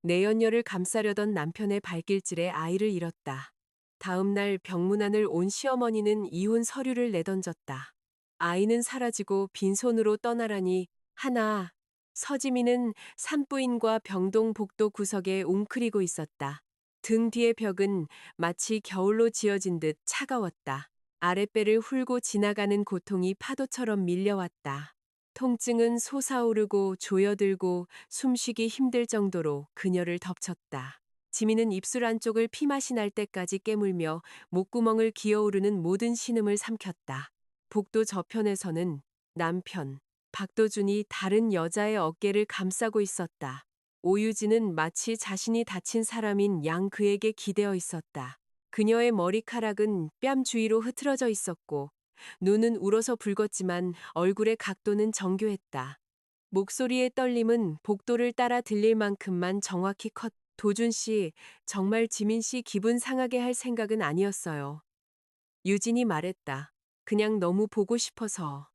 내연녀를 감싸려던 남편의 발길질에 아이를 잃었다. 다음 날 병문안을 온 시어머니는 이혼 서류를 내던졌다. 아이는 사라지고 빈손으로 떠나라니 하나. 서지민은 산부인과 병동 복도 구석에 웅크리고 있었다. 등 뒤의 벽은 마치 겨울로 지어진 듯 차가웠다. 아랫배를 훑고 지나가는 고통이 파도처럼 밀려왔다. 통증은 솟아오르고 조여들고 숨쉬기 힘들 정도로 그녀를 덮쳤다. 지민은 입술 안쪽을 피맛이 날 때까지 깨물며 목구멍을 기어오르는 모든 신음을 삼켰다. 복도 저편에서는 남편, 박도준이 다른 여자의 어깨를 감싸고 있었다. 오유진은 마치 자신이 다친 사람인 양 그에게 기대어 있었다. 그녀의 머리카락은 뺨 주위로 흐트러져 있었고 눈은 울어서 붉었지만 얼굴의 각도는 정교했다. 목소리의 떨림은 복도를 따라 들릴 만큼만 정확히 컸다. 도준 씨, 정말 지민 씨 기분 상하게 할 생각은 아니었어요. 유진이 말했다. 그냥 너무 보고 싶어서.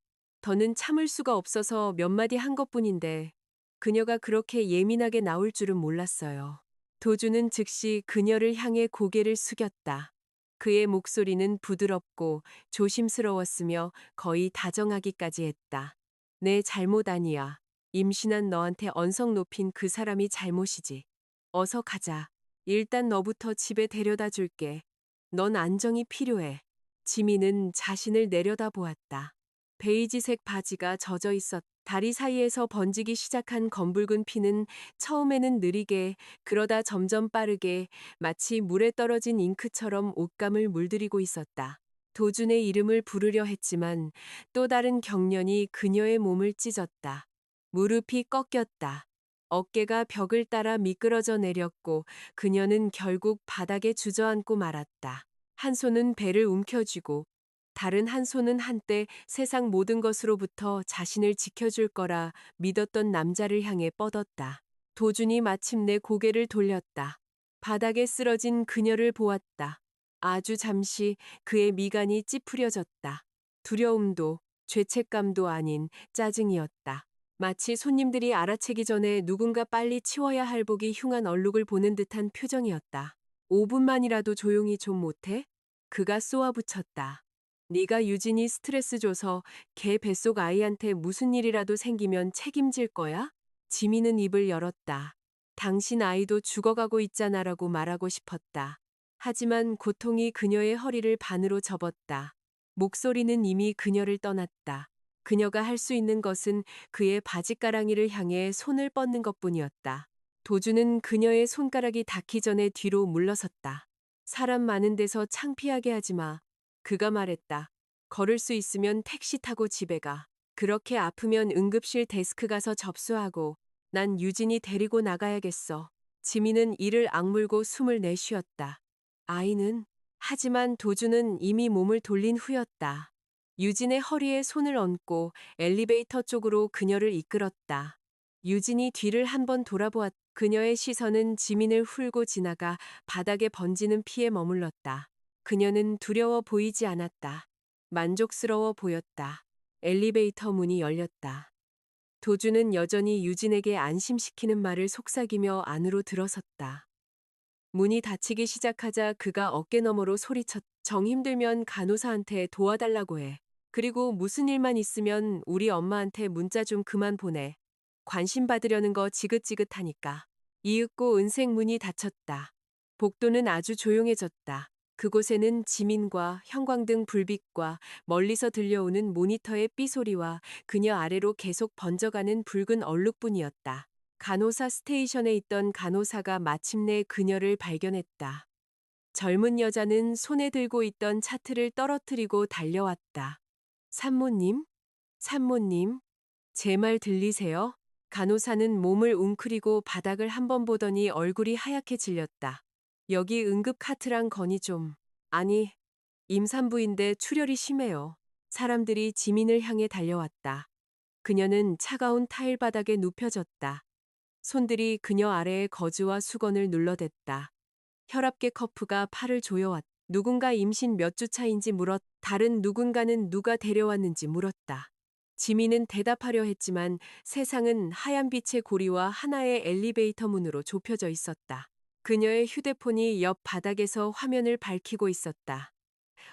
더는 참을 수가 없어서 몇 마디 한 것뿐인데 그녀가 그렇게 예민하게 나올 줄은 몰랐어요. 도준은 즉시 그녀를 향해 고개를 숙였다. 그의 목소리는 부드럽고 조심스러웠으며 거의 다정하기까지 했다. 내 잘못 아니야. 임신한 너한테 언성 높인 그 사람이 잘못이지. 어서 가자. 일단 너부터 집에 데려다 줄게. 넌 안정이 필요해. 지민은 자신을 내려다보았다. 베이지색 바지가 젖어 있었다. 다리 사이에서 번지기 시작한 검붉은 피는 처음에는 느리게, 그러다 점점 빠르게 마치 물에 떨어진 잉크처럼 옷감을 물들이고 있었다. 도준의 이름을 부르려 했지만 또 다른 경련이 그녀의 몸을 찢었다. 무릎이 꺾였다. 어깨가 벽을 따라 미끄러져 내렸고 그녀는 결국 바닥에 주저앉고 말았다. 한 손은 배를 움켜쥐고 다른 한 손은 한때 세상 모든 것으로부터 자신을 지켜줄 거라 믿었던 남자를 향해 뻗었다. 도준이 마침내 고개를 돌렸다. 바닥에 쓰러진 그녀를 보았다. 아주 잠시 그의 미간이 찌푸려졌다. 두려움도 죄책감도 아닌 짜증이었다. 마치 손님들이 알아채기 전에 누군가 빨리 치워야 할 보기 흉한 얼룩을 보는 듯한 표정이었다. 5분만이라도 조용히 좀 못해? 그가 쏘아붙였다. 네가 유진이 스트레스 줘서 걔 뱃속 아이한테 무슨 일이라도 생기면 책임질 거야? 지민은 입을 열었다. 당신 아이도 죽어가고 있잖아라고 말하고 싶었다. 하지만 고통이 그녀의 허리를 반으로 접었다. 목소리는 이미 그녀를 떠났다. 그녀가 할 수 있는 것은 그의 바지가랑이를 향해 손을 뻗는 것뿐이었다. 도주는 그녀의 손가락이 닿기 전에 뒤로 물러섰다. 사람 많은 데서 창피하게 하지 마. 그가 말했다. 걸을 수 있으면 택시 타고 집에 가. 그렇게 아프면 응급실 데스크 가서 접수하고 난 유진이 데리고 나가야겠어. 지민은 이를 악물고 숨을 내쉬었다. 아이는? 하지만 도주는 이미 몸을 돌린 후였다. 유진의 허리에 손을 얹고 엘리베이터 쪽으로 그녀를 이끌었다. 유진이 뒤를 한번 돌아보았다. 그녀의 시선은 지민을 훑고 지나가 바닥에 번지는 피에 머물렀다. 그녀는 두려워 보이지 않았다. 만족스러워 보였다. 엘리베이터 문이 열렸다. 도주는 여전히 유진에게 안심시키는 말을 속삭이며 안으로 들어섰다. 문이 닫히기 시작하자 그가 어깨너머로 소리쳤다. 정 힘들면 간호사한테 도와달라고 해. 그리고 무슨 일만 있으면 우리 엄마한테 문자 좀 그만 보내. 관심 받으려는 거 지긋지긋하니까. 이윽고 은색 문이 닫혔다. 복도는 아주 조용해졌다. 그곳에는 지민과 형광등 불빛과 멀리서 들려오는 모니터의 삐소리와 그녀 아래로 계속 번져가는 붉은 얼룩뿐이었다. 간호사 스테이션에 있던 간호사가 마침내 그녀를 발견했다. 젊은 여자는 손에 들고 있던 차트를 떨어뜨리고 달려왔다. 산모님? 산모님? 제 말 들리세요? 간호사는 몸을 웅크리고 바닥을 한번 보더니 얼굴이 하얗게 질렸다. 여기 응급 카트랑 건의 좀. 아니, 임산부인데 출혈이 심해요. 사람들이 지민을 향해 달려왔다. 그녀는 차가운 타일 바닥에 눕혀졌다. 손들이 그녀 아래의 거즈와 수건을 눌러댔다. 혈압계 커프가 팔을 조여왔다. 누군가 임신 몇 주 차인지 물었다. 다른 누군가는 누가 데려왔는지 물었다. 지민은 대답하려 했지만 세상은 하얀 빛의 고리와 하나의 엘리베이터 문으로 좁혀져 있었다. 그녀의 휴대폰이 옆 바닥에서 화면을 밝히고 있었다.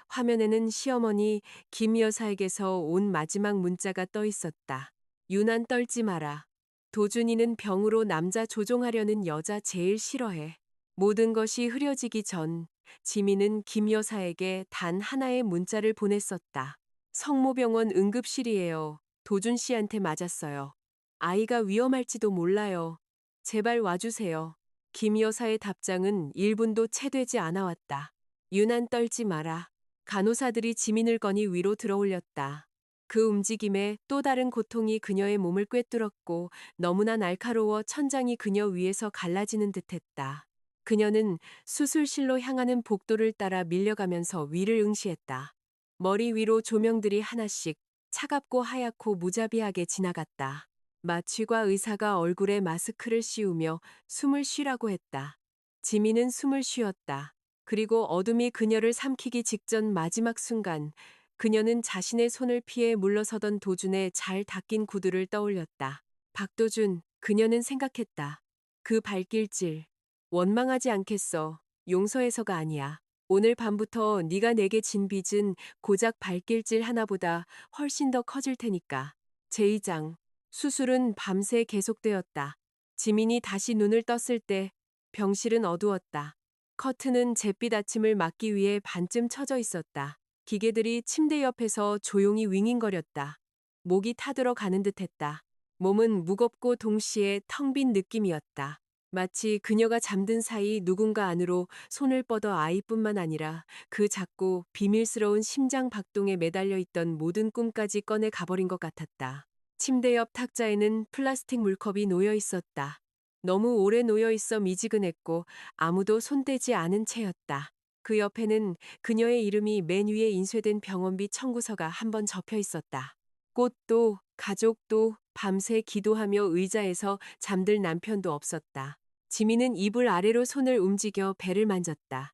화면에는 시어머니 김 여사에게서 온 마지막 문자가 떠 있었다. 유난 떨지 마라. 도준이는 병으로 남자 조종하려는 여자 제일 싫어해. 모든 것이 흐려지기 전 지민은 김 여사에게 단 하나의 문자를 보냈었다. 성모병원 응급실이에요. 도준 씨한테 맞았어요. 아이가 위험할지도 몰라요. 제발 와주세요. 김 여사의 답장은 1분도 채 되지 않아 왔다. 유난 떨지 마라. 간호사들이 지민을 꺼니 위로 들어올렸다. 그 움직임에 또 다른 고통이 그녀의 몸을 꿰뚫었고 너무나 날카로워 천장이 그녀 위에서 갈라지는 듯했다. 그녀는 수술실로 향하는 복도를 따라 밀려가면서 위를 응시했다. 머리 위로 조명들이 하나씩 차갑고 하얗고 무자비하게 지나갔다. 마취과 의사가 얼굴에 마스크를 씌우며 숨을 쉬라고 했다. 지민은 숨을 쉬었다. 그리고 어둠이 그녀를 삼키기 직전 마지막 순간 그녀는 자신의 손을 피해 물러서던 도준의 잘 닦인 구두를 떠올렸다. 박도준, 그녀는 생각했다. 그 발길질. 원망하지 않겠어. 용서해서가 아니야. 오늘 밤부터 네가 내게 진 빚은 고작 발길질 하나보다 훨씬 더 커질 테니까. 제2장. 수술은 밤새 계속되었다. 지민이 다시 눈을 떴을 때 병실은 어두웠다. 커튼은 잿빛 아침을 막기 위해 반쯤 쳐져 있었다. 기계들이 침대 옆에서 조용히 윙윙거렸다. 목이 타들어 가는 듯했다. 몸은 무겁고 동시에 텅 빈 느낌이었다. 마치 그녀가 잠든 사이 누군가 안으로 손을 뻗어 아이뿐만 아니라 그 작고 비밀스러운 심장 박동에 매달려 있던 모든 꿈까지 꺼내 가버린 것 같았다. 침대 옆 탁자에는 플라스틱 물컵이 놓여 있었다. 너무 오래 놓여 있어 미지근했고 아무도 손대지 않은 채였다. 그 옆에는 그녀의 이름이 맨 위에 인쇄된 병원비 청구서가 한 번 접혀 있었다. 꽃도 가족도 밤새 기도하며 의자에서 잠들 남편도 없었다. 지민은 이불 아래로 손을 움직여 배를 만졌다.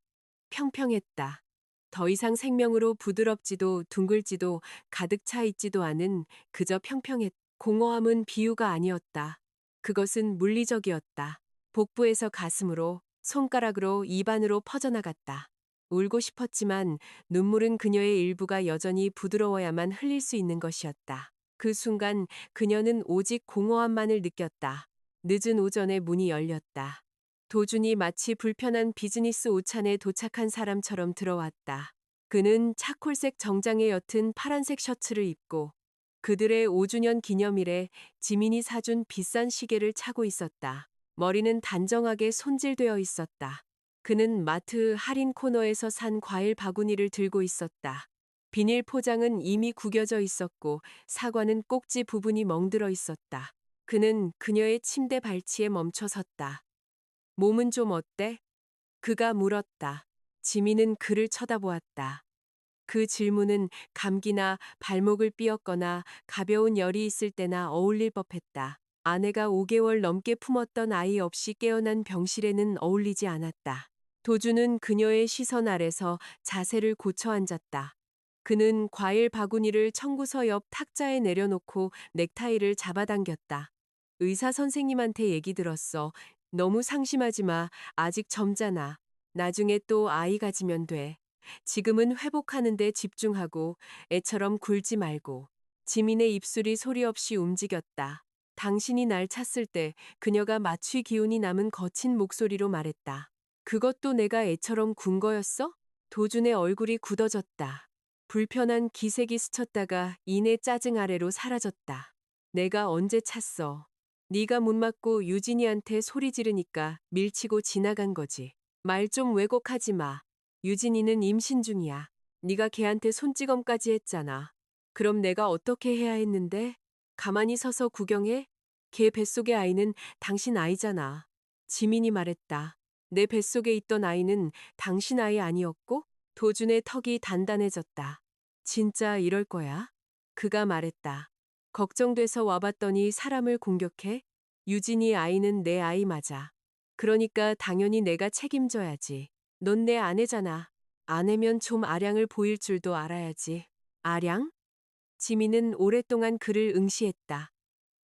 평평했다. 더 이상 생명으로 부드럽지도 둥글지도 가득 차 있지도 않은 그저 평평했다. 공허함은 비유가 아니었다. 그것은 물리적이었다. 복부에서 가슴으로, 손가락으로, 입안으로 퍼져나갔다. 울고 싶었지만 눈물은 그녀의 일부가 여전히 부드러워야만 흘릴 수 있는 것이었다. 그 순간 그녀는 오직 공허함만을 느꼈다. 늦은 오전에 문이 열렸다. 도준이 마치 불편한 비즈니스 오찬에 도착한 사람처럼 들어왔다. 그는 차콜색 정장에 옅은 파란색 셔츠를 입고 그들의 5주년 기념일에 지민이 사준 비싼 시계를 차고 있었다. 머리는 단정하게 손질되어 있었다. 그는 마트 할인 코너에서 산 과일 바구니를 들고 있었다. 비닐 포장은 이미 구겨져 있었고 사과는 꼭지 부분이 멍들어 있었다. 그는 그녀의 침대 발치에 멈춰 섰다. 몸은 좀 어때? 그가 물었다. 지민은 그를 쳐다보았다. 그 질문은 감기나 발목을 삐었거나 가벼운 열이 있을 때나 어울릴 법했다. 아내가 5개월 넘게 품었던 아이 없이 깨어난 병실에는 어울리지 않았다. 도주는 그녀의 시선 아래서 자세를 고쳐 앉았다. 그는 과일 바구니를 청구서 옆 탁자에 내려놓고 넥타이를 잡아당겼다. 의사 선생님한테 얘기 들었어. 너무 상심하지 마. 아직 젊잖아. 나중에 또 아이 가지면 돼. 지금은 회복하는 데 집중하고 애처럼 굴지 말고. 지민의 입술이 소리 없이 움직였다. 당신이 날 찼을 때 그녀가 마취 기운이 남은 거친 목소리로 말했다. 그것도 내가 애처럼 군 거였어? 도준의 얼굴이 굳어졌다. 불편한 기색이 스쳤다가 이내 짜증 아래로 사라졌다. 내가 언제 찼어? 네가 문 맞고 유진이한테 소리 지르니까 밀치고 지나간 거지. 말 좀 왜곡하지 마. 유진이는 임신 중이야. 네가 걔한테 손찌검까지 했잖아. 그럼 내가 어떻게 해야 했는데? 가만히 서서 구경해? 걔 뱃속의 아이는 당신 아이잖아. 지민이 말했다. 내 뱃속에 있던 아이는 당신 아이 아니었고? 도준의 턱이 단단해졌다. 진짜 이럴 거야? 그가 말했다. 걱정돼서 와봤더니 사람을 공격해? 유진이 아이는 내 아이 맞아. 그러니까 당연히 내가 책임져야지. 넌 내 아내잖아. 아내면 좀 아량을 보일 줄도 알아야지. 아량? 지민은 오랫동안 그를 응시했다.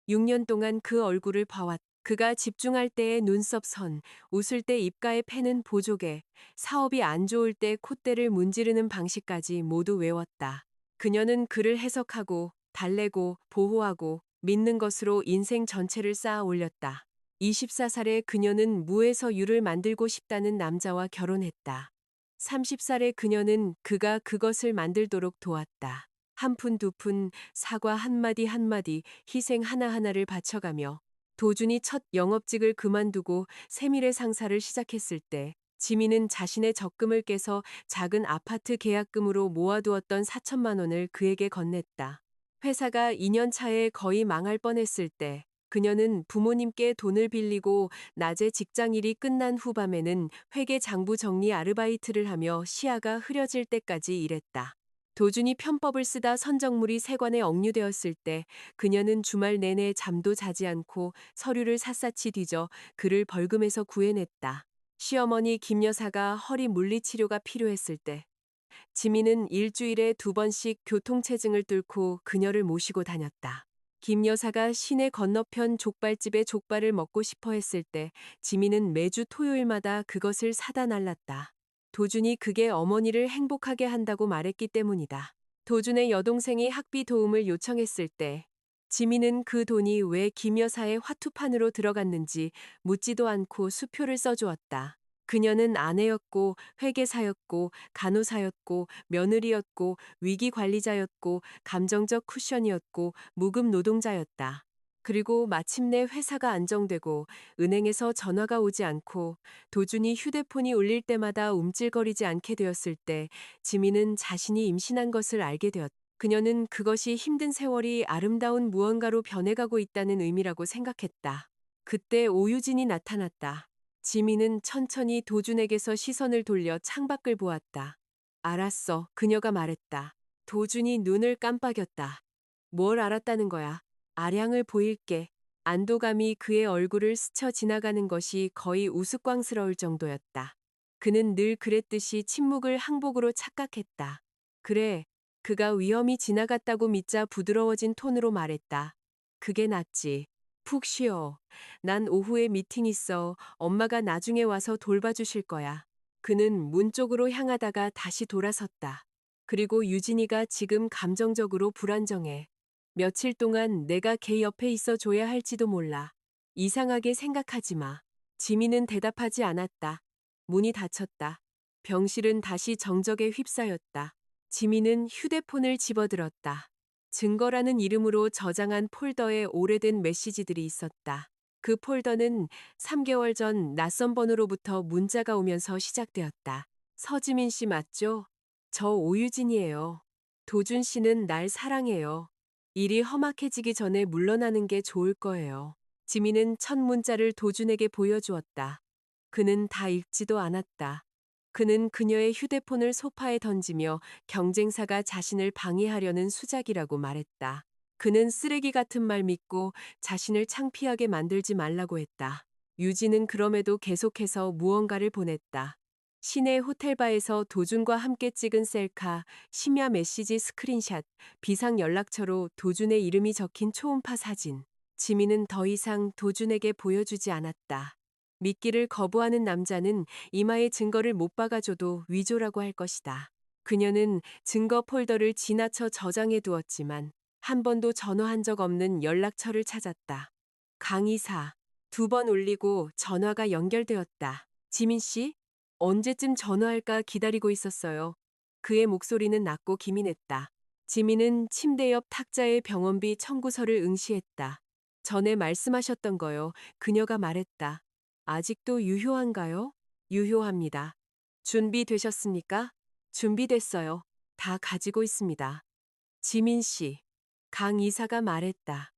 6년 동안 그 얼굴을 봐왔다. 그가 집중할 때의 눈썹 선, 웃을 때 입가에 패는 보조개, 사업이 안 좋을 때 콧대를 문지르는 방식까지 모두 외웠다. 그녀는 그를 해석하고, 달래고, 보호하고, 믿는 것으로 인생 전체를 쌓아 올렸다. 24살에 그녀는 무에서 유를 만들고 싶다는 남자와 결혼했다. 30살에 그녀는 그가 그것을 만들도록 도왔다. 한 푼 두 푼, 사과 한마디 한마디, 희생 하나하나를 바쳐가며 도준이 첫 영업직을 그만두고 세밀의 상사를 시작했을 때 지민은 자신의 적금을 깨서 작은 아파트 계약금으로 모아두었던 4천만 원을 그에게 건넸다. 회사가 2년 차에 거의 망할 뻔했을 때 그녀는 부모님께 돈을 빌리고 낮에 직장일이 끝난 후밤에는 회계 장부 정리 아르바이트를 하며 시야가 흐려질 때까지 일했다. 도준이 편법을 쓰다 선정물이 세관에 억류되었을 때 그녀는 주말 내내 잠도 자지 않고 서류를 샅샅이 뒤져 그를 벌금에서 구해냈다. 시어머니 김 여사가 허리 물리치료가 필요했을 때 지민은 일주일에 2번씩 교통체증을 뚫고 그녀를 모시고 다녔다. 김 여사가 시내 건너편 족발집에 족발을 먹고 싶어 했을 때 지민은 매주 토요일마다 그것을 사다 날랐다. 도준이 그게 어머니를 행복하게 한다고 말했기 때문이다. 도준의 여동생이 학비 도움을 요청했을 때 지민은 그 돈이 왜 김 여사의 화투판으로 들어갔는지 묻지도 않고 수표를 써주었다. 그녀는 아내였고 회계사였고 간호사였고 며느리였고 위기관리자였고 감정적 쿠션이었고 무급 노동자였다. 그리고 마침내 회사가 안정되고 은행에서 전화가 오지 않고 도준이 휴대폰이 울릴 때마다 움찔거리지 않게 되었을 때 지민은 자신이 임신한 것을 알게 되었다. 그녀는 그것이 힘든 세월이 아름다운 무언가로 변해가고 있다는 의미라고 생각했다. 그때 오유진이 나타났다. 지민은 천천히 도준에게서 시선을 돌려 창밖을 보았다. 알았어, 그녀가 말했다. 도준이 눈을 깜빡였다. 뭘 알았다는 거야? 아량을 보일게. 안도감이 그의 얼굴을 스쳐 지나가는 것이 거의 우스꽝스러울 정도였다. 그는 늘 그랬듯이 침묵을 항복으로 착각했다. 그래, 그가 위험이 지나갔다고 믿자 부드러워진 톤으로 말했다. 그게 낫지. 푹 쉬어. 난 오후에 미팅 있어. 엄마가 나중에 와서 돌봐주실 거야. 그는 문 쪽으로 향하다가 다시 돌아섰다. 그리고 유진이가 지금 감정적으로 불안정해. 며칠 동안 내가 걔 옆에 있어 줘야 할지도 몰라. 이상하게 생각하지 마. 지민은 대답하지 않았다. 문이 닫혔다. 병실은 다시 정적에 휩싸였다. 지민은 휴대폰을 집어들었다. 증거라는 이름으로 저장한 폴더에 오래된 메시지들이 있었다. 그 폴더는 3개월 전 낯선 번호로부터 문자가 오면서 시작되었다. 서지민 씨 맞죠? 저 오유진이에요. 도준 씨는 날 사랑해요. 일이 험악해지기 전에 물러나는 게 좋을 거예요. 지민은 첫 문자를 도준에게 보여주었다. 그는 다 읽지도 않았다. 그는 그녀의 휴대폰을 소파에 던지며 경쟁사가 자신을 방해하려는 수작이라고 말했다. 그는 쓰레기 같은 말 믿고 자신을 창피하게 만들지 말라고 했다. 유진은 그럼에도 계속해서 무언가를 보냈다. 시내 호텔바에서 도준과 함께 찍은 셀카, 심야 메시지 스크린샷, 비상 연락처로 도준의 이름이 적힌 초음파 사진. 지민은 더 이상 도준에게 보여주지 않았다. 믿기를 거부하는 남자는 이마에 증거를 못 박아줘도 위조라고 할 것이다. 그녀는 증거 폴더를 지나쳐 저장해 두었지만 한 번도 전화한 적 없는 연락처를 찾았다. 강의사. 2번 울리고 전화가 연결되었다. 지민 씨? 언제쯤 전화할까 기다리고 있었어요. 그의 목소리는 낮고 기민했다. 지민은 침대 옆 탁자에 병원비 청구서를 응시했다. 전에 말씀하셨던 거요. 그녀가 말했다. 아직도 유효한가요? 유효합니다. 준비되셨습니까? 준비됐어요. 다 가지고 있습니다. 지민 씨. 강 이사가 말했다.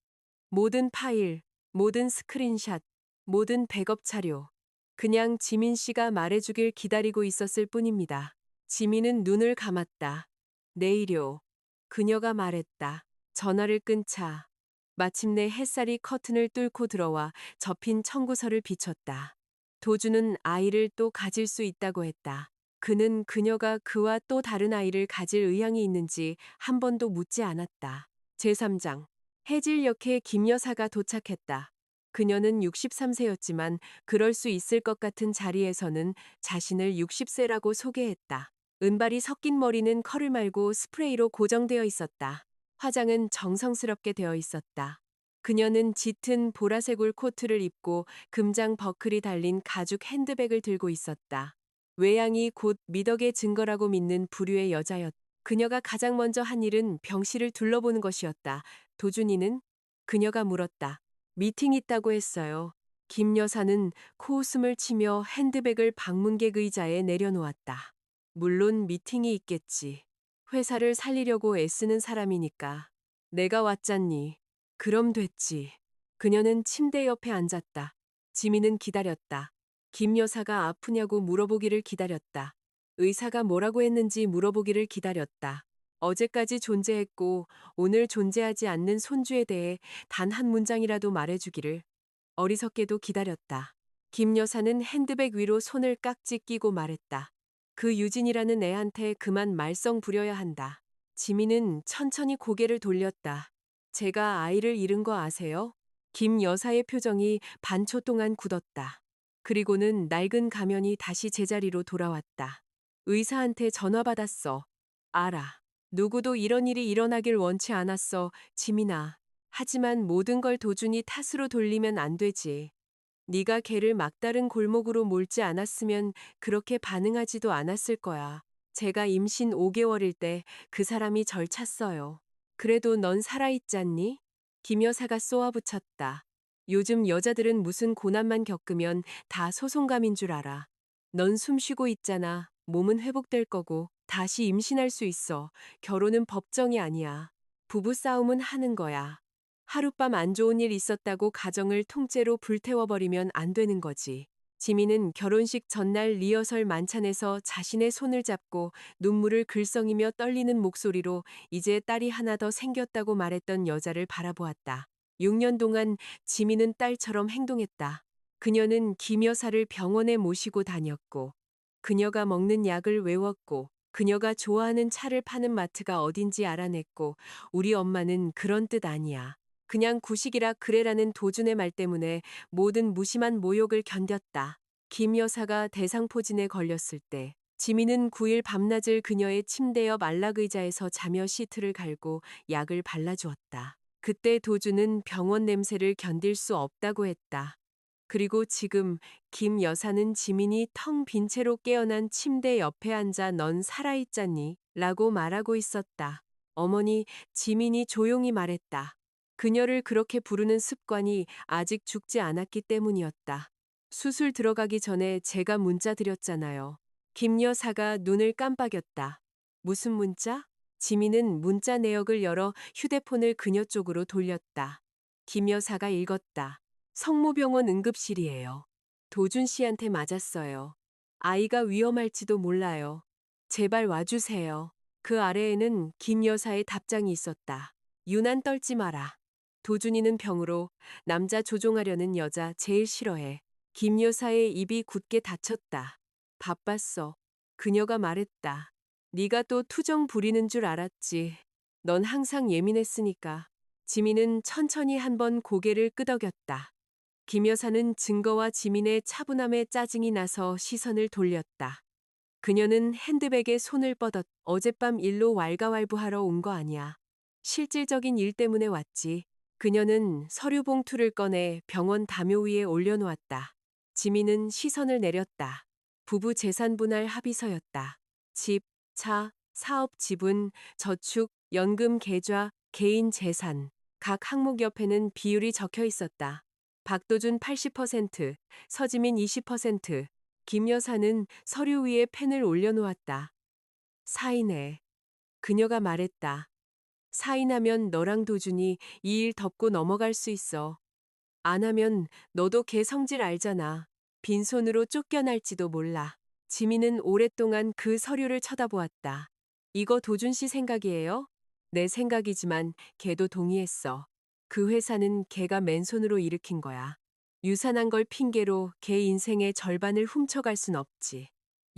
모든 파일, 모든 스크린샷, 모든 백업 자료. 그냥 지민 씨가 말해주길 기다리고 있었을 뿐입니다. 지민은 눈을 감았다. 내일요. 그녀가 말했다. 전화를 끊자. 마침내 햇살이 커튼을 뚫고 들어와 접힌 청구서를 비췄다. 도주는 아이를 또 가질 수 있다고 했다. 그는 그녀가 그와 또 다른 아이를 가질 의향이 있는지 한 번도 묻지 않았다. 제3장. 해질역에 김 여사가 도착했다. 그녀는 63세였지만 그럴 수 있을 것 같은 자리에서는 자신을 60세라고 소개했다. 은발이 섞인 머리는 컬을 말고 스프레이로 고정되어 있었다. 화장은 정성스럽게 되어 있었다. 그녀는 짙은 보라색 울 코트를 입고 금장 버클이 달린 가죽 핸드백을 들고 있었다. 외양이 곧 미덕의 증거라고 믿는 부류의 여자였다. 그녀가 가장 먼저 한 일은 병실을 둘러보는 것이었다. 도준이는? 그녀가 물었다. 미팅 있다고 했어요. 김 여사는 코웃음을 치며 핸드백을 방문객 의자에 내려놓았다. 물론 미팅이 있겠지. 회사를 살리려고 애쓰는 사람이니까. 내가 왔잖니. 그럼 됐지. 그녀는 침대 옆에 앉았다. 지민은 기다렸다. 김 여사가 아프냐고 물어보기를 기다렸다. 의사가 뭐라고 했는지 물어보기를 기다렸다. 어제까지 존재했고 오늘 존재하지 않는 손주에 대해 단 한 문장이라도 말해주기를 어리석게도 기다렸다. 김 여사는 핸드백 위로 손을 깍지 끼고 말했다. 그 유진이라는 애한테 그만 말썽 부려야 한다. 지민은 천천히 고개를 돌렸다. 제가 아이를 잃은 거 아세요? 김 여사의 표정이 반초 동안 굳었다. 그리고는 낡은 가면이 다시 제자리로 돌아왔다. 의사한테 전화 받았어. 알아. 누구도 이런 일이 일어나길 원치 않았어, 지민아. 하지만 모든 걸 도준이 탓으로 돌리면 안 되지. 네가 걔를 막다른 골목으로 몰지 않았으면 그렇게 반응하지도 않았을 거야. 제가 임신 5개월일 때 그 사람이 절 찼어요. 그래도 넌 살아있잖니? 김 여사가 쏘아붙였다. 요즘 여자들은 무슨 고난만 겪으면 다 소송감인 줄 알아. 넌 숨쉬고 있잖아. 몸은 회복될 거고 다시 임신할 수 있어. 결혼은 법정이 아니야. 부부싸움은 하는 거야. 하룻밤 안 좋은 일 있었다고 가정을 통째로 불태워버리면 안 되는 거지. 지민은 결혼식 전날 리허설 만찬에서 자신의 손을 잡고 눈물을 글썽이며 떨리는 목소리로 이제 딸이 하나 더 생겼다고 말했던 여자를 바라보았다. 6년 동안 지민은 딸처럼 행동했다. 그녀는 김 여사를 병원에 모시고 다녔고, 그녀가 먹는 약을 외웠고, 그녀가 좋아하는 차를 파는 마트가 어딘지 알아냈고, 우리 엄마는 그런 뜻 아니야. 그냥 구식이라 그래라는 도준의 말 때문에 모든 무심한 모욕을 견뎠다. 김 여사가 대상포진에 걸렸을 때 지민은 9일 밤낮을 그녀의 침대 옆 안락의자에서 자며 시트를 갈고 약을 발라주었다. 그때 도준은 병원 냄새를 견딜 수 없다고 했다. 그리고 지금 김 여사는 지민이 텅 빈 채로 깨어난 침대 옆에 앉아 넌 살아있잖니? 라고 말하고 있었다. 어머니, 지민이 조용히 말했다. 그녀를 그렇게 부르는 습관이 아직 죽지 않았기 때문이었다. 수술 들어가기 전에 제가 문자 드렸잖아요. 김 여사가 눈을 깜빡였다. 무슨 문자? 지민은 문자 내역을 열어 휴대폰을 그녀 쪽으로 돌렸다. 김 여사가 읽었다. 성모병원 응급실이에요. 도준 씨한테 맞았어요. 아이가 위험할지도 몰라요. 제발 와주세요. 그 아래에는 김 여사의 답장이 있었다. 유난 떨지 마라. 도준이는 병으로 남자 조종하려는 여자 제일 싫어해. 김 여사의 입이 굳게 닫혔다. 바빴어. 그녀가 말했다. 네가 또 투정 부리는 줄 알았지. 넌 항상 예민했으니까. 지민은 천천히 한번 고개를 끄덕였다. 김 여사는 증거와 지민의 차분함에 짜증이 나서 시선을 돌렸다. 그녀는 핸드백에 손을 뻗었. 어젯밤 일로 왈가왈부하러 온 거 아니야. 실질적인 일 때문에 왔지. 그녀는 서류 봉투를 꺼내 병원 담요 위에 올려놓았다. 지민은 시선을 내렸다. 부부 재산 분할 합의서였다. 집, 차, 사업 지분, 저축, 연금 계좌, 개인 재산. 각 항목 옆에는 비율이 적혀 있었다. 박도준 80%, 서지민 20%. 김 여사는 서류 위에 펜을 올려놓았다. 사인해. 그녀가 말했다. 사인하면 너랑 도준이 이 일 덮고 넘어갈 수 있어. 안 하면 너도 걔 성질 알잖아. 빈손으로 쫓겨날지도 몰라. 지민은 오랫동안 그 서류를 쳐다보았다. 이거 도준 씨 생각이에요? 내 생각이지만 걔도 동의했어. 그 회사는 걔가 맨손으로 일으킨 거야. 유산한 걸 핑계로 걔 인생의 절반을 훔쳐갈 순 없지.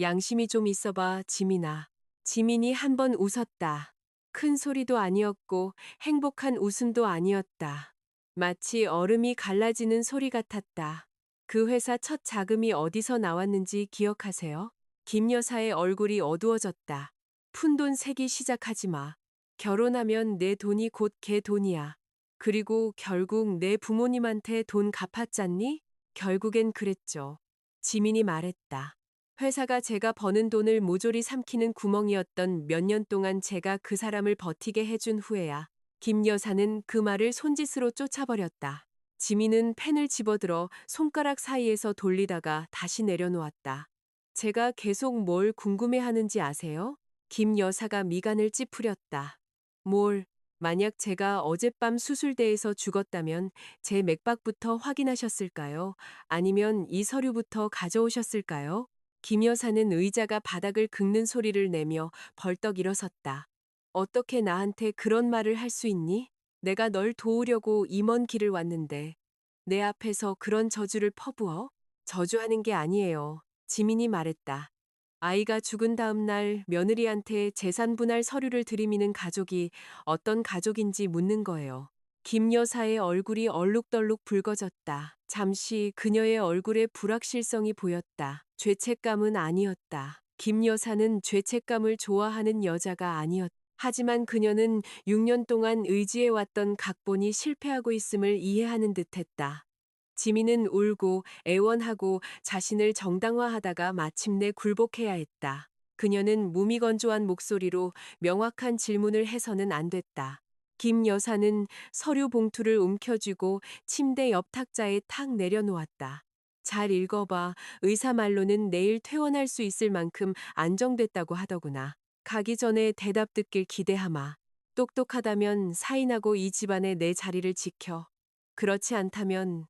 양심이 좀 있어봐, 지민아. 지민이 한 번 웃었다. 큰 소리도 아니었고 행복한 웃음도 아니었다. 마치 얼음이 갈라지는 소리 같았다. 그 회사 첫 자금이 어디서 나왔는지 기억하세요? 김 여사의 얼굴이 어두워졌다. 푼돈 세기 시작하지 마. 결혼하면 내 돈이 곧 걔 돈이야. 그리고 결국 내 부모님한테 돈 갚았잖니? 결국엔 그랬죠. 지민이 말했다. 회사가 제가 버는 돈을 모조리 삼키는 구멍이었던 몇 년 동안 제가 그 사람을 버티게 해준 후에야. 김 여사는 그 말을 손짓으로 쫓아버렸다. 지민은 펜을 집어들어 손가락 사이에서 돌리다가 다시 내려놓았다. 제가 계속 뭘 궁금해하는지 아세요? 김 여사가 미간을 찌푸렸다. 뭘, 만약 제가 어젯밤 수술대에서 죽었다면 제 맥박부터 확인하셨을까요? 아니면 이 서류부터 가져오셨을까요? 김 여사는 의자가 바닥을 긁는 소리를 내며 벌떡 일어섰다. 어떻게 나한테 그런 말을 할 수 있니? 내가 널 도우려고 이 먼 길을 왔는데 내 앞에서 그런 저주를 퍼부어? 저주하는 게 아니에요. 지민이 말했다. 아이가 죽은 다음 날 며느리한테 재산 분할 서류를 들이미는 가족이 어떤 가족인지 묻는 거예요. 김 여사의 얼굴이 얼룩덜룩 붉어졌다. 잠시 그녀의 얼굴에 불확실성이 보였다. 죄책감은 아니었다. 김 여사는 죄책감을 좋아하는 여자가 아니었다. 하지만 그녀는 6년 동안 의지해왔던 각본이 실패하고 있음을 이해하는 듯했다. 지민은 울고 애원하고 자신을 정당화하다가 마침내 굴복해야 했다. 그녀는 무미건조한 목소리로 명확한 질문을 해서는 안 됐다. 김 여사는 서류 봉투를 움켜쥐고 침대 옆 탁자에 탁 내려놓았다. 잘 읽어봐. 의사 말로는 내일 퇴원할 수 있을 만큼 안정됐다고 하더구나. 가기 전에 대답 듣길 기대하마. 똑똑하다면 사인하고 이 집안에 내 자리를 지켜. 그렇지 않다면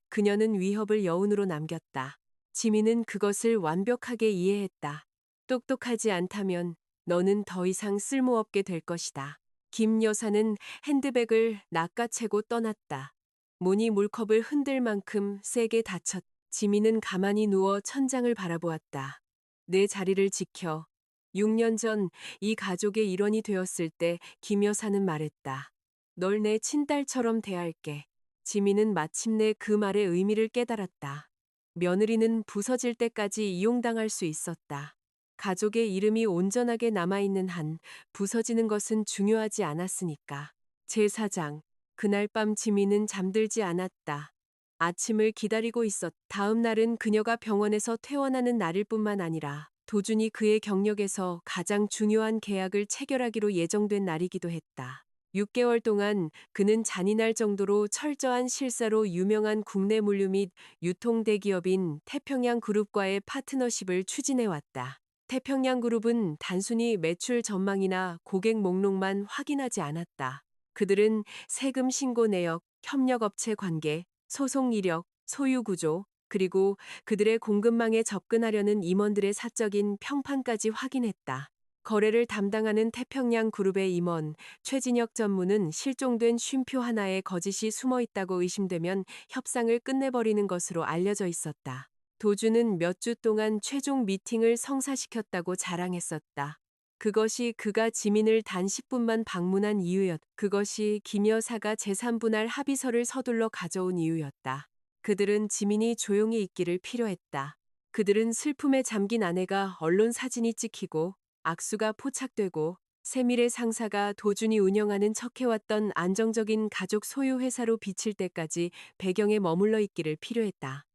그녀는 위협을 여운으로 남겼다. 지민은 그것을 완벽하게 이해했다. 똑똑하지 않다면 너는 더 이상 쓸모없게 될 것이다. 김 여사는 핸드백을 낚아채고 떠났다. 문이 물컵을 흔들 만큼 세게 닫혔다. 지민은 가만히 누워 천장을 바라보았다. 내 자리를 지켜. 6년 전 이 가족의 일원이 되었을 때 김 여사는 말했다. 널 내 친딸처럼 대할게. 지민은 마침내 그 말의 의미를 깨달았다. 며느리는 부서질 때까지 이용당할 수 있었다. 가족의 이름이 온전하게 남아있는 한 부서지는 것은 중요하지 않았으니까. 제사장. 그날 밤 지민은 잠들지 않았다. 아침을 기다리고 다음 날은 그녀가 병원에서 퇴원하는 날일 뿐만 아니라 도준이 그의 경력에서 가장 중요한 계약을 체결하기로 예정된 날이기도 했다. 6개월 동안 그는 잔인할 정도로 철저한 실사로 유명한 국내 물류 및 유통 대기업인 태평양 그룹과의 파트너십을 추진해왔다. 태평양 그룹은 단순히 매출 전망이나 고객 목록만 확인하지 않았다. 그들은 세금 신고 내역, 협력업체 관계, 소송 이력, 소유 구조, 그리고 그들의 공급망에 접근하려는 임원들의 사적인 평판까지 확인했다. 거래를 담당하는 태평양 그룹의 임원 최진혁 전무는 실종된 쉼표 하나에 거짓이 숨어 있다고 의심되면 협상을 끝내버리는 것으로 알려져 있었다. 도주는 몇 주 동안 최종 미팅을 성사시켰다고 자랑했었다. 그것이 그가 지민을 단 10분만 방문한 이유였다. 그것이 김 여사가 재산분할 합의서를 서둘러 가져온 이유였다. 그들은 지민이 조용히 있기를 필요했다. 그들은 슬픔에 잠긴 아내가 언론 사진이 찍히고 악수가 포착되고 세밀의 상사가 도준이 운영하는 척해왔던 안정적인 가족 소유 회사로 비칠 때까지 배경에 머물러 있기를 필요했다.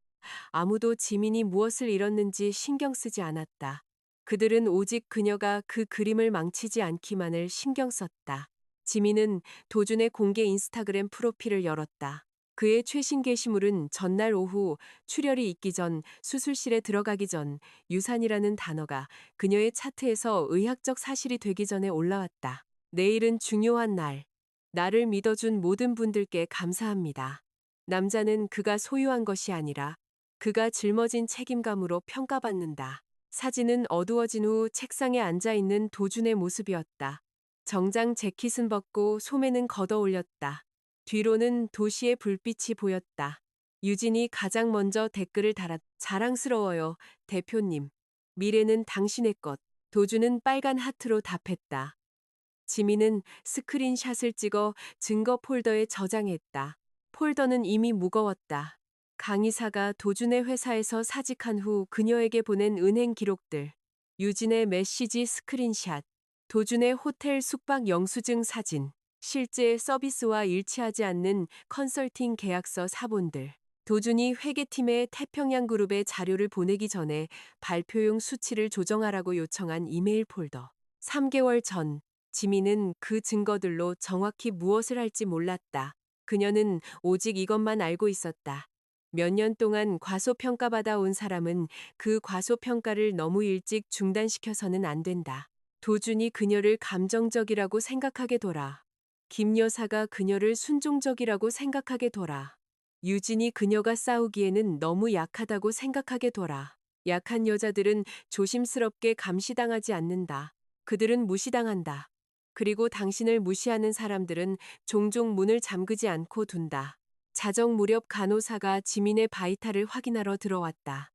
아무도 지민이 무엇을 잃었는지 신경 쓰지 않았다. 그들은 오직 그녀가 그 그림을 망치지 않기만을 신경 썼다. 지민은 도준의 공개 인스타그램 프로필을 열었다. 그의 최신 게시물은 전날 오후 출혈이 있기 전 수술실에 들어가기 전 유산이라는 단어가 그녀의 차트에서 의학적 사실이 되기 전에 올라왔다. 내일은 중요한 날. 나를 믿어준 모든 분들께 감사합니다. 남자는 그가 소유한 것이 아니라 그가 짊어진 책임감으로 평가받는다. 사진은 어두워진 후 책상에 앉아있는 도준의 모습이었다. 정장 재킷은 벗고 소매는 걷어 올렸다. 뒤로는 도시의 불빛이 보였다. 유진이 가장 먼저 댓글을 달았다. 자랑스러워요, 대표님. 미래는 당신의 것. 도주는 빨간 하트로 답했다. 지민은 스크린샷을 찍어 증거 폴더에 저장했다. 폴더는 이미 무거웠다. 강의사가 도준의 회사에서 사직한 후 그녀에게 보낸 은행 기록들, 유진의 메시지 스크린샷, 도준의 호텔 숙박 영수증 사진, 실제 서비스와 일치하지 않는 컨설팅 계약서 사본들. 도준이 회계팀의 태평양 그룹에 자료를 보내기 전에 발표용 수치를 조정하라고 요청한 이메일 폴더. 3개월 전, 지민은 그 증거들로 정확히 무엇을 할지 몰랐다. 그녀는 오직 이것만 알고 있었다. 몇 년 동안 과소평가받아 온 사람은 그 과소평가를 너무 일찍 중단시켜서는 안 된다. 도준이 그녀를 감정적이라고 생각하게 둬라. 김 여사가 그녀를 순종적이라고 생각하게 둬라. 유진이 그녀가 싸우기에는 너무 약하다고 생각하게 둬라. 약한 여자들은 조심스럽게 감시당하지 않는다. 그들은 무시당한다. 그리고 당신을 무시하는 사람들은 종종 문을 잠그지 않고 둔다. 자정 무렵 간호사가 지민의 바이탈을 확인하러 들어왔다.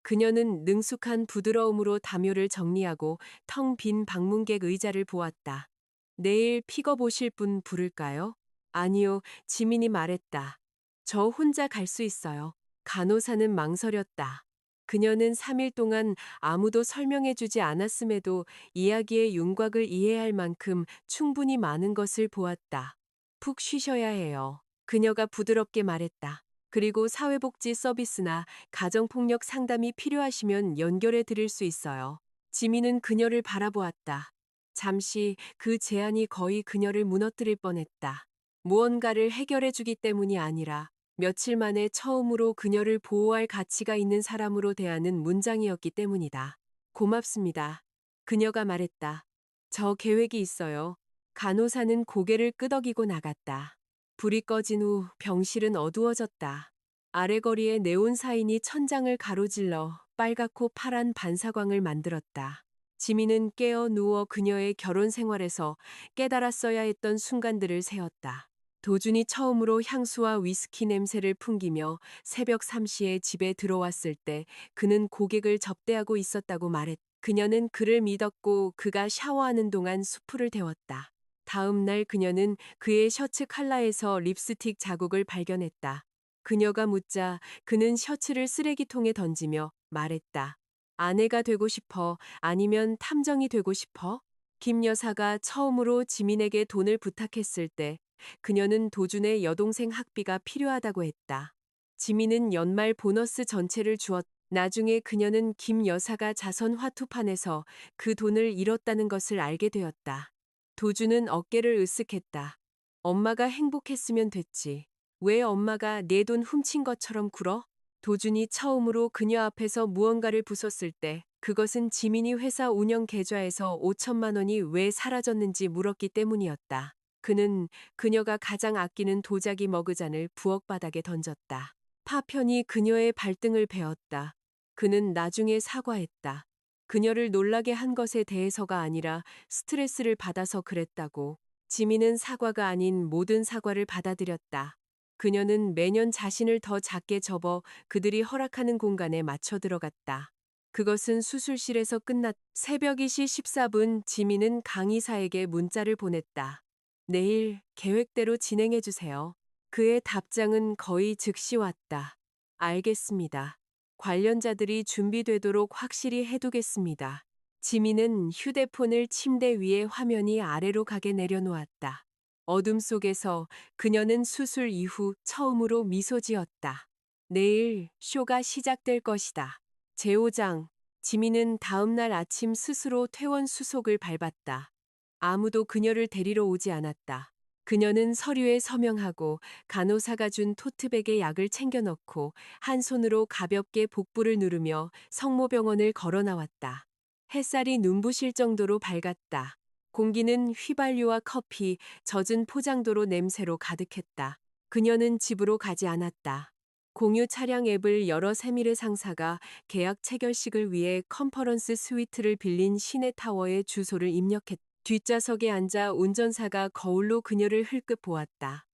그녀는 능숙한 부드러움으로 담요를 정리하고 텅 빈 방문객 의자를 보았다. 내일 픽업 오실 분 부를까요? 아니요, 지민이 말했다. 저 혼자 갈 수 있어요. 간호사는 망설였다. 그녀는 3일 동안 아무도 설명해주지 않았음에도 이야기의 윤곽을 이해할 만큼 충분히 많은 것을 보았다. 푹 쉬셔야 해요. 그녀가 부드럽게 말했다. 그리고 사회복지 서비스나 가정폭력 상담이 필요하시면 연결해 드릴 수 있어요. 지민은 그녀를 바라보았다. 잠시 그 제안이 거의 그녀를 무너뜨릴 뻔했다. 무언가를 해결해 주기 때문이 아니라 며칠 만에 처음으로 그녀를 보호할 가치가 있는 사람으로 대하는 문장이었기 때문이다. 고맙습니다. 그녀가 말했다. 저 계획이 있어요. 간호사는 고개를 끄덕이고 나갔다. 불이 꺼진 후 병실은 어두워졌다. 아래 거리에 네온 사인이 천장을 가로질러 빨갛고 파란 반사광을 만들었다. 지민은 깨어 누워 그녀의 결혼 생활에서 깨달았어야 했던 순간들을 세었다. 도준이 처음으로 향수와 위스키 냄새를 풍기며 새벽 3시에 집에 들어왔을 때 그는 고객을 접대하고 있었다고 말했다. 그녀는 그를 믿었고 그가 샤워하는 동안 수프를 데웠다. 다음 날 그녀는 그의 셔츠 칼라에서 립스틱 자국을 발견했다. 그녀가 묻자 그는 셔츠를 쓰레기통에 던지며 말했다. 아내가 되고 싶어? 아니면 탐정이 되고 싶어? 김 여사가 처음으로 지민에게 돈을 부탁했을 때 그녀는 도준의 여동생 학비가 필요하다고 했다. 지민은 연말 보너스 전체를 주었다. 나중에 그녀는 김 여사가 자선 화투판에서 그 돈을 잃었다는 것을 알게 되었다. 도준은 어깨를 으쓱했다. 엄마가 행복했으면 됐지. 왜 엄마가 내 돈 훔친 것처럼 굴어? 도준이 처음으로 그녀 앞에서 무언가를 부쉈을 때 그것은 지민이 회사 운영 계좌에서 5천만 원이 왜 사라졌는지 물었기 때문이었다. 그는 그녀가 가장 아끼는 도자기 머그잔을 부엌 바닥에 던졌다. 파편이 그녀의 발등을 베었다. 그는 나중에 사과했다. 그녀를 놀라게 한 것에 대해서가 아니라 스트레스를 받아서 그랬다고. 지민은 사과가 아닌 모든 사과를 받아들였다. 그녀는 매년 자신을 더 작게 접어 그들이 허락하는 공간에 맞춰 들어갔다. 그것은 수술실에서 끝났. 새벽 2시 14분 지민은 강의사에게 문자를 보냈다. 내일 계획대로 진행해 주세요. 그의 답장은 거의 즉시 왔다. 알겠습니다. 관련자들이 준비되도록 확실히 해두겠습니다. 지민은 휴대폰을 침대 위에 화면이 아래로 가게 내려놓았다. 어둠 속에서 그녀는 수술 이후 처음으로 미소 지었다. 내일 쇼가 시작될 것이다. 제5장. 지민은 다음 날 아침 스스로 퇴원 수속을 밟았다. 아무도 그녀를 데리러 오지 않았다. 그녀는 서류에 서명하고 간호사가 준 토트백에 약을 챙겨 넣고 한 손으로 가볍게 복부를 누르며 성모병원을 걸어 나왔다. 햇살이 눈부실 정도로 밝았다. 공기는 휘발유와 커피, 젖은 포장도로 냄새로 가득했다. 그녀는 집으로 가지 않았다. 공유 차량 앱을 열어 세미르 상사가 계약 체결식을 위해 컨퍼런스 스위트를 빌린 시내타워에 주소를 입력했다. 뒷좌석에 앉아 운전사가 거울로 그녀를 흘끗 보았다.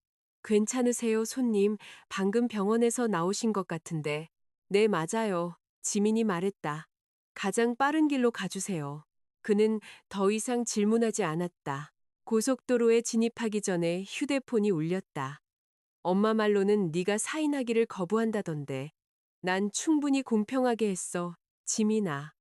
괜찮으세요, 손님? 방금 병원에서 나오신 것 같은데. 네, 맞아요. 지민이 말했다. 가장 빠른 길로 가주세요. 그는 더 이상 질문하지 않았다. 고속도로에 진입하기 전에 휴대폰이 울렸다. 엄마 말로는 네가 사인하기를 거부한다던데. 난 충분히 공평하게 했어. 지민아.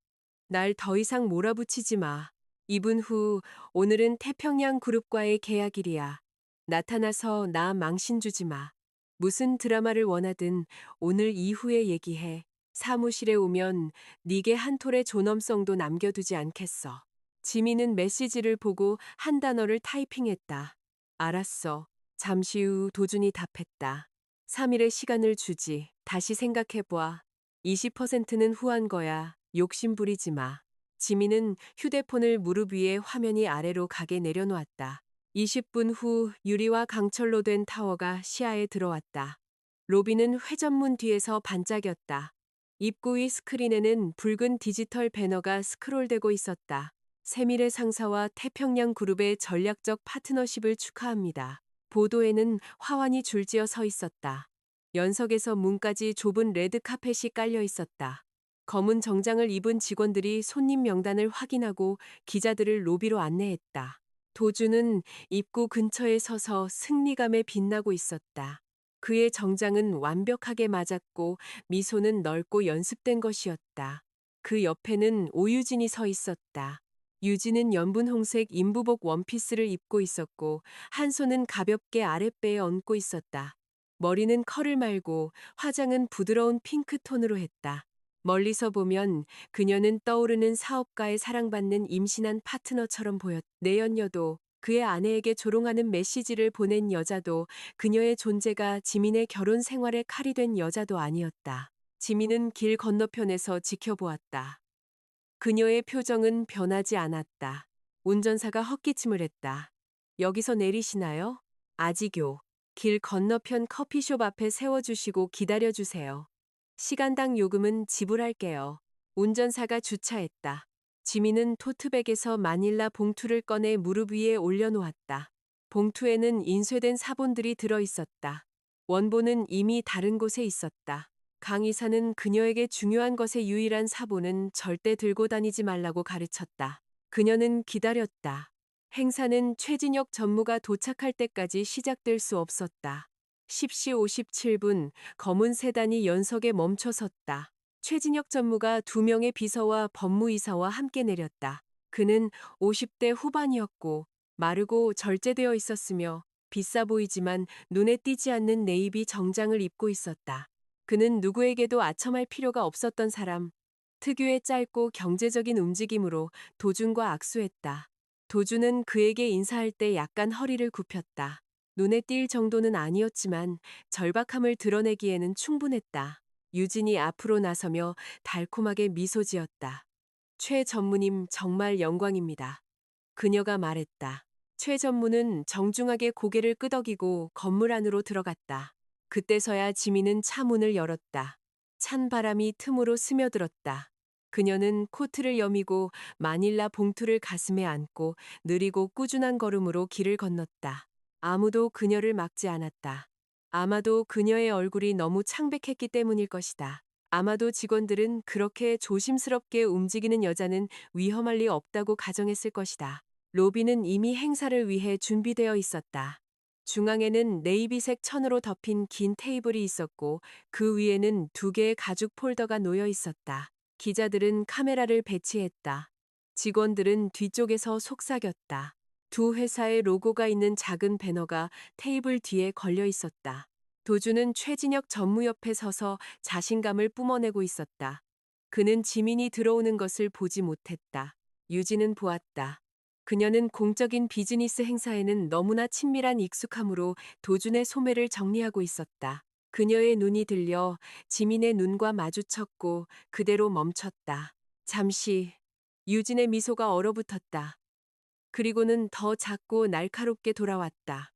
날 더 이상 몰아붙이지 마. 2분 후 오늘은 태평양 그룹과의 계약일이야. 나타나서 나 망신 주지 마. 무슨 드라마를 원하든 오늘 이후에 얘기해. 사무실에 오면 네게 한 톨의 존엄성도 남겨두지 않겠어. 지민은 메시지를 보고 한 단어를 타이핑했다. 알았어. 잠시 후 도준이 답했다. 3일의 시간을 주지. 다시 생각해봐. 20%는 후한 거야. 욕심 부리지 마. 지민은 휴대폰을 무릎 위에 화면이 아래로 가게 내려놓았다. 20분 후 유리와 강철로 된 타워가 시야에 들어왔다. 로비는 회전문 뒤에서 반짝였다. 입구 위 스크린에는 붉은 디지털 배너가 스크롤되고 있었다. 세밀의 상사와 태평양 그룹의 전략적 파트너십을 축하합니다. 보도에는 화환이 줄지어 서 있었다. 연석에서 문까지 좁은 레드 카펫이 깔려 있었다. 검은 정장을 입은 직원들이 손님 명단을 확인하고 기자들을 로비로 안내했다. 도주는 입구 근처에 서서 승리감에 빛나고 있었다. 그의 정장은 완벽하게 맞았고 미소는 넓고 연습된 것이었다. 그 옆에는 오유진이 서 있었다. 유진은 연분 홍색 인부복 원피스를 입고 있었고 한 손은 가볍게 아랫배에 얹고 있었다. 머리는 컬을 말고 화장은 부드러운 핑크톤으로 했다. 멀리서 보면 그녀는 떠오르는 사업가에 사랑받는 임신한 파트너처럼 보였다. 내연녀도 그의 아내에게 조롱하는 메시지를 보낸 여자도 그녀의 존재가 지민의 결혼 생활의 칼이 된 여자도 아니었다. 지민은 길 건너편에서 지켜보았다. 그녀의 표정은 변하지 않았다. 운전사가 헛기침을 했다. 여기서 내리시나요? 아지교. 길 건너편 커피숍 앞에 세워주시고 기다려주세요. 시간당 요금은 지불할게요. 운전사가 주차했다. 지민은 토트백에서 마닐라 봉투를 꺼내 무릎 위에 올려놓았다. 봉투에는 인쇄된 사본들이 들어있었다. 원본은 이미 다른 곳에 있었다. 강 이사는 그녀에게 중요한 것의 유일한 사본은 절대 들고 다니지 말라고 가르쳤다. 그녀는 기다렸다. 행사는 최진혁 전무가 도착할 때까지 시작될 수 없었다. 10시 57분 검은 세단이 연석에 멈춰 섰다. 최진혁 전무가 2명의 비서와 법무이사와 함께 내렸다. 그는 50대 후반이었고 마르고 절제되어 있었으며 비싸 보이지만 눈에 띄지 않는 네이비 정장을 입고 있었다. 그는 누구에게도 아첨할 필요가 없었던 사람. 특유의 짧고 경제적인 움직임으로 도준과 악수했다. 도준은 그에게 인사할 때 약간 허리를 굽혔다. 눈에 띌 정도는 아니었지만 절박함을 드러내기에는 충분했다. 유진이 앞으로 나서며 달콤하게 미소 지었다. 최 전무님 정말 영광입니다. 그녀가 말했다. 최 전무는 정중하게 고개를 끄덕이고 건물 안으로 들어갔다. 그때서야 지민은 차 문을 열었다. 찬 바람이 틈으로 스며들었다. 그녀는 코트를 여미고 마닐라 봉투를 가슴에 안고 느리고 꾸준한 걸음으로 길을 건넜다. 아무도 그녀를 막지 않았다. 아마도 그녀의 얼굴이 너무 창백했기 때문일 것이다. 아마도 직원들은 그렇게 조심스럽게 움직이는 여자는 위험할 리 없다고 가정했을 것이다. 로비는 이미 행사를 위해 준비되어 있었다. 중앙에는 네이비색 천으로 덮인 긴 테이블이 있었고 그 위에는 2개의 가죽 폴더가 놓여 있었다. 기자들은 카메라를 배치했다. 직원들은 뒤쪽에서 속삭였다. 2회사의 로고가 있는 작은 배너가 테이블 뒤에 걸려 있었다. 도주는 최진혁 전무 옆에 서서 자신감을 뿜어내고 있었다. 그는 지민이 들어오는 것을 보지 못했다. 유진은 보았다. 그녀는 공적인 비즈니스 행사에는 너무나 친밀한 익숙함으로 도준의 소매를 정리하고 있었다. 그녀의 눈이 들려 지민의 눈과 마주쳤고 그대로 멈췄다. 잠시 유진의 미소가 얼어붙었다. 그리고는 더 작고 날카롭게 돌아왔다.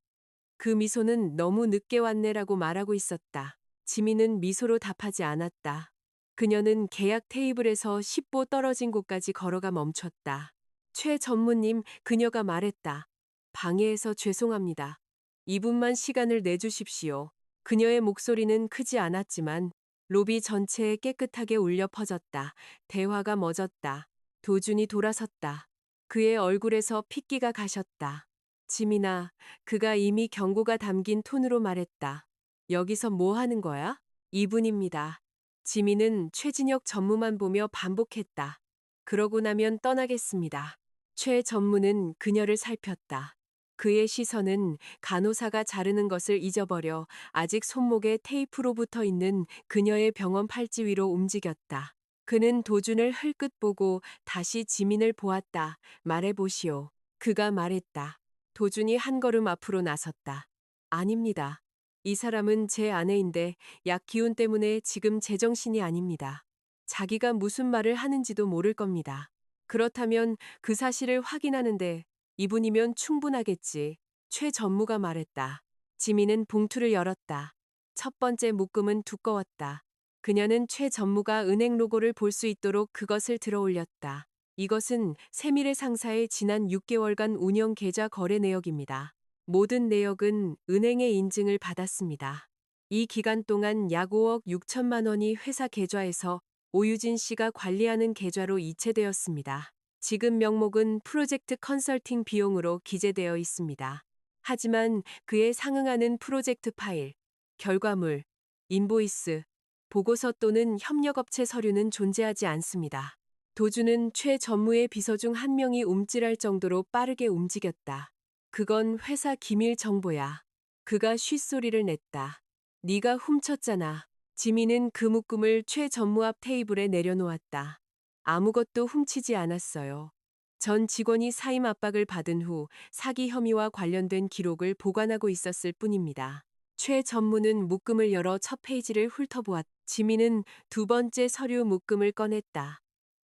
그 미소는 너무 늦게 왔네라고 말하고 있었다. 지민은 미소로 답하지 않았다. 그녀는 계약 테이블에서 10보 떨어진 곳까지 걸어가 멈췄다. 최 전무님, 그녀가 말했다. 방해해서 죄송합니다. 2분만 시간을 내주십시오. 그녀의 목소리는 크지 않았지만 로비 전체에 깨끗하게 울려 퍼졌다. 대화가 멎었다. 도준이 돌아섰다. 그의 얼굴에서 핏기가 가셨다. 지민아, 그가 이미 경고가 담긴 톤으로 말했다. 여기서 뭐 하는 거야? 이분입니다. 지민은 최진혁 전무만 보며 반복했다. 그러고 나면 떠나겠습니다. 최 전무는 그녀를 살폈다. 그의 시선은 간호사가 자르는 것을 잊어버려 아직 손목에 테이프로 붙어 있는 그녀의 병원 팔찌 위로 움직였다. 그는 도준을 흘끗 보고 다시 지민을 보았다. 말해보시오. 그가 말했다. 도준이 한 걸음 앞으로 나섰다. 아닙니다. 이 사람은 제 아내인데 약 기운 때문에 지금 제정신이 아닙니다. 자기가 무슨 말을 하는지도 모를 겁니다. 그렇다면 그 사실을 확인하는데 이분이면 충분하겠지. 최 전무가 말했다. 지민은 봉투를 열었다. 첫 번째 묶음은 두꺼웠다. 그녀는 최 전무가 은행 로고를 볼 수 있도록 그것을 들어 올렸다. 이것은 세밀의 상사의 지난 6개월간 운영 계좌 거래 내역입니다. 모든 내역은 은행의 인증을 받았습니다. 이 기간 동안 약 5억 6천만 원이 회사 계좌에서 오유진 씨가 관리하는 계좌로 이체되었습니다. 지급 명목은 프로젝트 컨설팅 비용으로 기재되어 있습니다. 하지만 그에 상응하는 프로젝트 파일, 결과물, 인보이스, 보고서 또는 협력업체 서류는 존재하지 않습니다. 도주는 최 전무의 비서 중 한 명이 움찔할 정도로 빠르게 움직였다. 그건 회사 기밀 정보야. 그가 쉿소리를 냈다. 네가 훔쳤잖아. 지민은 그 묶음을 최 전무 앞 테이블에 내려놓았다. 아무것도 훔치지 않았어요. 전 직원이 사임 압박을 받은 후 사기 혐의와 관련된 기록을 보관하고 있었을 뿐입니다. 최 전무는 묶음을 열어 첫 페이지를 훑어보았다. 지민은 두 번째 서류 묶음을 꺼냈다.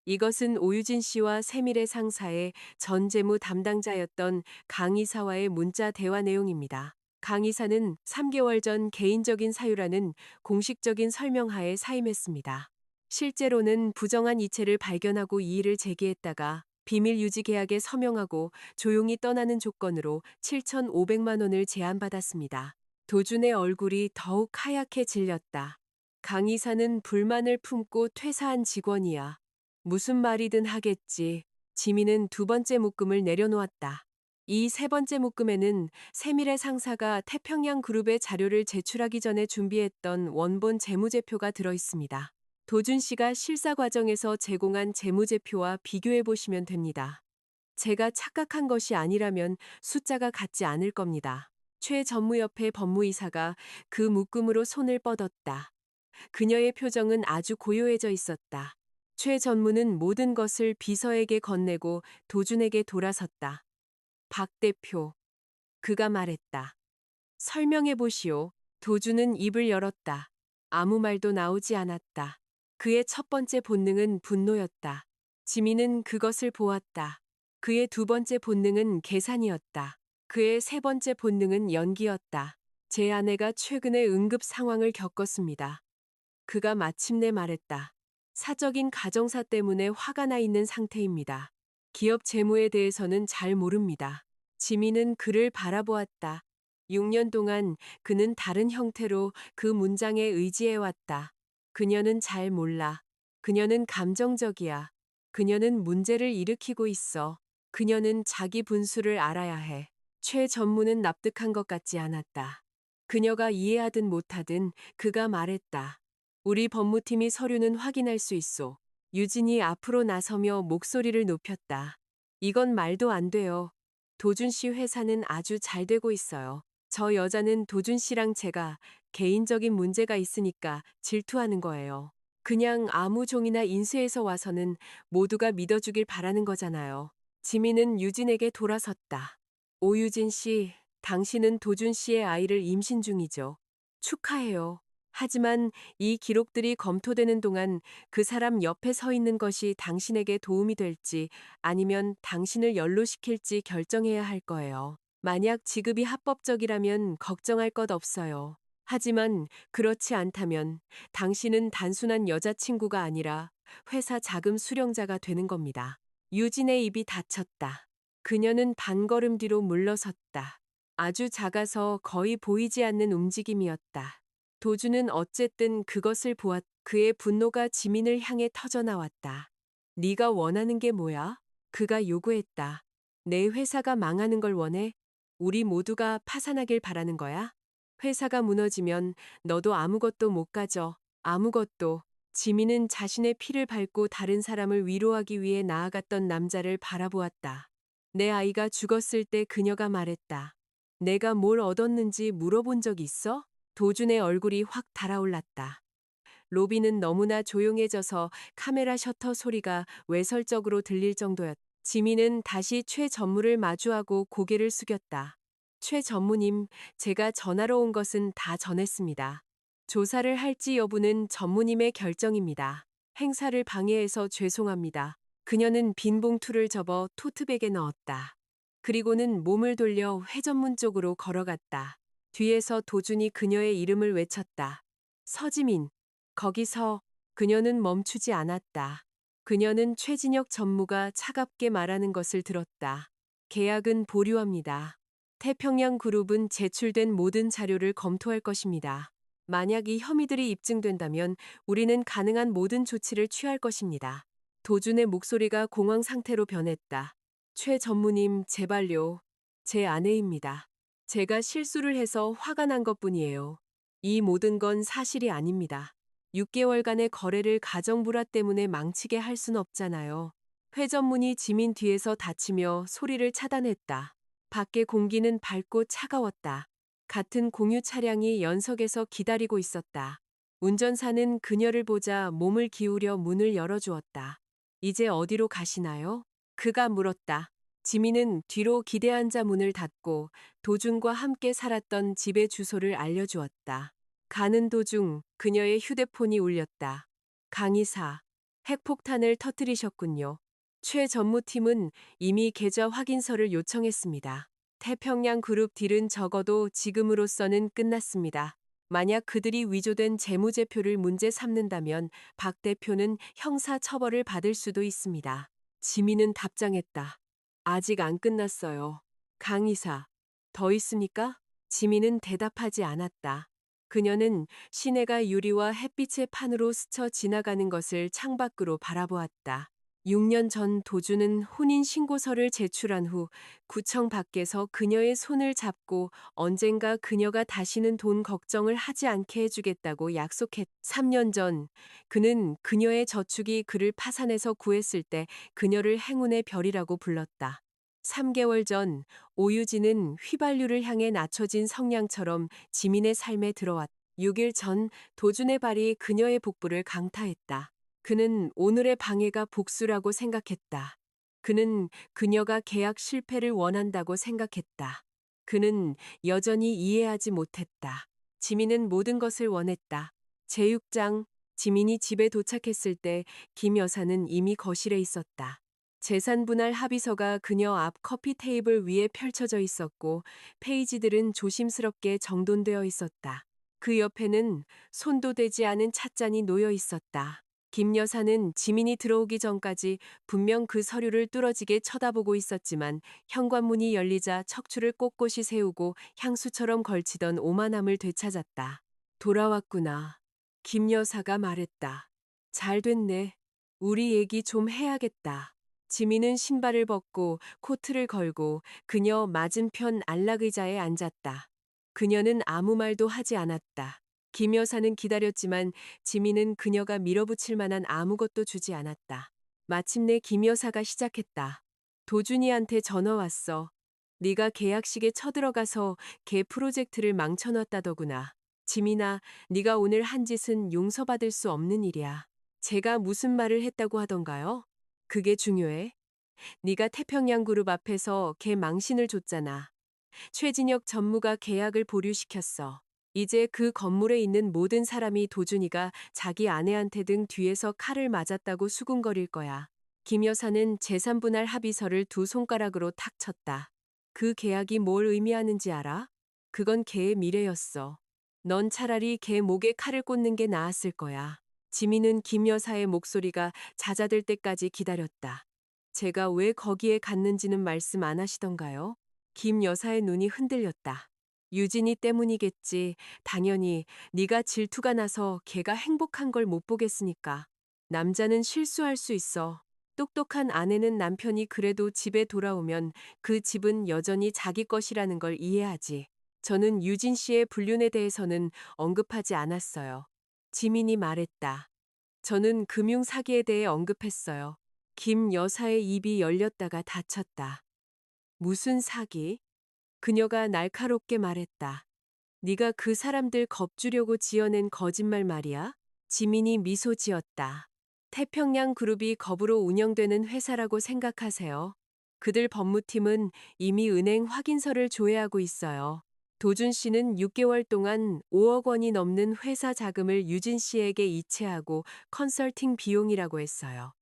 이것은 오유진 씨와 세밀의 상사의 전 재무 담당자였던 강 이사와의 문자 대화 내용입니다. 강 이사는 3개월 전 개인적인 사유라는 공식적인 설명하에 사임했습니다. 실제로는 부정한 이체를 발견하고 이의를 제기했다가 비밀 유지 계약에 서명하고 조용히 떠나는 조건으로 7,500만 원을 제안받았습니다. 도준의 얼굴이 더욱 하얗게 질렸다. 강 이사는 불만을 품고 퇴사한 직원이야. 무슨 말이든 하겠지. 지민은 두 번째 묶음을 내려놓았다. 이 세 번째 묶음에는 세밀의 상사가 태평양 그룹의 자료를 제출하기 전에 준비했던 원본 재무제표가 들어 있습니다. 도준 씨가 실사 과정에서 제공한 재무제표와 비교해 보시면 됩니다. 제가 착각한 것이 아니라면 숫자가 같지 않을 겁니다. 최 전무협회 법무이사가 그 묶음으로 손을 뻗었다. 그녀의 표정은 아주 고요해져 있었다. 최 전무는 모든 것을 비서에게 건네고 도준에게 돌아섰다. 박 대표. 그가 말했다. 설명해 보시오. 도준은 입을 열었다. 아무 말도 나오지 않았다. 그의 첫 번째 본능은 분노였다. 지민은 그것을 보았다. 그의 두 번째 본능은 계산이었다. 그의 세 번째 본능은 연기였다. 제 아내가 최근에 응급 상황을 겪었습니다. 그가 마침내 말했다. 사적인 가정사 때문에 화가 나 있는 상태입니다. 기업 재무에 대해서는 잘 모릅니다. 지민은 그를 바라보았다. 6년 동안 그는 다른 형태로 그 문장에 의지해왔다. 그녀는 잘 몰라. 그녀는 감정적이야. 그녀는 문제를 일으키고 있어. 그녀는 자기 분수를 알아야 해. 최 전무는 납득한 것 같지 않았다. 그녀가 이해하든 못하든 그가 말했다. 우리 법무팀이 서류는 확인할 수 있어. 유진이 앞으로 나서며 목소리를 높였다. 이건 말도 안 돼요. 도준 씨 회사는 아주 잘 되고 있어요. 저 여자는 도준 씨랑 제가 개인적인 문제가 있으니까 질투하는 거예요. 그냥 아무 종이나 인쇄해서 와서는 모두가 믿어주길 바라는 거잖아요. 지민은 유진에게 돌아섰다. 오유진 씨, 당신은 도준 씨의 아이를 임신 중이죠. 축하해요. 하지만 이 기록들이 검토되는 동안 그 사람 옆에 서 있는 것이 당신에게 도움이 될지 아니면 당신을 연로시킬지 결정해야 할 거예요. 만약 지급이 합법적이라면 걱정할 것 없어요. 하지만 그렇지 않다면 당신은 단순한 여자친구가 아니라 회사 자금 수령자가 되는 겁니다. 유진의 입이 닫혔다. 그녀는 반걸음 뒤로 물러섰다. 아주 작아서 거의 보이지 않는 움직임이었다. 도주는 어쨌든 그것을 보았다. 그의 분노가 지민을 향해 터져나왔다. 네가 원하는 게 뭐야? 그가 요구했다. 내 회사가 망하는 걸 원해? 우리 모두가 파산하길 바라는 거야? 회사가 무너지면 너도 아무것도 못 가져. 아무것도. 지민은 자신의 피를 밟고 다른 사람을 위로하기 위해 나아갔던 남자를 바라보았다. 내 아이가 죽었을 때 그녀가 말했다. 내가 뭘 얻었는지 물어본 적 있어? 도준의 얼굴이 확 달아올랐다. 로비는 너무나 조용해져서 카메라 셔터 소리가 외설적으로 들릴 정도였다. 지민은 다시 최 전무를 마주하고 고개를 숙였다. 최 전무님, 제가 전화로 온 것은 다 전했습니다. 조사를 할지 여부는 전무님의 결정입니다. 행사를 방해해서 죄송합니다. 그녀는 빈 봉투를 접어 토트백에 넣었다. 그리고는 몸을 돌려 회전문 쪽으로 걸어갔다. 뒤에서 도준이 그녀의 이름을 외쳤다. 서지민. 거기서 그녀는 멈추지 않았다. 그녀는 최진혁 전무가 차갑게 말하는 것을 들었다. 계약은 보류합니다. 태평양 그룹은 제출된 모든 자료를 검토할 것입니다. 만약 이 혐의들이 입증된다면 우리는 가능한 모든 조치를 취할 것입니다. 도준의 목소리가 공황 상태로 변했다. 최 전무님, 제발요. 제 아내입니다. 제가 실수를 해서 화가 난 것뿐이에요. 이 모든 건 사실이 아닙니다. 6개월간의 거래를 가정불화 때문에 망치게 할 순 없잖아요. 회전문이 지민 뒤에서 닫히며 소리를 차단했다. 밖의 공기는 밝고 차가웠다. 같은 공유 차량이 연석에서 기다리고 있었다. 운전사는 그녀를 보자 몸을 기울여 문을 열어주었다. 이제 어디로 가시나요? 그가 물었다. 지민은 뒤로 기대앉아 문을 닫고 도준과 함께 살았던 집의 주소를 알려주었다. 가는 도중 그녀의 휴대폰이 울렸다. 강이사, 핵폭탄을 터뜨리셨군요. 최 전무팀은 이미 계좌 확인서를 요청했습니다. 태평양 그룹 딜은 적어도 지금으로서는 끝났습니다. 만약 그들이 위조된 재무제표를 문제 삼는다면 박 대표는 형사 처벌을 받을 수도 있습니다. 지민은 답장했다. 아직 안 끝났어요. 강 이사, 더 있습니까? 지민은 대답하지 않았다. 그녀는 시내가 유리와 햇빛의 판으로 스쳐 지나가는 것을 창밖으로 바라보았다. 6년 전 도주는 혼인신고서를 제출한 후 구청 밖에서 그녀의 손을 잡고 언젠가 그녀가 다시는 돈 걱정을 하지 않게 해주겠다고 약속했. 3년 전 그는 그녀의 저축이 그를 파산해서 구했을 때 그녀를 행운의 별이라고 불렀다. 3개월 전 오유진은 휘발유를 향해 낮춰진 성냥처럼 지민의 삶에 들어왔다. 6일 전 도준의 발이 그녀의 복부를 강타했다. 그는 오늘의 방해가 복수라고 생각했다. 그는 그녀가 계약 실패를 원한다고 생각했다. 그는 여전히 이해하지 못했다. 지민은 모든 것을 원했다. 제6장, 지민이 집에 도착했을 때 김 여사는 이미 거실에 있었다. 재산 분할 합의서가 그녀 앞 커피 테이블 위에 펼쳐져 있었고 페이지들은 조심스럽게 정돈되어 있었다. 그 옆에는 손도 대지 않은 찻잔이 놓여 있었다. 김 여사는 지민이 들어오기 전까지 분명 그 서류를 뚫어지게 쳐다보고 있었지만 현관문이 열리자 척추를 꼿꼿이 세우고 향수처럼 걸치던 오만함을 되찾았다. 돌아왔구나. 김 여사가 말했다. 잘 됐네. 우리 얘기 좀 해야겠다. 지민은 신발을 벗고 코트를 걸고 그녀 맞은편 안락의자에 앉았다. 그녀는 아무 말도 하지 않았다. 김 여사는 기다렸지만 지민은 그녀가 밀어붙일 만한 아무것도 주지 않았다. 마침내 김 여사가 시작했다. 도준이한테 전화 왔어. 네가 계약식에 쳐들어가서 걔 프로젝트를 망쳐놨다더구나. 지민아, 네가 오늘 한 짓은 용서받을 수 없는 일이야. 제가 무슨 말을 했다고 하던가요? 그게 중요해? 네가 태평양 그룹 앞에서 걔 망신을 줬잖아. 최진혁 전무가 계약을 보류시켰어. 이제 그 건물에 있는 모든 사람이 도준이가 자기 아내한테 등 뒤에서 칼을 맞았다고 수군거릴 거야. 김 여사는 재산분할 합의서를 두 손가락으로 탁 쳤다. 그 계약이 뭘 의미하는지 알아? 그건 걔의 미래였어. 넌 차라리 걔 목에 칼을 꽂는 게 나았을 거야. 지민은 김 여사의 목소리가 잦아들 때까지 기다렸다. 제가 왜 거기에 갔는지는 말씀 안 하시던가요? 김 여사의 눈이 흔들렸다. 유진이 때문이겠지. 당연히 네가 질투가 나서 걔가 행복한 걸 못 보겠으니까. 남자는 실수할 수 있어. 똑똑한 아내는 남편이 그래도 집에 돌아오면 그 집은 여전히 자기 것이라는 걸 이해하지. 저는 유진 씨의 불륜에 대해서는 언급하지 않았어요. 지민이 말했다. 저는 금융 사기에 대해 언급했어요. 김 여사의 입이 열렸다가 닫혔다. 무슨 사기? 그녀가 날카롭게 말했다. 네가 그 사람들 겁주려고 지어낸 거짓말 말이야? 지민이 미소 지었다. 태평양 그룹이 겁으로 운영되는 회사라고 생각하세요. 그들 법무팀은 이미 은행 확인서를 조회하고 있어요. 도준 씨는 6개월 동안 5억 원이 넘는 회사 자금을 유진 씨에게 이체하고 컨설팅 비용이라고 했어요.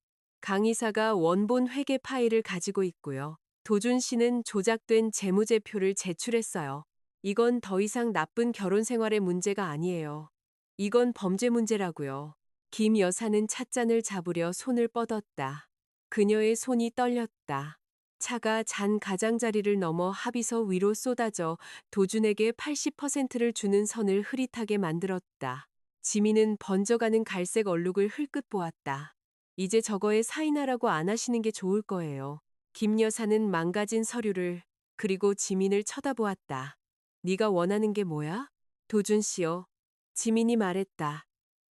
강 이사가 원본 회계 파일을 가지고 있고요. 도준 씨는 조작된 재무제표를 제출했어요. 이건 더 이상 나쁜 결혼 생활의 문제가 아니에요. 이건 범죄 문제라고요. 김 여사는 찻잔을 잡으려 손을 뻗었다. 그녀의 손이 떨렸다. 차가 잔 가장자리를 넘어 합의서 위로 쏟아져 도준에게 80%를 주는 선을 흐릿하게 만들었다. 지민은 번져가는 갈색 얼룩을 흘끗 보았다. 이제 저거에 사인하라고 안 하시는 게 좋을 거예요. 김 여사는 망가진 서류를 그리고 지민을 쳐다보았다. 네가 원하는 게 뭐야? 도준 씨요. 지민이 말했다.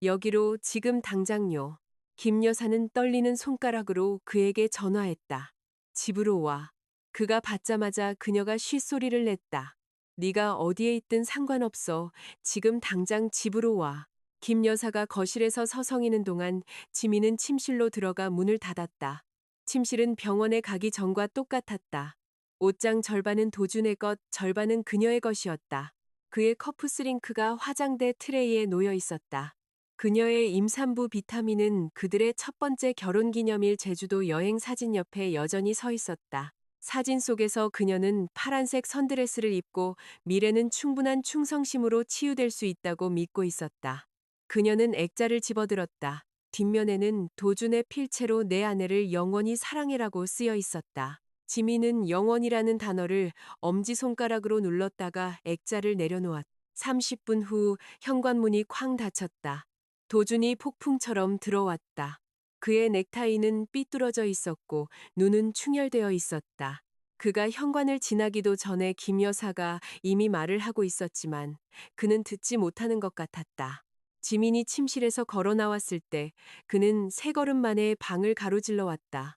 여기로 지금 당장요. 김 여사는 떨리는 손가락으로 그에게 전화했다. 집으로 와. 그가 받자마자 그녀가 쉿소리를 냈다. 네가 어디에 있든 상관없어. 지금 당장 집으로 와. 김 여사가 거실에서 서성이는 동안 지민은 침실로 들어가 문을 닫았다. 침실은 병원에 가기 전과 똑같았다. 옷장 절반은 도준의 것, 절반은 그녀의 것이었다. 그의 커프스링크가 화장대 트레이에 놓여 있었다. 그녀의 임산부 비타민은 그들의 첫 번째 결혼기념일 제주도 여행 사진 옆에 여전히 서 있었다. 사진 속에서 그녀는 파란색 선드레스를 입고 미래는 충분한 충성심으로 치유될 수 있다고 믿고 있었다. 그녀는 액자를 집어들었다. 뒷면에는 도준의 필체로 내 아내를 영원히 사랑해라고 쓰여 있었다. 지민은 영원이라는 단어를 엄지손가락으로 눌렀다가 액자를 내려놓았다. 30분 후 현관문이 쾅 닫혔다. 도준이 폭풍처럼 들어왔다. 그의 넥타이는 삐뚤어져 있었고 눈은 충혈되어 있었다. 그가 현관을 지나기도 전에 김 여사가 이미 말을 하고 있었지만 그는 듣지 못하는 것 같았다. 지민이 침실에서 걸어 나왔을 때 그는 세 걸음 만에 방을 가로질러 왔다.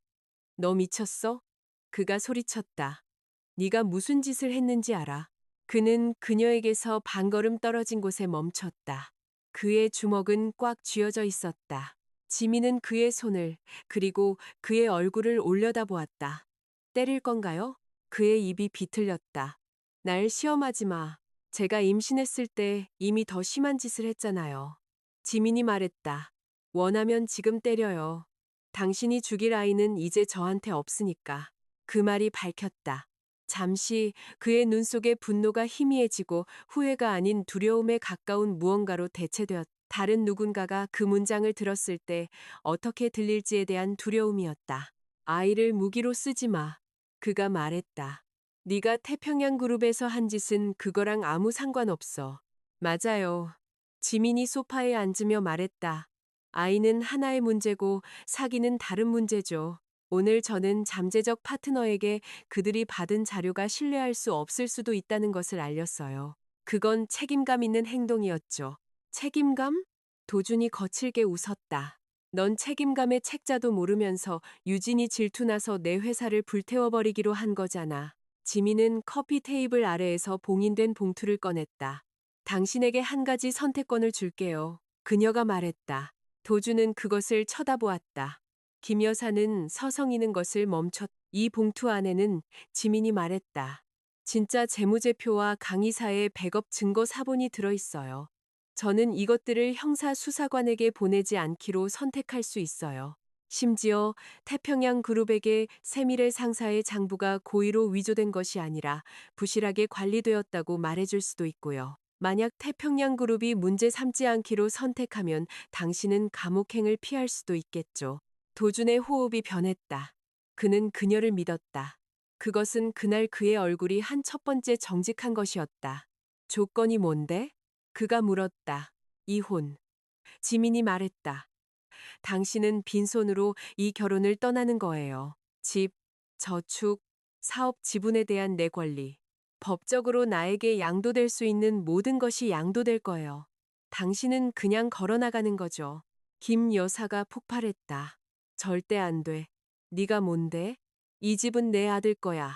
너 미쳤어? 그가 소리쳤다. 네가 무슨 짓을 했는지 알아? 그는 그녀에게서 반걸음 떨어진 곳에 멈췄다. 그의 주먹은 꽉 쥐어져 있었다. 지민은 그의 손을 그리고 그의 얼굴을 올려다보았다. 때릴 건가요? 그의 입이 비틀렸다. 날 시험하지 마. 제가 임신했을 때 이미 더 심한 짓을 했잖아요. 지민이 말했다. 원하면 지금 때려요. 당신이 죽일 아이는 이제 저한테 없으니까. 그 말이 밝혔다. 잠시 그의 눈 속에 분노가 희미해지고 후회가 아닌 두려움에 가까운 무언가로 대체되었다. 다른 누군가가 그 문장을 들었을 때 어떻게 들릴지에 대한 두려움이었다. 아이를 무기로 쓰지 마. 그가 말했다. 네가 태평양 그룹에서 한 짓은 그거랑 아무 상관없어. 맞아요. 지민이 소파에 앉으며 말했다. 아이는 하나의 문제고 사기는 다른 문제죠. 오늘 저는 잠재적 파트너에게 그들이 받은 자료가 신뢰할 수 없을 수도 있다는 것을 알렸어요. 그건 책임감 있는 행동이었죠. 책임감? 도준이 거칠게 웃었다. 넌 책임감의 책자도 모르면서 유진이 질투나서 내 회사를 불태워버리기로 한 거잖아. 지민은 커피 테이블 아래에서 봉인된 봉투를 꺼냈다. 당신에게 한 가지 선택권을 줄게요. 그녀가 말했다. 도준은 그것을 쳐다보았다. 김 여사는 서성이는 것을 멈췄. 이 봉투 안에는 지민이 말했다. 진짜 재무제표와 강의사의 백업 증거 사본이 들어있어요. 저는 이것들을 형사수사관에게 보내지 않기로 선택할 수 있어요. 심지어 태평양 그룹에게 세미래 상사의 장부가 고의로 위조된 것이 아니라 부실하게 관리되었다고 말해줄 수도 있고요. 만약 태평양 그룹이 문제 삼지 않기로 선택하면 당신은 감옥행을 피할 수도 있겠죠. 도준의 호흡이 변했다. 그는 그녀를 믿었다. 그것은 그날 그의 얼굴이 한 첫 번째 정직한 것이었다. 조건이 뭔데? 그가 물었다. 이혼. 지민이 말했다. 당신은 빈손으로 이 결혼을 떠나는 거예요. 집, 저축, 사업 지분에 대한 내 권리. 법적으로 나에게 양도될 수 있는 모든 것이 양도될 거예요. 당신은 그냥 걸어나가는 거죠. 김 여사가 폭발했다. 절대 안 돼. 네가 뭔데? 이 집은 내 아들 거야.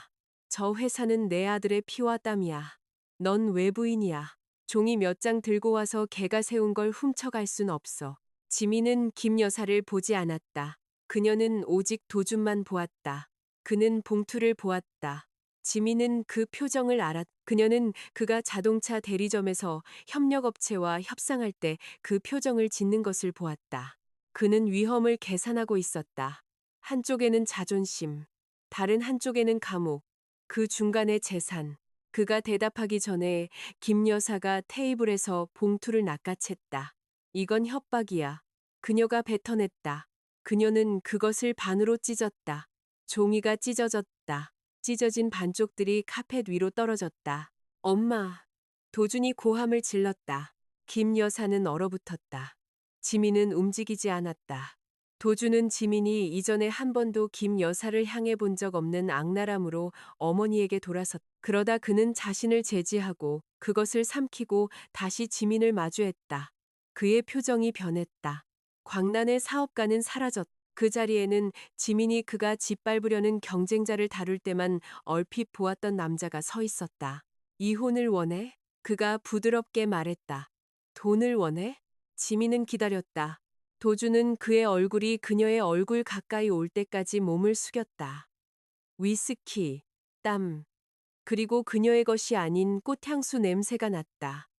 저 회사는 내 아들의 피와 땀이야. 넌 외부인이야. 종이 몇 장 들고 와서 걔가 세운 걸 훔쳐갈 순 없어. 지민은 김 여사를 보지 않았다. 그녀는 오직 도준만 보았다. 그는 봉투를 보았다. 지민은 그 표정을 알았다. 그녀는 그가 자동차 대리점에서 협력업체와 협상할 때 그 표정을 짓는 것을 보았다. 그는 위험을 계산하고 있었다. 한쪽에는 자존심, 다른 한쪽에는 감옥, 그 중간에 재산. 그가 대답하기 전에 김 여사가 테이블에서 봉투를 낚아챘다. 이건 협박이야. 그녀가 뱉어냈다. 그녀는 그것을 반으로 찢었다. 종이가 찢어졌다. 찢어진 반쪽들이 카펫 위로 떨어졌다. 엄마. 도준이 고함을 질렀다. 김 여사는 얼어붙었다. 지민은 움직이지 않았다. 도준은 지민이 이전에 한 번도 김 여사를 향해 본 적 없는 악랄함으로 어머니에게 돌아섰다. 그러다 그는 자신을 제지하고 그것을 삼키고 다시 지민을 마주했다. 그의 표정이 변했다. 광란의 사업가는 사라졌다. 그 자리에는 지민이 그가 짓밟으려는 경쟁자를 다룰 때만 얼핏 보았던 남자가 서 있었다. 이혼을 원해? 그가 부드럽게 말했다. 돈을 원해? 지민은 기다렸다. 도주는 그의 얼굴이 그녀의 얼굴 가까이 올 때까지 몸을 숙였다. 위스키, 땀, 그리고 그녀의 것이 아닌 꽃향수 냄새가 났다.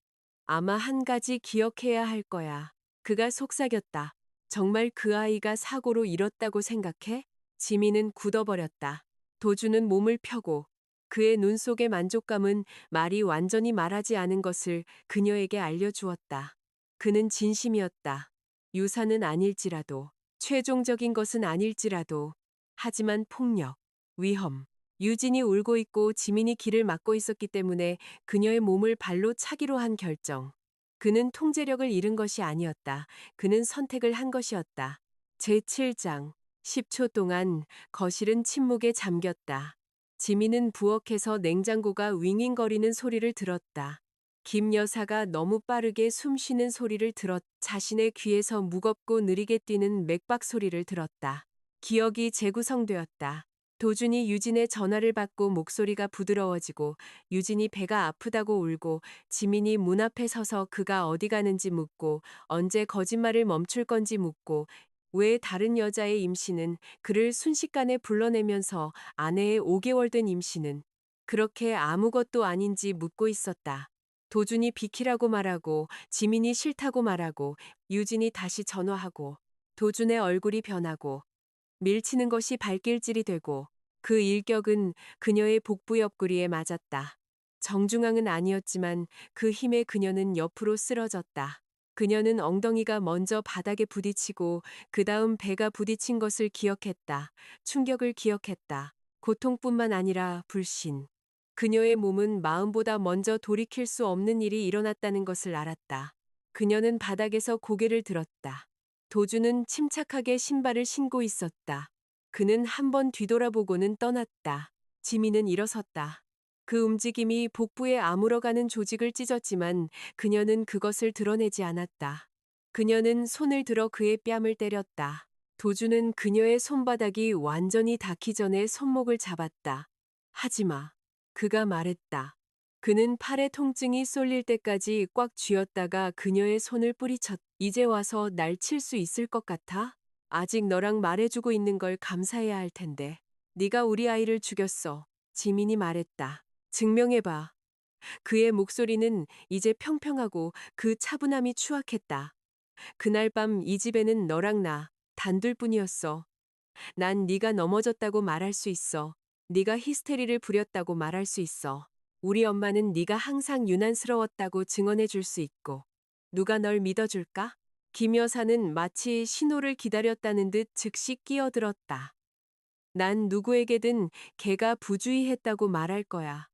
아마 한 가지 기억해야 할 거야. 그가 속삭였다. 정말 그 아이가 사고로 잃었다고 생각해? 지민은 굳어버렸다. 도주는 몸을 펴고 그의 눈 속의 만족감은 말이 완전히 말하지 않은 것을 그녀에게 알려주었다. 그는 진심이었다. 유산은 아닐지라도, 최종적인 것은 아닐지라도, 하지만 폭력, 위험, 유진이 울고 있고 지민이 길을 막고 있었기 때문에 그녀의 몸을 발로 차기로 한 결정. 그는 통제력을 잃은 것이 아니었다. 그는 선택을 한 것이었다. 제7장. 10초 동안 거실은 침묵에 잠겼다. 지민은 부엌에서 냉장고가 윙윙거리는 소리를 들었다. 김 여사가 너무 빠르게 숨 쉬는 소리를 자신의 귀에서 무겁고 느리게 뛰는 맥박 소리를 들었다. 기억이 재구성되었다. 도준이 유진의 전화를 받고 목소리가 부드러워지고 유진이 배가 아프다고 울고 지민이 문 앞에 서서 그가 어디 가는지 묻고 언제 거짓말을 멈출 건지 묻고 왜 다른 여자의 임신은 그를 순식간에 불러내면서 아내의 5개월 된 임신은 그렇게 아무것도 아닌지 묻고 있었다. 도준이 비키라고 말하고 지민이 싫다고 말하고 유진이 다시 전화하고 도준의 얼굴이 변하고 밀치는 것이 발길질이 되고 그 일격은 그녀의 복부 옆구리에 맞았다. 정중앙은 아니었지만 그 힘에 그녀는 옆으로 쓰러졌다. 그녀는 엉덩이가 먼저 바닥에 부딪히고 그 다음 배가 부딪힌 것을 기억했다. 충격을 기억했다. 고통뿐만 아니라 불신. 그녀의 몸은 마음보다 먼저 돌이킬 수 없는 일이 일어났다는 것을 알았다. 그녀는 바닥에서 고개를 들었다. 도주는 침착하게 신발을 신고 있었다. 그는 한 번 뒤돌아보고는 떠났다. 지민은 일어섰다. 그 움직임이 복부에 아물어가는 조직을 찢었지만 그녀는 그것을 드러내지 않았다. 그녀는 손을 들어 그의 뺨을 때렸다. 도주는 그녀의 손바닥이 완전히 닿기 전에 손목을 잡았다. 하지마. 그가 말했다. 그는 팔의 통증이 쏠릴 때까지 꽉 쥐었다가 그녀의 손을 뿌리쳤다. 이제 와서 날 칠 수 있을 것 같아? 아직 너랑 말해주고 있는 걸 감사해야 할 텐데. 네가 우리 아이를 죽였어. 지민이 말했다. 증명해봐. 그의 목소리는 이제 평평하고 그 차분함이 추악했다. 그날 밤 이 집에는 너랑 나 단둘뿐이었어. 난 네가 넘어졌다고 말할 수 있어. 네가 히스테리를 부렸다고 말할 수 있어. 우리 엄마는 네가 항상 유난스러웠다고 증언해 줄 수 있고. 누가 널 믿어줄까? 김 여사는 마치 신호를 기다렸다는 듯 즉시 끼어들었다. 난 누구에게든 걔가 부주의했다고 말할 거야.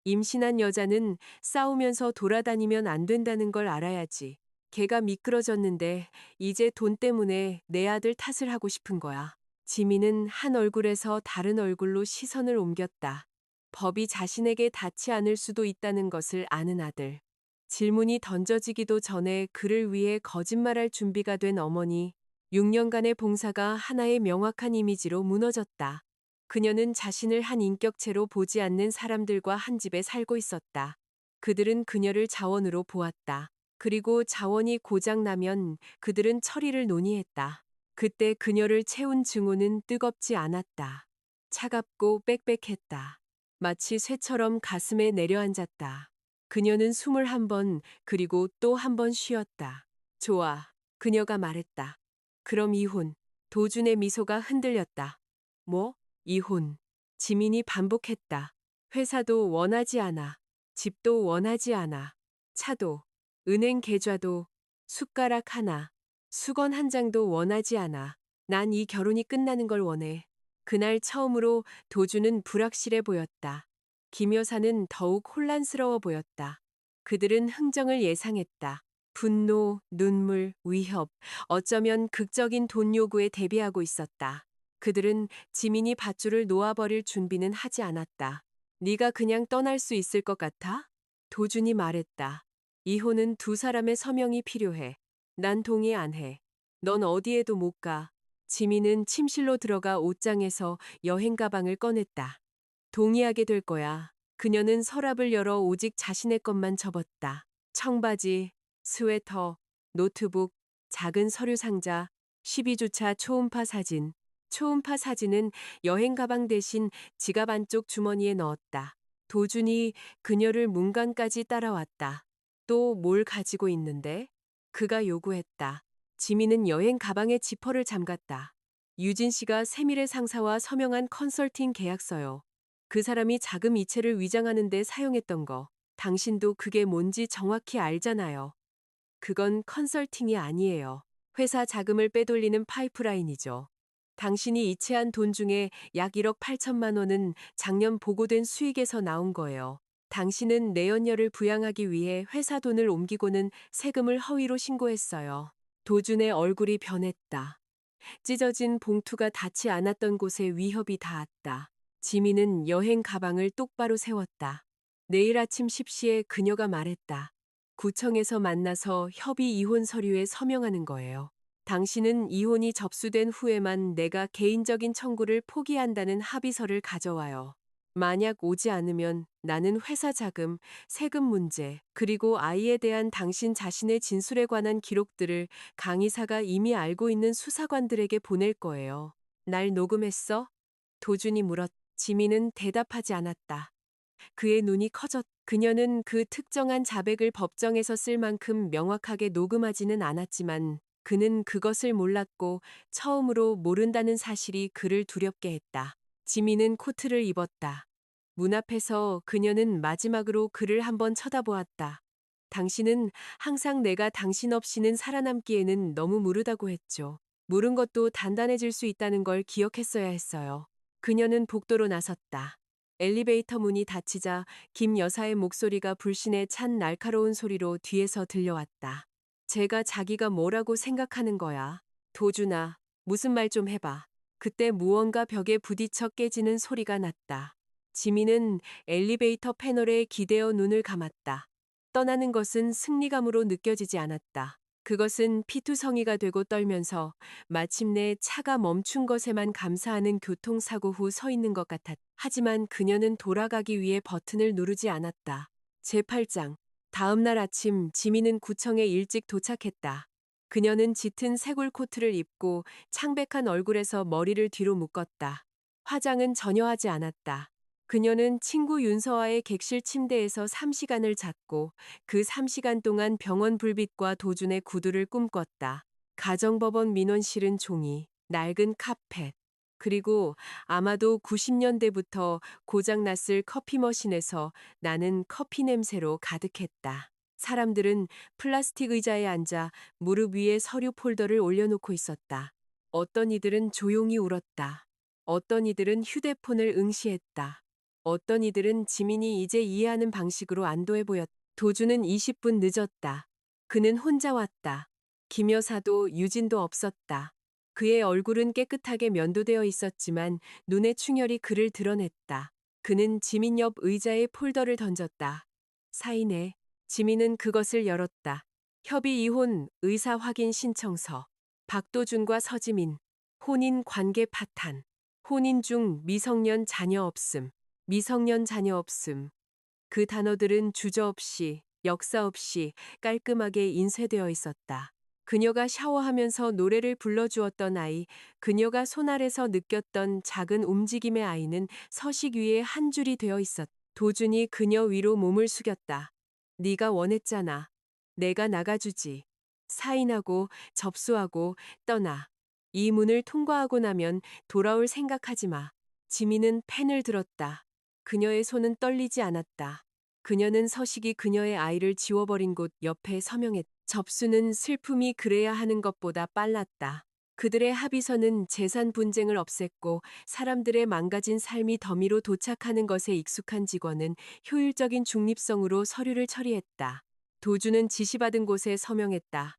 임신한 여자는 싸우면서 돌아다니면 안 된다는 걸 알아야지. 걔가 미끄러졌는데 이제 돈 때문에 내 아들 탓을 하고 싶은 거야. 지민은 한 얼굴에서 다른 얼굴로 시선을 옮겼다. 법이 자신에게 닿지 않을 수도 있다는 것을 아는 아들. 질문이 던져지기도 전에 그를 위해 거짓말할 준비가 된 어머니. 6년간의 봉사가 하나의 명확한 이미지로 무너졌다. 그녀는 자신을 한 인격체로 보지 않는 사람들과 한 집에 살고 있었다. 그들은 그녀를 자원으로 보았다. 그리고 자원이 고장나면 그들은 처리를 논의했다. 그때 그녀를 채운 증오는 뜨겁지 않았다. 차갑고 빽빽했다. 마치 쇠처럼 가슴에 내려앉았다. 그녀는 숨을 한 번, 그리고 또 한 번 쉬었다. 좋아. 그녀가 말했다. 그럼 이혼. 도준의 미소가 흔들렸다. 뭐? 이혼. 지민이 반복했다. 회사도 원하지 않아. 집도 원하지 않아. 차도, 은행 계좌도, 숟가락 하나, 수건 한 장도 원하지 않아. 난 이 결혼이 끝나는 걸 원해. 그날 처음으로 도주는 불확실해 보였다. 김 여사는 더욱 혼란스러워 보였다. 그들은 흥정을 예상했다. 분노, 눈물, 위협, 어쩌면 극적인 돈 요구에 대비하고 있었다. 그들은 지민이 밧줄을 놓아버릴 준비는 하지 않았다. 네가 그냥 떠날 수 있을 것 같아? 도준이 말했다. 이혼은 두 사람의 서명이 필요해. 난 동의 안 해. 넌 어디에도 못 가. 지민은 침실로 들어가 옷장에서 여행 가방을 꺼냈다. 동의하게 될 거야. 그녀는 서랍을 열어 오직 자신의 것만 접었다. 청바지, 스웨터, 노트북, 작은 서류 상자, 12주차 초음파 사진. 초음파 사진은 여행 가방 대신 지갑 안쪽 주머니에 넣었다. 도준이 그녀를 문간까지 따라왔다. 또 뭘 가지고 있는데? 그가 요구했다. 지민은 여행 가방에 지퍼를 잠갔다. 유진 씨가 세밀의 상사와 서명한 컨설팅 계약서요. 그 사람이 자금 이체를 위장하는 데 사용했던 거. 당신도 그게 뭔지 정확히 알잖아요. 그건 컨설팅이 아니에요. 회사 자금을 빼돌리는 파이프라인이죠. 당신이 이체한 돈 중에 약 1억 8천만 원은 작년 보고된 수익에서 나온 거예요. 당신은 내연녀를 부양하기 위해 회사 돈을 옮기고는 세금을 허위로 신고했어요. 도준의 얼굴이 변했다. 찢어진 봉투가 닿지 않았던 곳에 위협이 닿았다. 지민은 여행 가방을 똑바로 세웠다. 내일 아침 10시에 그녀가 말했다. 구청에서 만나서 협의 이혼 서류에 서명하는 거예요. 당신은 이혼이 접수된 후에만 내가 개인적인 청구를 포기한다는 합의서를 가져와요. 만약 오지 않으면 나는 회사 자금, 세금 문제, 그리고 아이에 대한 당신 자신의 진술에 관한 기록들을 강의사가 이미 알고 있는 수사관들에게 보낼 거예요. 날 녹음했어? 도준이 물었. 지민은 대답하지 않았다. 그의 눈이 커졌. 그녀는 그 특정한 자백을 법정에서 쓸 만큼 명확하게 녹음하지는 않았지만 그는 그것을 몰랐고 처음으로 모른다는 사실이 그를 두렵게 했다. 지민은 코트를 입었다. 문 앞에서 그녀는 마지막으로 그를 한번 쳐다보았다. 당신은 항상 내가 당신 없이는 살아남기에는 너무 무르다고 했죠. 무른 것도 단단해질 수 있다는 걸 기억했어야 했어요. 그녀는 복도로 나섰다. 엘리베이터 문이 닫히자 김 여사의 목소리가 불신에 찬 날카로운 소리로 뒤에서 들려왔다. 제가 자기가 뭐라고 생각하는 거야. 도준아, 무슨 말 좀 해봐. 그때 무언가 벽에 부딪혀 깨지는 소리가 났다. 지민은 엘리베이터 패널에 기대어 눈을 감았다. 떠나는 것은 승리감으로 느껴지지 않았다. 그것은 피투성이가 되고 떨면서 마침내 차가 멈춘 것에만 감사하는 교통사고 후 서 있는 것 같았다. 하지만 그녀는 돌아가기 위해 버튼을 누르지 않았다. 제8장. 다음 날 아침 지민은 구청에 일찍 도착했다. 그녀는 짙은 쇄골 코트를 입고 창백한 얼굴에서 머리를 뒤로 묶었다. 화장은 전혀 하지 않았다. 그녀는 친구 윤서와의 객실 침대에서 3시간을 잤고 그 3시간 동안 병원 불빛과 도준의 구두를 꿈꿨다. 가정법원 민원실은 종이, 낡은 카펫, 그리고 아마도 90년대부터 고장났을 커피 머신에서 나는 커피 냄새로 가득했다. 사람들은 플라스틱 의자에 앉아 무릎 위에 서류 폴더를 올려놓고 있었다. 어떤 이들은 조용히 울었다. 어떤 이들은 휴대폰을 응시했다. 어떤 이들은 지민이 이제 이해하는 방식으로 안도해 보였다. 도주는 20분 늦었다. 그는 혼자 왔다. 김 여사도 유진도 없었다. 그의 얼굴은 깨끗하게 면도되어 있었지만 눈의 충혈이 그를 드러냈다. 그는 지민 옆 의자에 폴더를 던졌다. 사인해. 지민은 그것을 열었다. 협의 이혼 의사 확인 신청서. 박도준과 서지민. 혼인 관계 파탄. 혼인 중 미성년 자녀 없음. 미성년 자녀 없음. 그 단어들은 주저없이, 역사 없이 깔끔하게 인쇄되어 있었다. 그녀가 샤워하면서 노래를 불러주었던 아이, 그녀가 손 아래서 느꼈던 작은 움직임의 아이는 서식 위에 한 줄이 되어 있었다. 도준이 그녀 위로 몸을 숙였다. 네가 원했잖아. 내가 나가주지. 사인하고 접수하고 떠나. 이 문을 통과하고 나면 돌아올 생각하지 마. 지민은 펜을 들었다. 그녀의 손은 떨리지 않았다. 그녀는 서식이 그녀의 아이를 지워버린 곳 옆에 서명했다. 접수는 슬픔이 그래야 하는 것보다 빨랐다. 그들의 합의서는 재산 분쟁을 없앴고 사람들의 망가진 삶이 더미로 도착하는 것에 익숙한 직원은 효율적인 중립성으로 서류를 처리했다. 도주는 지시받은 곳에 서명했다.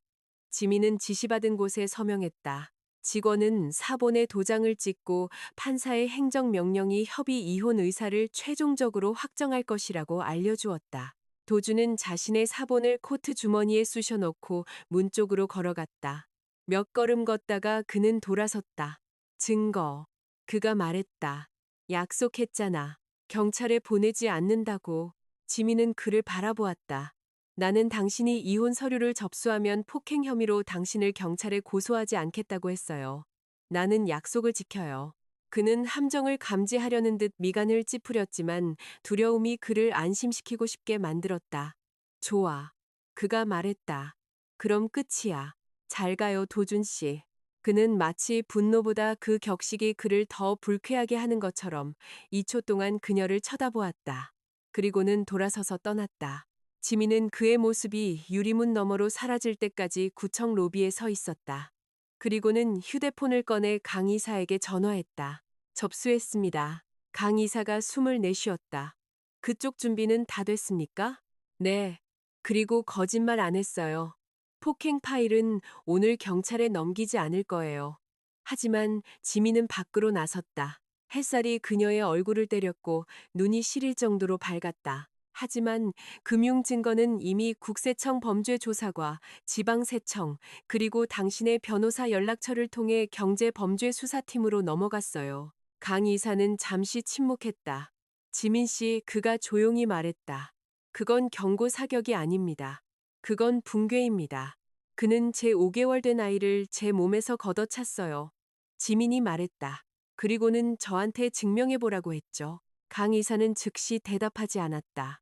지민은 지시받은 곳에 서명했다. 직원은 사본에 도장을 찍고 판사의 행정명령이 협의 이혼 의사를 최종적으로 확정할 것이라고 알려주었다. 도주는 자신의 사본을 코트 주머니에 쑤셔넣고 문 쪽으로 걸어갔다. 몇 걸음 걷다가 그는 돌아섰다. 증거. 그가 말했다. 약속했잖아. 경찰에 보내지 않는다고. 지민은 그를 바라보았다. 나는 당신이 이혼 서류를 접수하면 폭행 혐의로 당신을 경찰에 고소하지 않겠다고 했어요. 나는 약속을 지켜요. 그는 함정을 감지하려는 듯 미간을 찌푸렸지만 두려움이 그를 안심시키고 싶게 만들었다. 좋아. 그가 말했다. 그럼 끝이야. 잘 가요, 도준 씨. 그는 마치 분노보다 그 격식이 그를 더 불쾌하게 하는 것처럼 2초 동안 그녀를 쳐다보았다. 그리고는 돌아서서 떠났다. 지민은 그의 모습이 유리문 너머로 사라질 때까지 구청 로비에 서 있었다. 그리고는 휴대폰을 꺼내 강 이사에게 전화했다. 접수했습니다. 강 이사가 숨을 내쉬었다. 그쪽 준비는 다 됐습니까? 네. 그리고 거짓말 안 했어요. 폭행 파일은 오늘 경찰에 넘기지 않을 거예요. 하지만 지민은 밖으로 나섰다. 햇살이 그녀의 얼굴을 때렸고 눈이 시릴 정도로 밝았다. 하지만 금융 증거는 이미 국세청 범죄조사과 지방세청 그리고 당신의 변호사 연락처를 통해 경제범죄수사팀으로 넘어갔어요. 강 이사는 잠시 침묵했다. 지민 씨, 그가 조용히 말했다. 그건 경고 사격이 아닙니다. 그건 붕괴입니다. 그는 제 5개월 된 아이를 제 몸에서 걷어찼어요. 지민이 말했다. 그리고는 저한테 증명해보라고 했죠. 강 이사는 즉시 대답하지 않았다.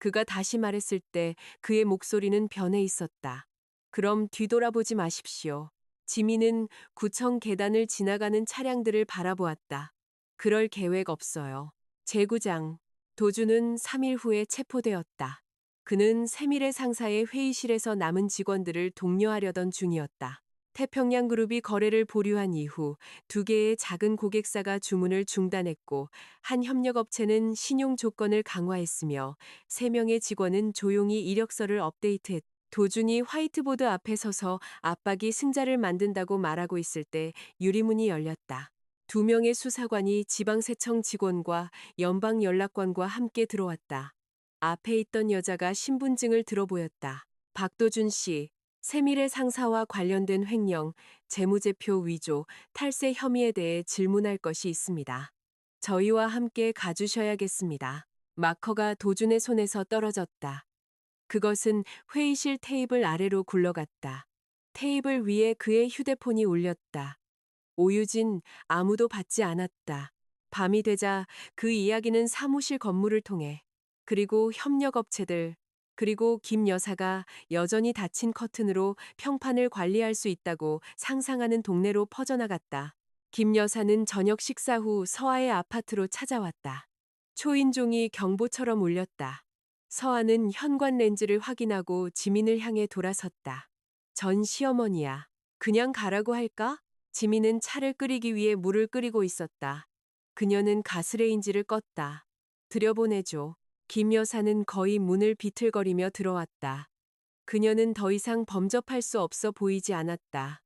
그가 다시 말했을 때 그의 목소리는 변해 있었다. 그럼 뒤돌아보지 마십시오. 지민은 구청 계단을 지나가는 차량들을 바라보았다. 그럴 계획 없어요. 제구장. 도주는 3일 후에 체포되었다. 그는 세밀의 상사의 회의실에서 남은 직원들을 독려하려던 중이었다. 태평양 그룹이 거래를 보류한 이후 2개의 작은 고객사가 주문을 중단했고 한 협력업체는 신용 조건을 강화했으며 3명의 직원은 조용히 이력서를 업데이트했다. 도준이 화이트보드 앞에 서서 압박이 승자를 만든다고 말하고 있을 때 유리문이 열렸다. 2명의 수사관이 지방세청 직원과 연방연락관과 함께 들어왔다. 앞에 있던 여자가 신분증을 들어보였다. 박도준 씨, 세밀의 상사와 관련된 횡령, 재무제표 위조, 탈세 혐의에 대해 질문할 것이 있습니다. 저희와 함께 가주셔야겠습니다. 마커가 도준의 손에서 떨어졌다. 그것은 회의실 테이블 아래로 굴러갔다. 테이블 위에 그의 휴대폰이 울렸다. 오유진, 아무도 받지 않았다. 밤이 되자 그 이야기는 사무실 건물을 통해 그리고 협력업체들 그리고 김 여사가 여전히 닫힌 커튼으로 평판을 관리할 수 있다고 상상하는 동네로 퍼져나갔다. 김 여사는 저녁 식사 후 서아의 아파트로 찾아왔다. 초인종이 경보처럼 울렸다. 서아는 현관 렌즈를 확인하고 지민을 향해 돌아섰다. 전 시어머니야. 그냥 가라고 할까? 지민은 차를 끓이기 위해 물을 끓이고 있었다. 그녀는 가스레인지를 껐다. 들여보내줘. 김 여사는 거의 문을 비틀거리며 들어왔다. 그녀는 더 이상 범접할 수 없어 보이지 않았다.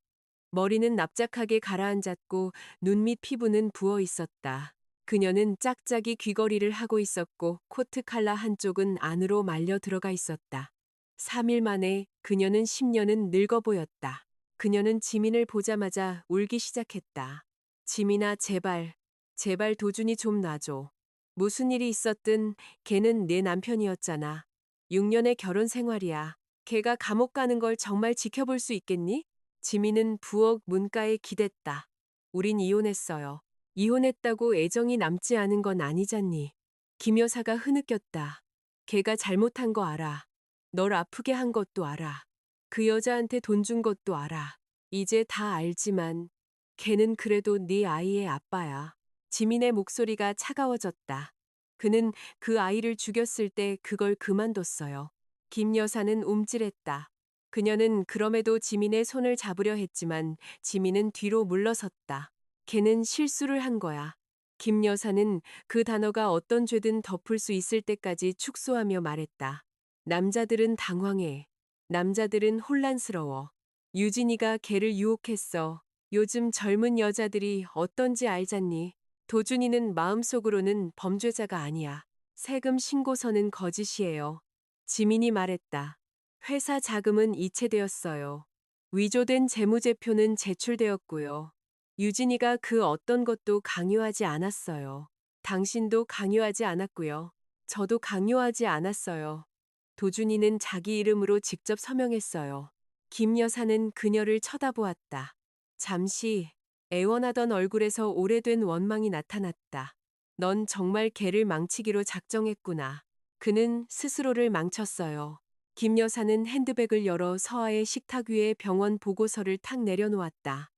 머리는 납작하게 가라앉았고 눈 밑 피부는 부어 있었다. 그녀는 짝짝이 귀걸이를 하고 있었고 코트 칼라 한쪽은 안으로 말려 들어가 있었다. 3일 만에 그녀는 10년은 늙어 보였다. 그녀는 지민을 보자마자 울기 시작했다. 지민아, 제발, 제발 도준이 좀 놔줘. 무슨 일이 있었든 걔는 내 남편이었잖아. 6년의 결혼 생활이야. 걔가 감옥 가는 걸 정말 지켜볼 수 있겠니? 지민은 부엌 문가에 기댔다. 우린 이혼했어요. 이혼했다고 애정이 남지 않은 건 아니잖니. 김 여사가 흐느꼈다. 걔가 잘못한 거 알아. 널 아프게 한 것도 알아. 그 여자한테 돈 준 것도 알아. 이제 다 알지만 걔는 그래도 네 아이의 아빠야. 지민의 목소리가 차가워졌다. 그는 그 아이를 죽였을 때 그걸 그만뒀어요. 김 여사는 움찔했다. 그녀는 그럼에도 지민의 손을 잡으려 했지만 지민은 뒤로 물러섰다. 걔는 실수를 한 거야. 김 여사는 그 단어가 어떤 죄든 덮을 수 있을 때까지 축소하며 말했다. 남자들은 당황해. 남자들은 혼란스러워. 유진이가 걔를 유혹했어. 요즘 젊은 여자들이 어떤지 알잖니. 도준이는 마음속으로는 범죄자가 아니야. 세금 신고서는 거짓이에요. 지민이 말했다. 회사 자금은 이체되었어요. 위조된 재무제표는 제출되었고요. 유진이가 그 어떤 것도 강요하지 않았어요. 당신도 강요하지 않았고요. 저도 강요하지 않았어요. 도준이는 자기 이름으로 직접 서명했어요. 김 여사는 그녀를 쳐다보았다. 잠시 애원하던 얼굴에서 오래된 원망이 나타났다. 넌 정말 걔를 망치기로 작정했구나. 그는 스스로를 망쳤어요. 김 여사는 핸드백을 열어 서아의 식탁 위에 병원 보고서를 탁 내려놓았다.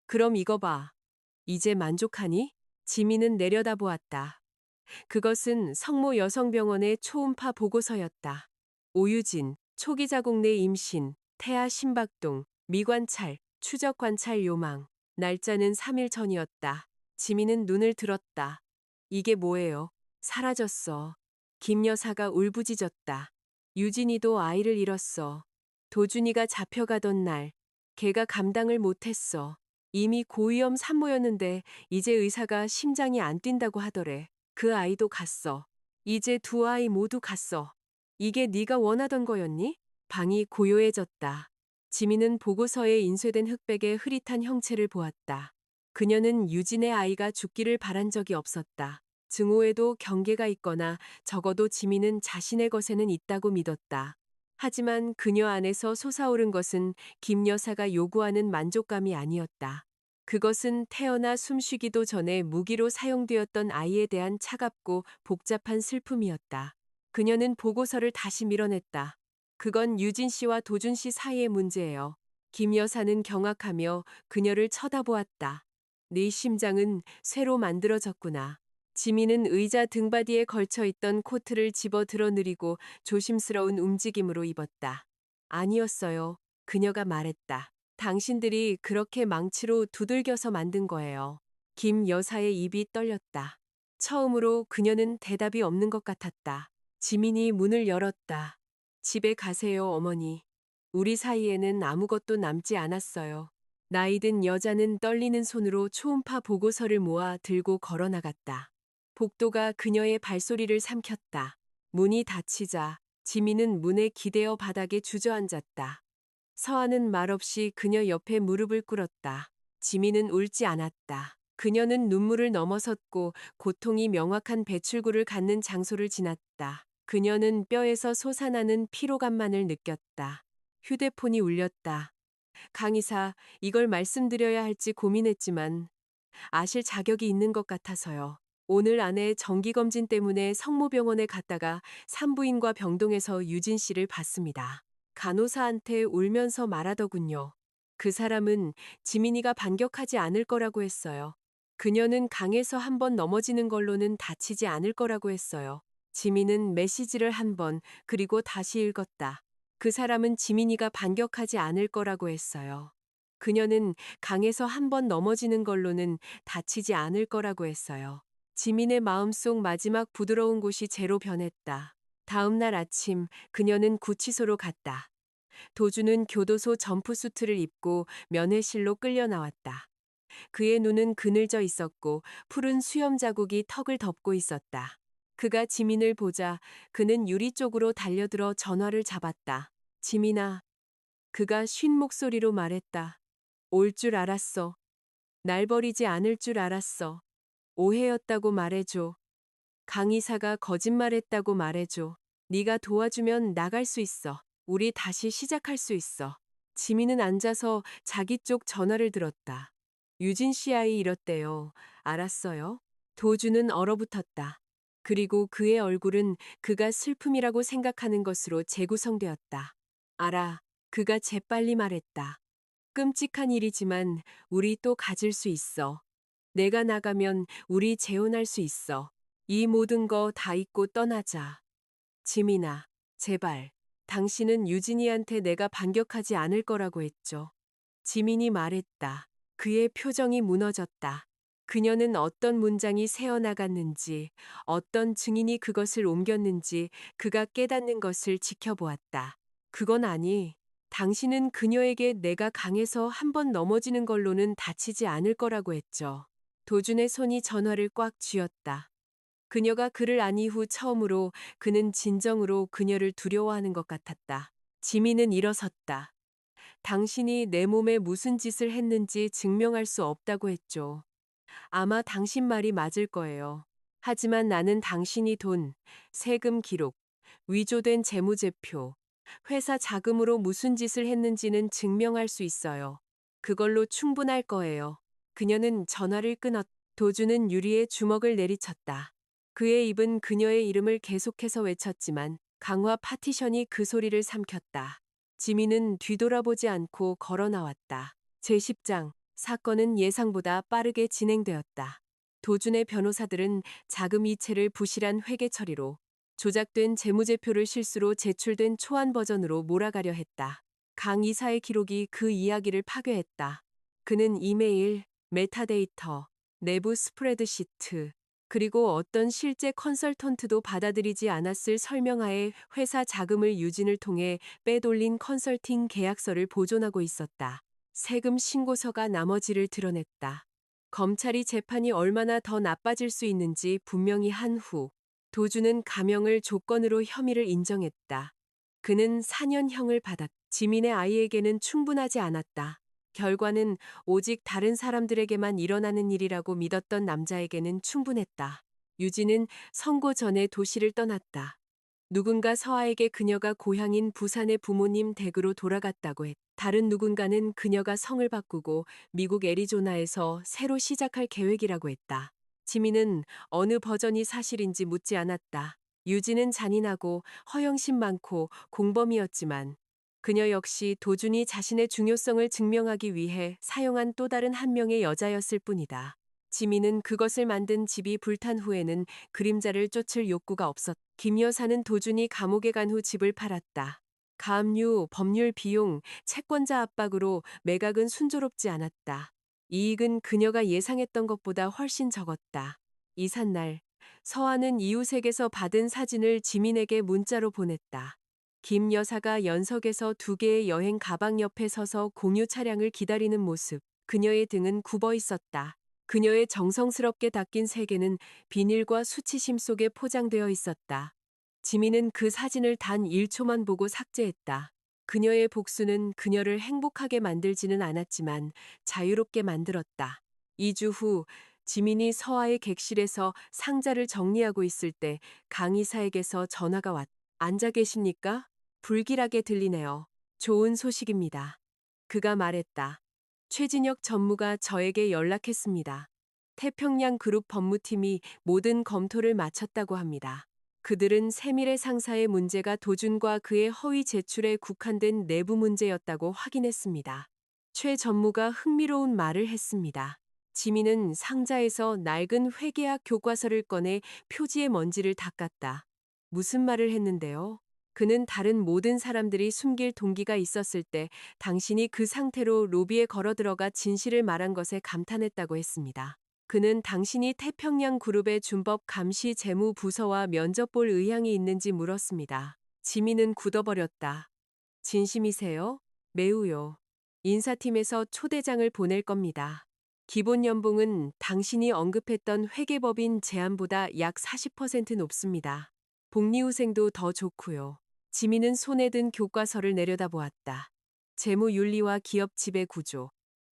그럼 이거 봐. 이제 만족하니? 지민은 내려다보았다. 그것은 성모 여성병원의 초음파 보고서였다. 오유진, 초기 자궁 내 임신, 태아 심박동, 미관찰, 추적 관찰 요망. 날짜는 3일 전이었다. 지민은 눈을 들었다. 이게 뭐예요? 사라졌어. 김 여사가 울부짖었다. 유진이도 아이를 잃었어. 도준이가 잡혀가던 날, 걔가 감당을 못했어. 이미 고위험 산모였는데 이제 의사가 심장이 안 뛴다고 하더래. 그 아이도 갔어. 이제 두 아이 모두 갔어. 이게 네가 원하던 거였니? 방이 고요해졌다. 지민은 보고서에 인쇄된 흑백의 흐릿한 형체를 보았다. 그녀는 유진의 아이가 죽기를 바란 적이 없었다. 증오에도 경계가 있거나 적어도 지민은 자신의 것에는 있다고 믿었다. 하지만 그녀 안에서 솟아오른 것은 김 여사가 요구하는 만족감이 아니었다. 그것은 태어나 숨쉬기도 전에 무기로 사용되었던 아이에 대한 차갑고 복잡한 슬픔이었다. 그녀는 보고서를 다시 밀어냈다. 그건 유진 씨와 도준 씨 사이의 문제예요. 김 여사는 경악하며 그녀를 쳐다보았다. 네 심장은 쇠로 만들어졌구나. 지민은 의자 등받이에 걸쳐 있던 코트를 집어 들어느리고 조심스러운 움직임으로 입었다. 아니었어요. 그녀가 말했다. 당신들이 그렇게 망치로 두들겨서 만든 거예요. 김 여사의 입이 떨렸다. 처음으로 그녀는 대답이 없는 것 같았다. 지민이 문을 열었다. 집에 가세요, 어머니. 우리 사이에는 아무것도 남지 않았어요. 나이든 여자는 떨리는 손으로 초음파 보고서를 모아 들고 걸어 나갔다. 복도가 그녀의 발소리를 삼켰다. 문이 닫히자 지민은 문에 기대어 바닥에 주저앉았다. 서아는 말없이 그녀 옆에 무릎을 꿇었다. 지민은 울지 않았다. 그녀는 눈물을 넘어섰고 고통이 명확한 배출구를 갖는 장소를 지났다. 그녀는 뼈에서 솟아나는 피로감만을 느꼈다. 휴대폰이 울렸다. 강의사, 이걸 말씀드려야 할지 고민했지만 아실 자격이 있는 것 같아서요. 오늘 아내 정기검진 때문에 성모병원에 갔다가 산부인과 병동에서 유진 씨를 봤습니다. 간호사한테 울면서 말하더군요. 그 사람은 지민이가 반격하지 않을 거라고 했어요. 그녀는 강에서 한 번 넘어지는 걸로는 다치지 않을 거라고 했어요. 지민은 메시지를 한 번, 그리고 다시 읽었다. 그 사람은 지민이가 반격하지 않을 거라고 했어요. 그녀는 강에서 한 번 넘어지는 걸로는 다치지 않을 거라고 했어요. 지민의 마음속 마지막 부드러운 곳이 재로 변했다. 다음 날 아침 그녀는 구치소로 갔다. 도주는 교도소 점프수트를 입고 면회실로 끌려 나왔다. 그의 눈은 그늘져 있었고 푸른 수염 자국이 턱을 덮고 있었다. 그가 지민을 보자 그는 유리 쪽으로 달려들어 전화를 잡았다. 지민아, 그가 쉰 목소리로 말했다. 올 줄 알았어. 날 버리지 않을 줄 알았어. 오해였다고 말해줘. 강의사가 거짓말했다고 말해줘. 네가 도와주면 나갈 수 있어. 우리 다시 시작할 수 있어. 지민은 앉아서 자기 쪽 전화를 들었다. 유진 씨 아이 이렇대요. 알았어요. 도주는 얼어붙었다. 그리고 그의 얼굴은 그가 슬픔이라고 생각하는 것으로 재구성되었다. 알아. 그가 재빨리 말했다. 끔찍한 일이지만 우리 또 가질 수 있어. 내가 나가면 우리 재혼할 수 있어. 이 모든 거 다 잊고 떠나자. 지민아, 제발. 당신은 유진이한테 내가 반격하지 않을 거라고 했죠. 지민이 말했다. 그의 표정이 무너졌다. 그녀는 어떤 문장이 새어나갔는지, 어떤 증인이 그것을 옮겼는지 그가 깨닫는 것을 지켜보았다. 그건 아니. 당신은 그녀에게 내가 강해서 한 번 넘어지는 걸로는 다치지 않을 거라고 했죠. 도준의 손이 전화를 꽉 쥐었다. 그녀가 그를 안 이후 처음으로 그는 진정으로 그녀를 두려워하는 것 같았다. 지민은 일어섰다. 당신이 내 몸에 무슨 짓을 했는지 증명할 수 없다고 했죠. 아마 당신 말이 맞을 거예요. 하지만 나는 당신이 돈, 세금 기록, 위조된 재무제표, 회사 자금으로 무슨 짓을 했는지는 증명할 수 있어요. 그걸로 충분할 거예요. 그녀는 전화를 끊었. 도주는 유리에 주먹을 내리쳤다. 그의 입은 그녀의 이름을 계속해서 외쳤지만 강화 파티션이 그 소리를 삼켰다. 지민은 뒤돌아보지 않고 걸어 나왔다. 제10장 사건은 예상보다 빠르게 진행되었다. 도준의 변호사들은 자금 이체를 부실한 회계 처리로 조작된 재무제표를 실수로 제출된 초안 버전으로 몰아가려 했다. 강 이사의 기록이 그 이야기를 파괴했다. 그는 이메일, 메타데이터, 내부 스프레드시트, 그리고 어떤 실제 컨설턴트도 받아들이지 않았을 설명하에 회사 자금을 유진을 통해 빼돌린 컨설팅 계약서를 보존하고 있었다. 세금 신고서가 나머지를 드러냈다. 검찰이 재판이 얼마나 더 나빠질 수 있는지 분명히 한 후, 도주는 감형을 조건으로 혐의를 인정했다. 그는 4년형을 받았. 지민의 아이에게는 충분하지 않았다. 결과는 오직 다른 사람들에게만 일어나는 일이라고 믿었던 남자에게는 충분했다. 유진은 선고 전에 도시를 떠났다. 누군가 서아에게 그녀가 고향인 부산의 부모님 댁으로 돌아갔다고 했다. 다른 누군가는 그녀가 성을 바꾸고 미국 애리조나에서 새로 시작할 계획이라고 했다. 지민은 어느 버전이 사실인지 묻지 않았다. 유진은 잔인하고 허영심 많고 공범이었지만 그녀 역시 도준이 자신의 중요성을 증명하기 위해 사용한 또 다른 한 명의 여자였을 뿐이다. 지민은 그것을 만든 집이 불탄 후에는 그림자를 쫓을 욕구가 없었다. 김 여사는 도준이 감옥에 간 후 집을 팔았다. 가압류, 법률 비용, 채권자 압박으로 매각은 순조롭지 않았다. 이익은 그녀가 예상했던 것보다 훨씬 적었다. 이삿날, 서아는 이웃에게서 받은 사진을 지민에게 문자로 보냈다. 김 여사가 연석에서 2개의 여행 가방 옆에 서서 공유 차량을 기다리는 모습. 그녀의 등은 굽어 있었다. 그녀의 정성스럽게 닦인 세계는 비닐과 수치심 속에 포장되어 있었다. 지민은 그 사진을 단 1초만 보고 삭제했다. 그녀의 복수는 그녀를 행복하게 만들지는 않았지만 자유롭게 만들었다. 2주 후 지민이 서아의 객실에서 상자를 정리하고 있을 때 강의사에게서 전화가 왔다. 앉아 계십니까? 불길하게 들리네요. 좋은 소식입니다. 그가 말했다. 최진혁 전무가 저에게 연락했습니다. 태평양 그룹 법무팀이 모든 검토를 마쳤다고 합니다. 그들은 세밀의 상사의 문제가 도준과 그의 허위 제출에 국한된 내부 문제였다고 확인했습니다. 최 전무가 흥미로운 말을 했습니다. 지민은 상자에서 낡은 회계학 교과서를 꺼내 표지의 먼지를 닦았다. 무슨 말을 했는데요? 그는 다른 모든 사람들이 숨길 동기가 있었을 때 당신이 그 상태로 로비에 걸어 들어가 진실을 말한 것에 감탄했다고 했습니다. 그는 당신이 태평양 그룹의 준법 감시 재무 부서와 면접 볼 의향이 있는지 물었습니다. 지민은 굳어버렸다. 진심이세요? 매우요. 인사팀에서 초대장을 보낼 겁니다. 기본 연봉은 당신이 언급했던 회계법인 제안보다 약 40% 높습니다. 복리후생도 더 좋고요. 지민은 손에 든 교과서를 내려다보았다. 재무윤리와 기업 지배 구조.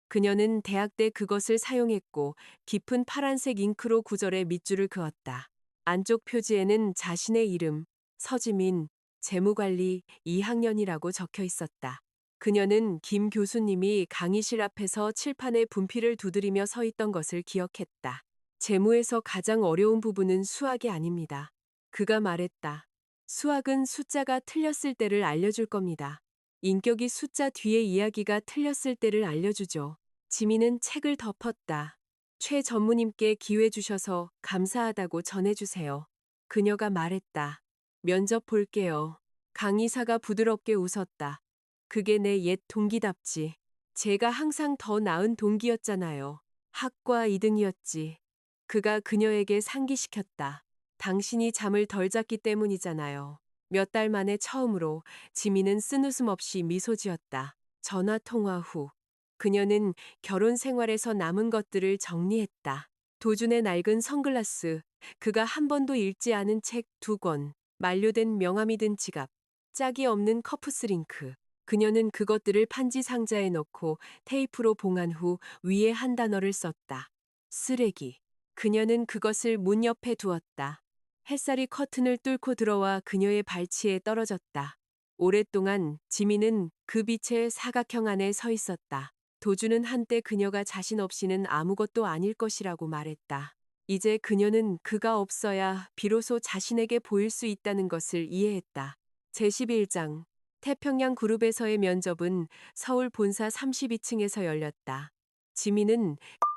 그녀는 대학 때 그것을 사용했고 깊은 파란색 잉크로 구절에 밑줄을 그었다. 안쪽 표지에는 자신의 이름, 서지민, 재무관리 2학년이라고 적혀 있었다. 그녀는 김 교수님이 강의실 앞에서 칠판에 분필을 두드리며 서 있던 것을 기억했다. 재무에서 가장 어려운 부분은 수학이 아닙니다. 그가 말했다. 수학은 숫자가 틀렸을 때를 알려줄 겁니다. 인격이 숫자 뒤에 이야기가 틀렸을 때를 알려주죠. 지민은 책을 덮었다. 최 전무님께 기회 주셔서 감사하다고 전해주세요. 그녀가 말했다. 면접 볼게요. 강의사가 부드럽게 웃었다. 그게 내 옛 동기답지. 제가 항상 더 나은 동기였잖아요. 학과 2등이었지. 그가 그녀에게 상기시켰다. 당신이 잠을 덜 잤기 때문이잖아요. 몇 달 만에 처음으로 지민은 쓴웃음 없이 미소 지었다. 전화 통화 후 그녀는 결혼 생활에서 남은 것들을 정리했다. 도준의 낡은 선글라스, 그가 한 번도 읽지 않은 책 2권, 만료된 명함이 든 지갑, 짝이 없는 커프스링크. 그녀는 그것들을 판지 상자에 넣고 테이프로 봉한 후 위에 한 단어를 썼다. 쓰레기. 그녀는 그것을 문 옆에 두었다. 햇살이 커튼을 뚫고 들어와 그녀의 발치에 떨어졌다. 오랫동안 지민은 그 빛의 사각형 안에 서 있었다. 도주는 한때 그녀가 자신 없이는 아무것도 아닐 것이라고 말했다. 이제 그녀는 그가 없어야 비로소 자신에게 보일 수 있다는 것을 이해했다. 제11장 태평양 그룹에서의 면접은 서울 본사 32층에서 열렸다.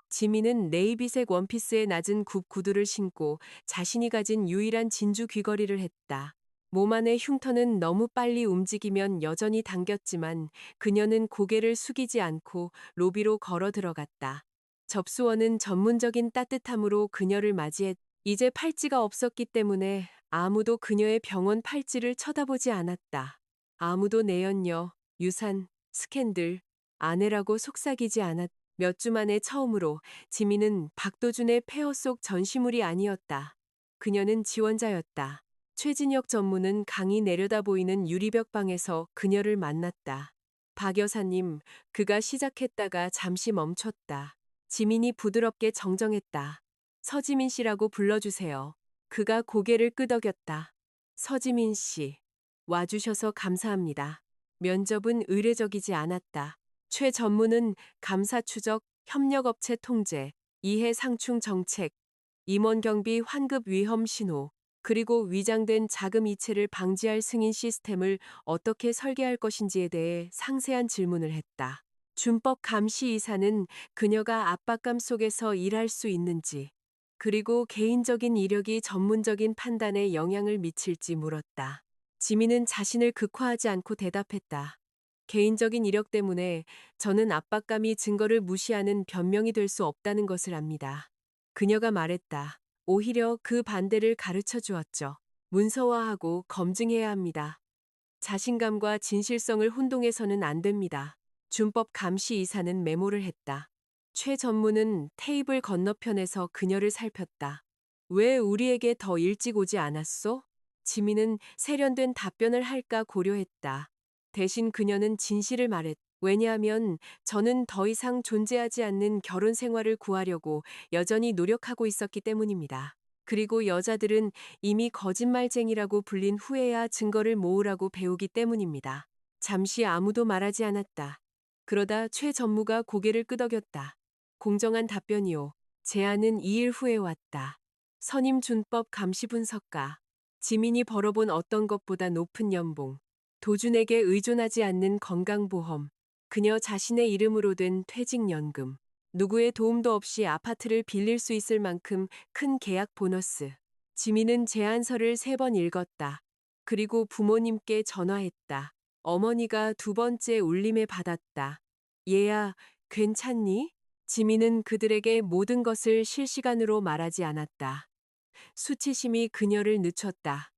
지민은 네이비색 원피스에 낮은 굽 구두를 신고 자신이 가진 유일한 진주 귀걸이를 했다. 몸 안의 흉터는 너무 빨리 움직이면 여전히 당겼지만 그녀는 고개를 숙이지 않고 로비로 걸어 들어갔다. 접수원은 전문적인 따뜻함으로 그녀를 맞이했. 이제 팔찌가 없었기 때문에 아무도 그녀의 병원 팔찌를 쳐다보지 않았다. 아무도 내연녀, 유산, 스캔들, 아내라고 속삭이지 않았다. 몇 주 만에 처음으로 지민은 박도준의 폐허 속 전시물이 아니었다. 그녀는 지원자였다. 최진혁 전무는 강이 내려다 보이는 유리벽 방에서 그녀를 만났다. 박 여사님, 그가 시작했다가 잠시 멈췄다. 지민이 부드럽게 정정했다. 서지민 씨라고 불러주세요. 그가 고개를 끄덕였다. 서지민 씨, 와주셔서 감사합니다. 면접은 의례적이지 않았다. 최 전무는 감사 추적, 협력업체 통제, 이해 상충 정책, 임원 경비 환급 위험 신호, 그리고 위장된 자금 이체를 방지할 승인 시스템을 어떻게 설계할 것인지에 대해 상세한 질문을 했다. 준법 감시 이사는 그녀가 압박감 속에서 일할 수 있는지, 그리고 개인적인 이력이 전문적인 판단에 영향을 미칠지 물었다. 지민은 자신을 극화하지 않고 대답했다. 개인적인 이력 때문에 저는 압박감이 증거를 무시하는 변명이 될 수 없다는 것을 압니다. 그녀가 말했다. 오히려 그 반대를 가르쳐 주었죠. 문서화하고 검증해야 합니다. 자신감과 진실성을 혼동해서는 안 됩니다. 준법 감시 이사는 메모를 했다. 최 전무는 테이블 건너편에서 그녀를 살폈다. 왜 우리에게 더 일찍 오지 않았소? 지민은 세련된 답변을 할까 고려했다. 대신 그녀는 진실을 말했다. 왜냐하면 저는 더 이상 존재하지 않는 결혼 생활을 구하려고 여전히 노력하고 있었기 때문입니다. 그리고 여자들은 이미 거짓말쟁이라고 불린 후에야 증거를 모으라고 배우기 때문입니다. 잠시 아무도 말하지 않았다. 그러다 최 전무가 고개를 끄덕였다. 공정한 답변이요. 제안은 2일 후에 왔다. 선임 준법 감시 분석가. 지민이 벌어본 어떤 것보다 높은 연봉. 도준에게 의존하지 않는 건강보험. 그녀 자신의 이름으로 된 퇴직연금. 누구의 도움도 없이 아파트를 빌릴 수 있을 만큼 큰 계약 보너스. 지민은 제안서를 3번 읽었다. 그리고 부모님께 전화했다. 어머니가 2번째 울림에 받았다. 얘야, 괜찮니? 지민은 그들에게 모든 것을 실시간으로 말하지 않았다. 수치심이 그녀를 늦췄다.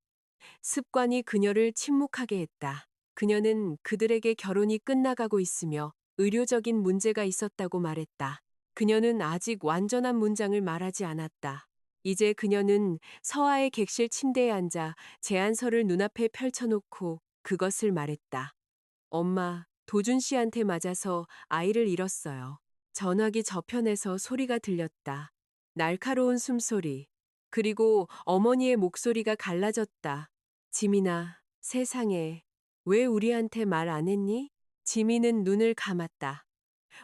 습관이 그녀를 침묵하게 했다. 그녀는 그들에게 결혼이 끝나가고 있으며 의료적인 문제가 있었다고 말했다. 그녀는 아직 완전한 문장을 말하지 않았다. 이제 그녀는 서아의 객실 침대에 앉아 제안서를 눈앞에 펼쳐놓고 그것을 말했다. 엄마, 도준 씨한테 맞아서 아이를 잃었어요. 전화기 저편에서 소리가 들렸다. 날카로운 숨소리. 그리고 어머니의 목소리가 갈라졌다. 지민아, 세상에. 왜 우리한테 말 안 했니? 지민은 눈을 감았다.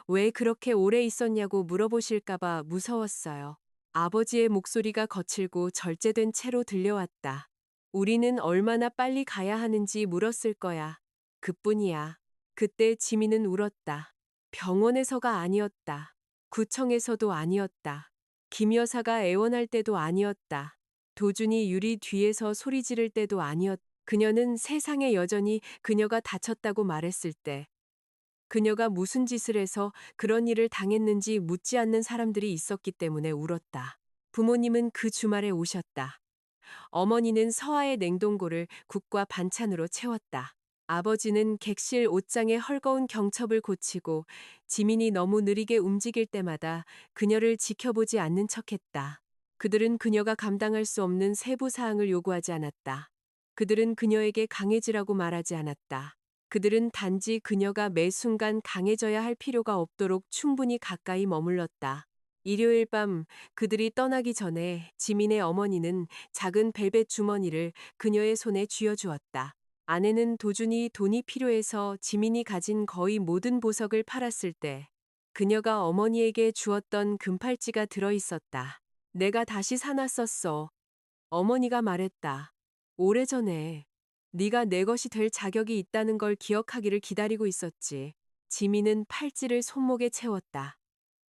왜 그렇게 오래 있었냐고 물어보실까봐 무서웠어요. 아버지의 목소리가 거칠고 절제된 채로 들려왔다. 우리는 얼마나 빨리 가야 하는지 물었을 거야. 그뿐이야. 그때 지민은 울었다. 병원에서가 아니었다. 구청에서도 아니었다. 김 여사가 애원할 때도 아니었다. 도준이 유리 뒤에서 소리 지를 때도 아니었다. 그녀는 세상에 여전히 그녀가 다쳤다고 말했을 때 그녀가 무슨 짓을 해서 그런 일을 당했는지 묻지 않는 사람들이 있었기 때문에 울었다. 부모님은 그 주말에 오셨다. 어머니는 서아의 냉동고를 국과 반찬으로 채웠다. 아버지는 객실 옷장에 헐거운 경첩을 고치고 지민이 너무 느리게 움직일 때마다 그녀를 지켜보지 않는 척했다. 그들은 그녀가 감당할 수 없는 세부 사항을 요구하지 않았다. 그들은 그녀에게 강해지라고 말하지 않았다. 그들은 단지 그녀가 매 순간 강해져야 할 필요가 없도록 충분히 가까이 머물렀다. 일요일 밤 그들이 떠나기 전에 지민의 어머니는 작은 벨벳 주머니를 그녀의 손에 쥐어주었다. 아내는 도준이 돈이 필요해서 지민이 가진 거의 모든 보석을 팔았을 때 그녀가 어머니에게 주었던 금팔찌가 들어 있었다. 내가 다시 사놨었어. 어머니가 말했다. 오래전에 네가 내 것이 될 자격이 있다는 걸 기억하기를 기다리고 있었지. 지민은 팔찌를 손목에 채웠다.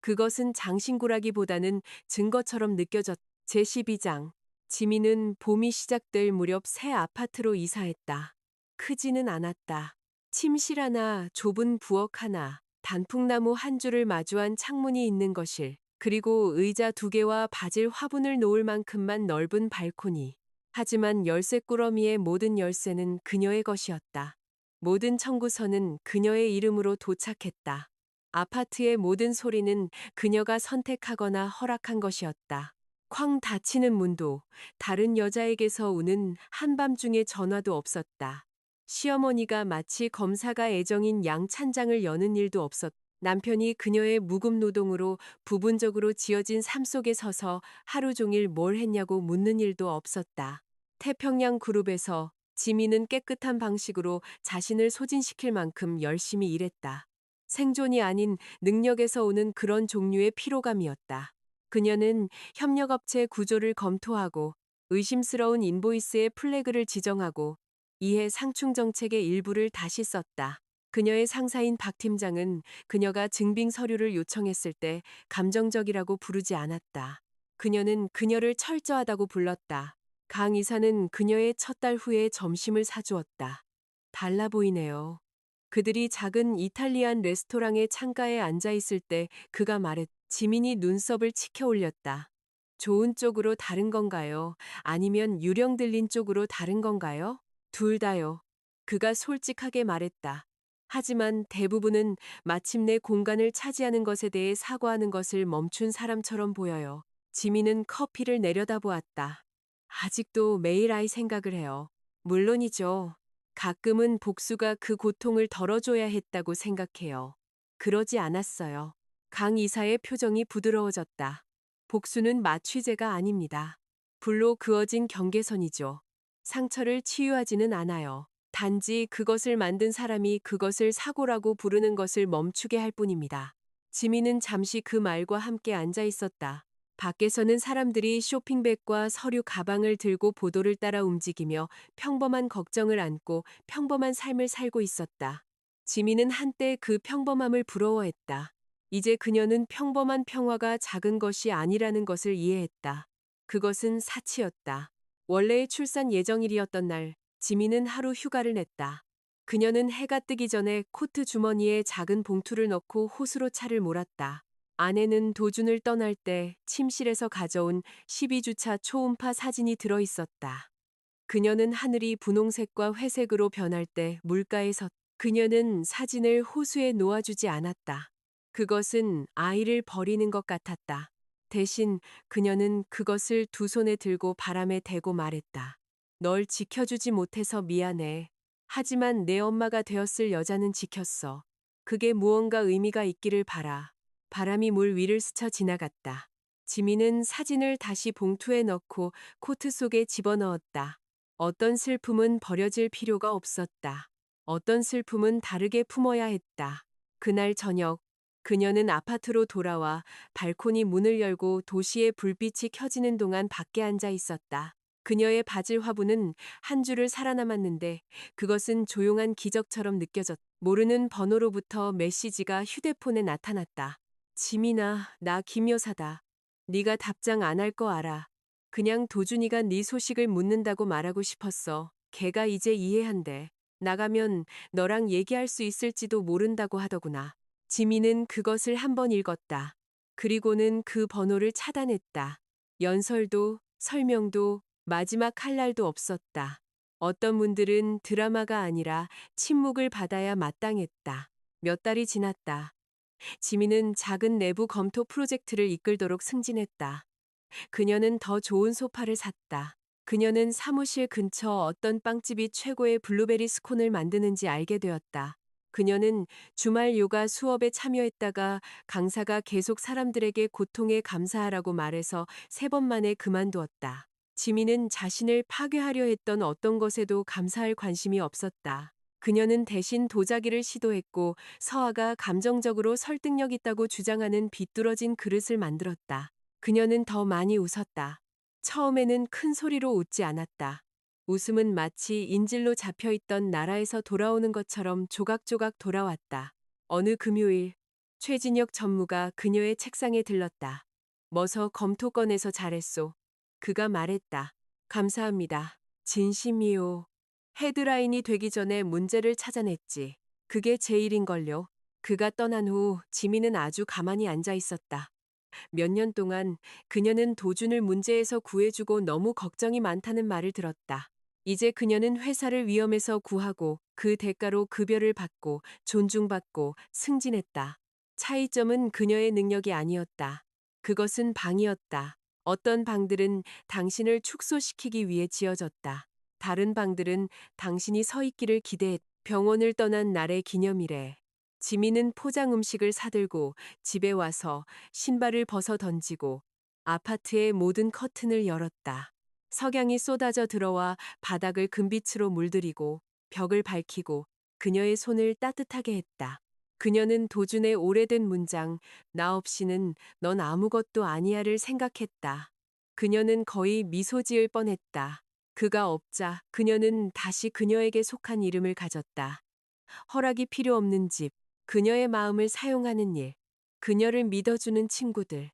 그것은 장신구라기보다는 증거처럼 느껴졌다. 제12장. 지민은 봄이 시작될 무렵 새 아파트로 이사했다. 크지는 않았다. 침실 하나, 좁은 부엌 하나, 단풍나무 한 줄을 마주한 창문이 있는 거실, 그리고 의자 2개와 바질 화분을 놓을 만큼만 넓은 발코니. 하지만 열쇠 꾸러미의 모든 열쇠는 그녀의 것이었다. 모든 청구서는 그녀의 이름으로 도착했다. 아파트의 모든 소리는 그녀가 선택하거나 허락한 것이었다. 쾅 닫히는 문도, 다른 여자에게서 우는 한밤중의 전화도 없었다. 시어머니가 마치 검사가 애정인 양찬장을 여는 일도 없었다. 남편이 그녀의 무급 노동으로 부분적으로 지어진 삶 속에 서서 하루 종일 뭘 했냐고 묻는 일도 없었다. 태평양 그룹에서 지민은 깨끗한 방식으로 자신을 소진시킬 만큼 열심히 일했다. 생존이 아닌 능력에서 오는 그런 종류의 피로감이었다. 그녀는 협력업체 구조를 검토하고 의심스러운 인보이스의 플래그를 지정하고 이해 상충 정책의 일부를 다시 썼다. 그녀의 상사인 박 팀장은 그녀가 증빙 서류를 요청했을 때 감정적이라고 부르지 않았다. 그녀는 그녀를 철저하다고 불렀다. 강 이사는 그녀의 첫 달 후에 점심을 사주었다. 달라 보이네요. 그들이 작은 이탈리안 레스토랑의 창가에 앉아 있을 때 그가 말했. 지민이 눈썹을 치켜 올렸다. 좋은 쪽으로 다른 건가요? 아니면 유령 들린 쪽으로 다른 건가요? 둘 다요. 그가 솔직하게 말했다. 하지만 대부분은 마침내 공간을 차지하는 것에 대해 사과하는 것을 멈춘 사람처럼 보여요. 지민은 커피를 내려다보았다. 아직도 매일 아이 생각을 해요. 물론이죠. 가끔은 복수가 그 고통을 덜어줘야 했다고 생각해요. 그러지 않았어요. 강 이사의 표정이 부드러워졌다. 복수는 마취제가 아닙니다. 불로 그어진 경계선이죠. 상처를 치유하지는 않아요. 단지 그것을 만든 사람이 그것을 사고라고 부르는 것을 멈추게 할 뿐입니다. 지민은 잠시 그 말과 함께 앉아 있었다. 밖에서는 사람들이 쇼핑백과 서류 가방을 들고 보도를 따라 움직이며 평범한 걱정을 안고 평범한 삶을 살고 있었다. 지민은 한때 그 평범함을 부러워했다. 이제 그녀는 평범한 평화가 작은 것이 아니라는 것을 이해했다. 그것은 사치였다. 원래의 출산 예정일이었던 날, 지민은 하루 휴가를 냈다. 그녀는 해가 뜨기 전에 코트 주머니에 작은 봉투를 넣고 호수로 차를 몰았다. 아내는 도준을 떠날 때 침실에서 가져온 12주차 초음파 사진이 들어 있었다. 그녀는 하늘이 분홍색과 회색으로 변할 때 물가에 그녀는 사진을 호수에 놓아주지 않았다. 그것은 아이를 버리는 것 같았다. 대신 그녀는 그것을 두 손에 들고 바람에 대고 말했다. 널 지켜주지 못해서 미안해. 하지만 내 엄마가 되었을 여자는 지켰어. 그게 무언가 의미가 있기를 바라. 바람이 물 위를 스쳐 지나갔다. 지민은 사진을 다시 봉투에 넣고 코트 속에 집어넣었다. 어떤 슬픔은 버려질 필요가 없었다. 어떤 슬픔은 다르게 품어야 했다. 그날 저녁, 그녀는 아파트로 돌아와 발코니 문을 열고 도시의 불빛이 켜지는 동안 밖에 앉아 있었다. 그녀의 바질 화분은 한 줄을 살아남았는데 그것은 조용한 기적처럼 느껴졌다. 모르는 번호로부터 메시지가 휴대폰에 나타났다. 지민아, 나 김여사다. 네가 답장 안 할 거 알아. 그냥 도준이가 네 소식을 묻는다고 말하고 싶었어. 걔가 이제 이해한대. 나가면 너랑 얘기할 수 있을지도 모른다고 하더구나. 지민은 그것을 한 번 읽었다. 그리고는 그 번호를 차단했다. 연설도, 설명도, 마지막 할 날도 없었다. 어떤 분들은 드라마가 아니라 침묵을 받아야 마땅했다. 몇 달이 지났다. 지민은 작은 내부 검토 프로젝트를 이끌도록 승진했다. 그녀는 더 좋은 소파를 샀다. 그녀는 사무실 근처 어떤 빵집이 최고의 블루베리 스콘을 만드는지 알게 되었다. 그녀는 주말 요가 수업에 참여했다가 강사가 계속 사람들에게 고통에 감사하라고 말해서 3번 만에 그만두었다. 지민은 자신을 파괴하려 했던 어떤 것에도 감사할 관심이 없었다. 그녀는 대신 도자기를 시도했고 서아가 감정적으로 설득력 있다고 주장하는 비뚤어진 그릇을 만들었다. 그녀는 더 많이 웃었다. 처음에는 큰 소리로 웃지 않았다. 웃음은 마치 인질로 잡혀있던 나라에서 돌아오는 것처럼 조각조각 돌아왔다. 어느 금요일, 최진혁 전무가 그녀의 책상에 들렀다. 머서 검토건에서 잘했소. 그가 말했다. 감사합니다. 진심이요. 헤드라인이 되기 전에 문제를 찾아냈지. 그게 제일인걸요. 그가 떠난 후 지민은 아주 가만히 앉아 있었다. 몇 년 동안 그녀는 도준을 문제에서 구해주고 너무 걱정이 많다는 말을 들었다. 이제 그녀는 회사를 위험에서 구하고 그 대가로 급여를 받고 존중받고 승진했다. 차이점은 그녀의 능력이 아니었다. 그것은 방이었다. 어떤 방들은 당신을 축소시키기 위해 지어졌다. 다른 방들은 당신이 서 있기를 기대했다. 병원을 떠난 날의 기념일에 지민은 포장 음식을 사들고 집에 와서 신발을 벗어 던지고 아파트의 모든 커튼을 열었다. 석양이 쏟아져 들어와 바닥을 금빛으로 물들이고 벽을 밝히고 그녀의 손을 따뜻하게 했다. 그녀는 도준의 오래된 문장 나 없이는 넌 아무것도 아니야를 생각했다. 그녀는 거의 미소 지을 뻔했다. 그가 없자 그녀는 다시 그녀에게 속한 이름을 가졌다. 허락이 필요 없는 집, 그녀의 마음을 사용하는 일, 그녀를 믿어주는 친구들,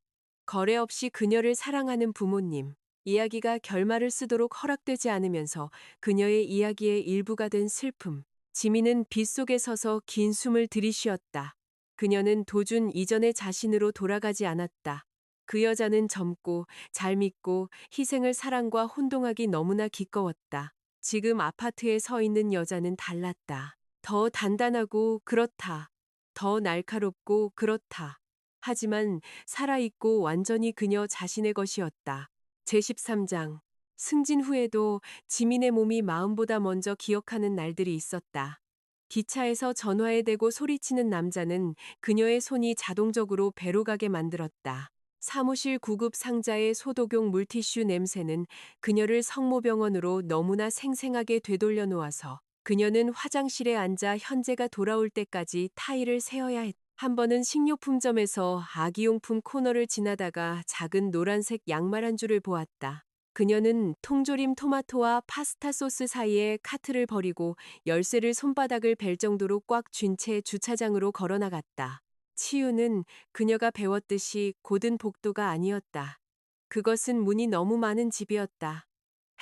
거래 없이 그녀를 사랑하는 부모님, 이야기가 결말을 쓰도록 허락되지 않으면서 그녀의 이야기의 일부가 된 슬픔. 지민은 빗 속에 서서 긴 숨을 들이쉬었다. 그녀는 도준 이전의 자신으로 돌아가지 않았다. 그 여자는 젊고 잘 믿고 희생을 사랑과 혼동하기 너무나 기꺼웠다. 지금 아파트에 서 있는 여자는 달랐다. 더 단단하고 그렇다. 더 날카롭고 그렇다. 하지만 살아있고 완전히 그녀 자신의 것이었다. 제13장. 승진 후에도 지민의 몸이 마음보다 먼저 기억하는 날들이 있었다. 기차에서 전화에 대고 소리치는 남자는 그녀의 손이 자동적으로 배로 가게 만들었다. 사무실 구급 상자의 소독용 물티슈 냄새는 그녀를 성모병원으로 너무나 생생하게 되돌려 놓아서 그녀는 화장실에 앉아 현재가 돌아올 때까지 타일을 세어야 했다. 한 번은 식료품점에서 아기용품 코너를 지나다가 작은 노란색 양말 한 줄을 보았다. 그녀는 통조림 토마토와 파스타 소스 사이에 카트를 버리고 열쇠를 손바닥을 벨 정도로 꽉 쥔 채 주차장으로 걸어나갔다. 치유는 그녀가 배웠듯이 곧은 복도가 아니었다. 그것은 문이 너무 많은 집이었다.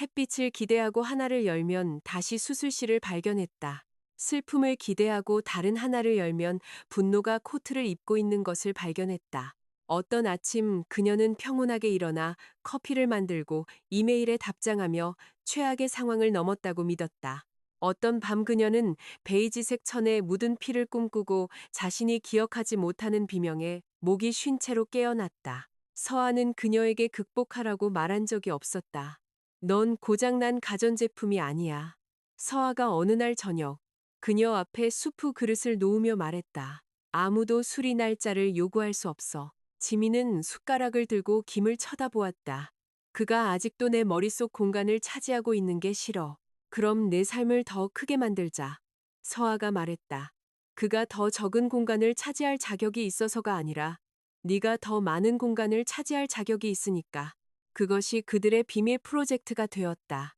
햇빛을 기대하고 하나를 열면 다시 수술실을 발견했다. 슬픔을 기대하고 다른 하나를 열면 분노가 코트를 입고 있는 것을 발견했다. 어떤 아침 그녀는 평온하게 일어나 커피를 만들고 이메일에 답장하며 최악의 상황을 넘었다고 믿었다. 어떤 밤 그녀는 베이지색 천에 묻은 피를 꿈꾸고 자신이 기억하지 못하는 비명에 목이 쉰 채로 깨어났다. 서아는 그녀에게 극복하라고 말한 적이 없었다. 넌 고장난 가전제품이 아니야. 서아가 어느 날 저녁 그녀 앞에 수프 그릇을 놓으며 말했다. 아무도 수리 날짜를 요구할 수 없어. 지민은 숟가락을 들고 김을 쳐다보았다. 그가 아직도 내 머릿속 공간을 차지하고 있는 게 싫어. 그럼 내 삶을 더 크게 만들자. 서아가 말했다. 그가 더 적은 공간을 차지할 자격이 있어서가 아니라 네가 더 많은 공간을 차지할 자격이 있으니까. 그것이 그들의 비밀 프로젝트가 되었다.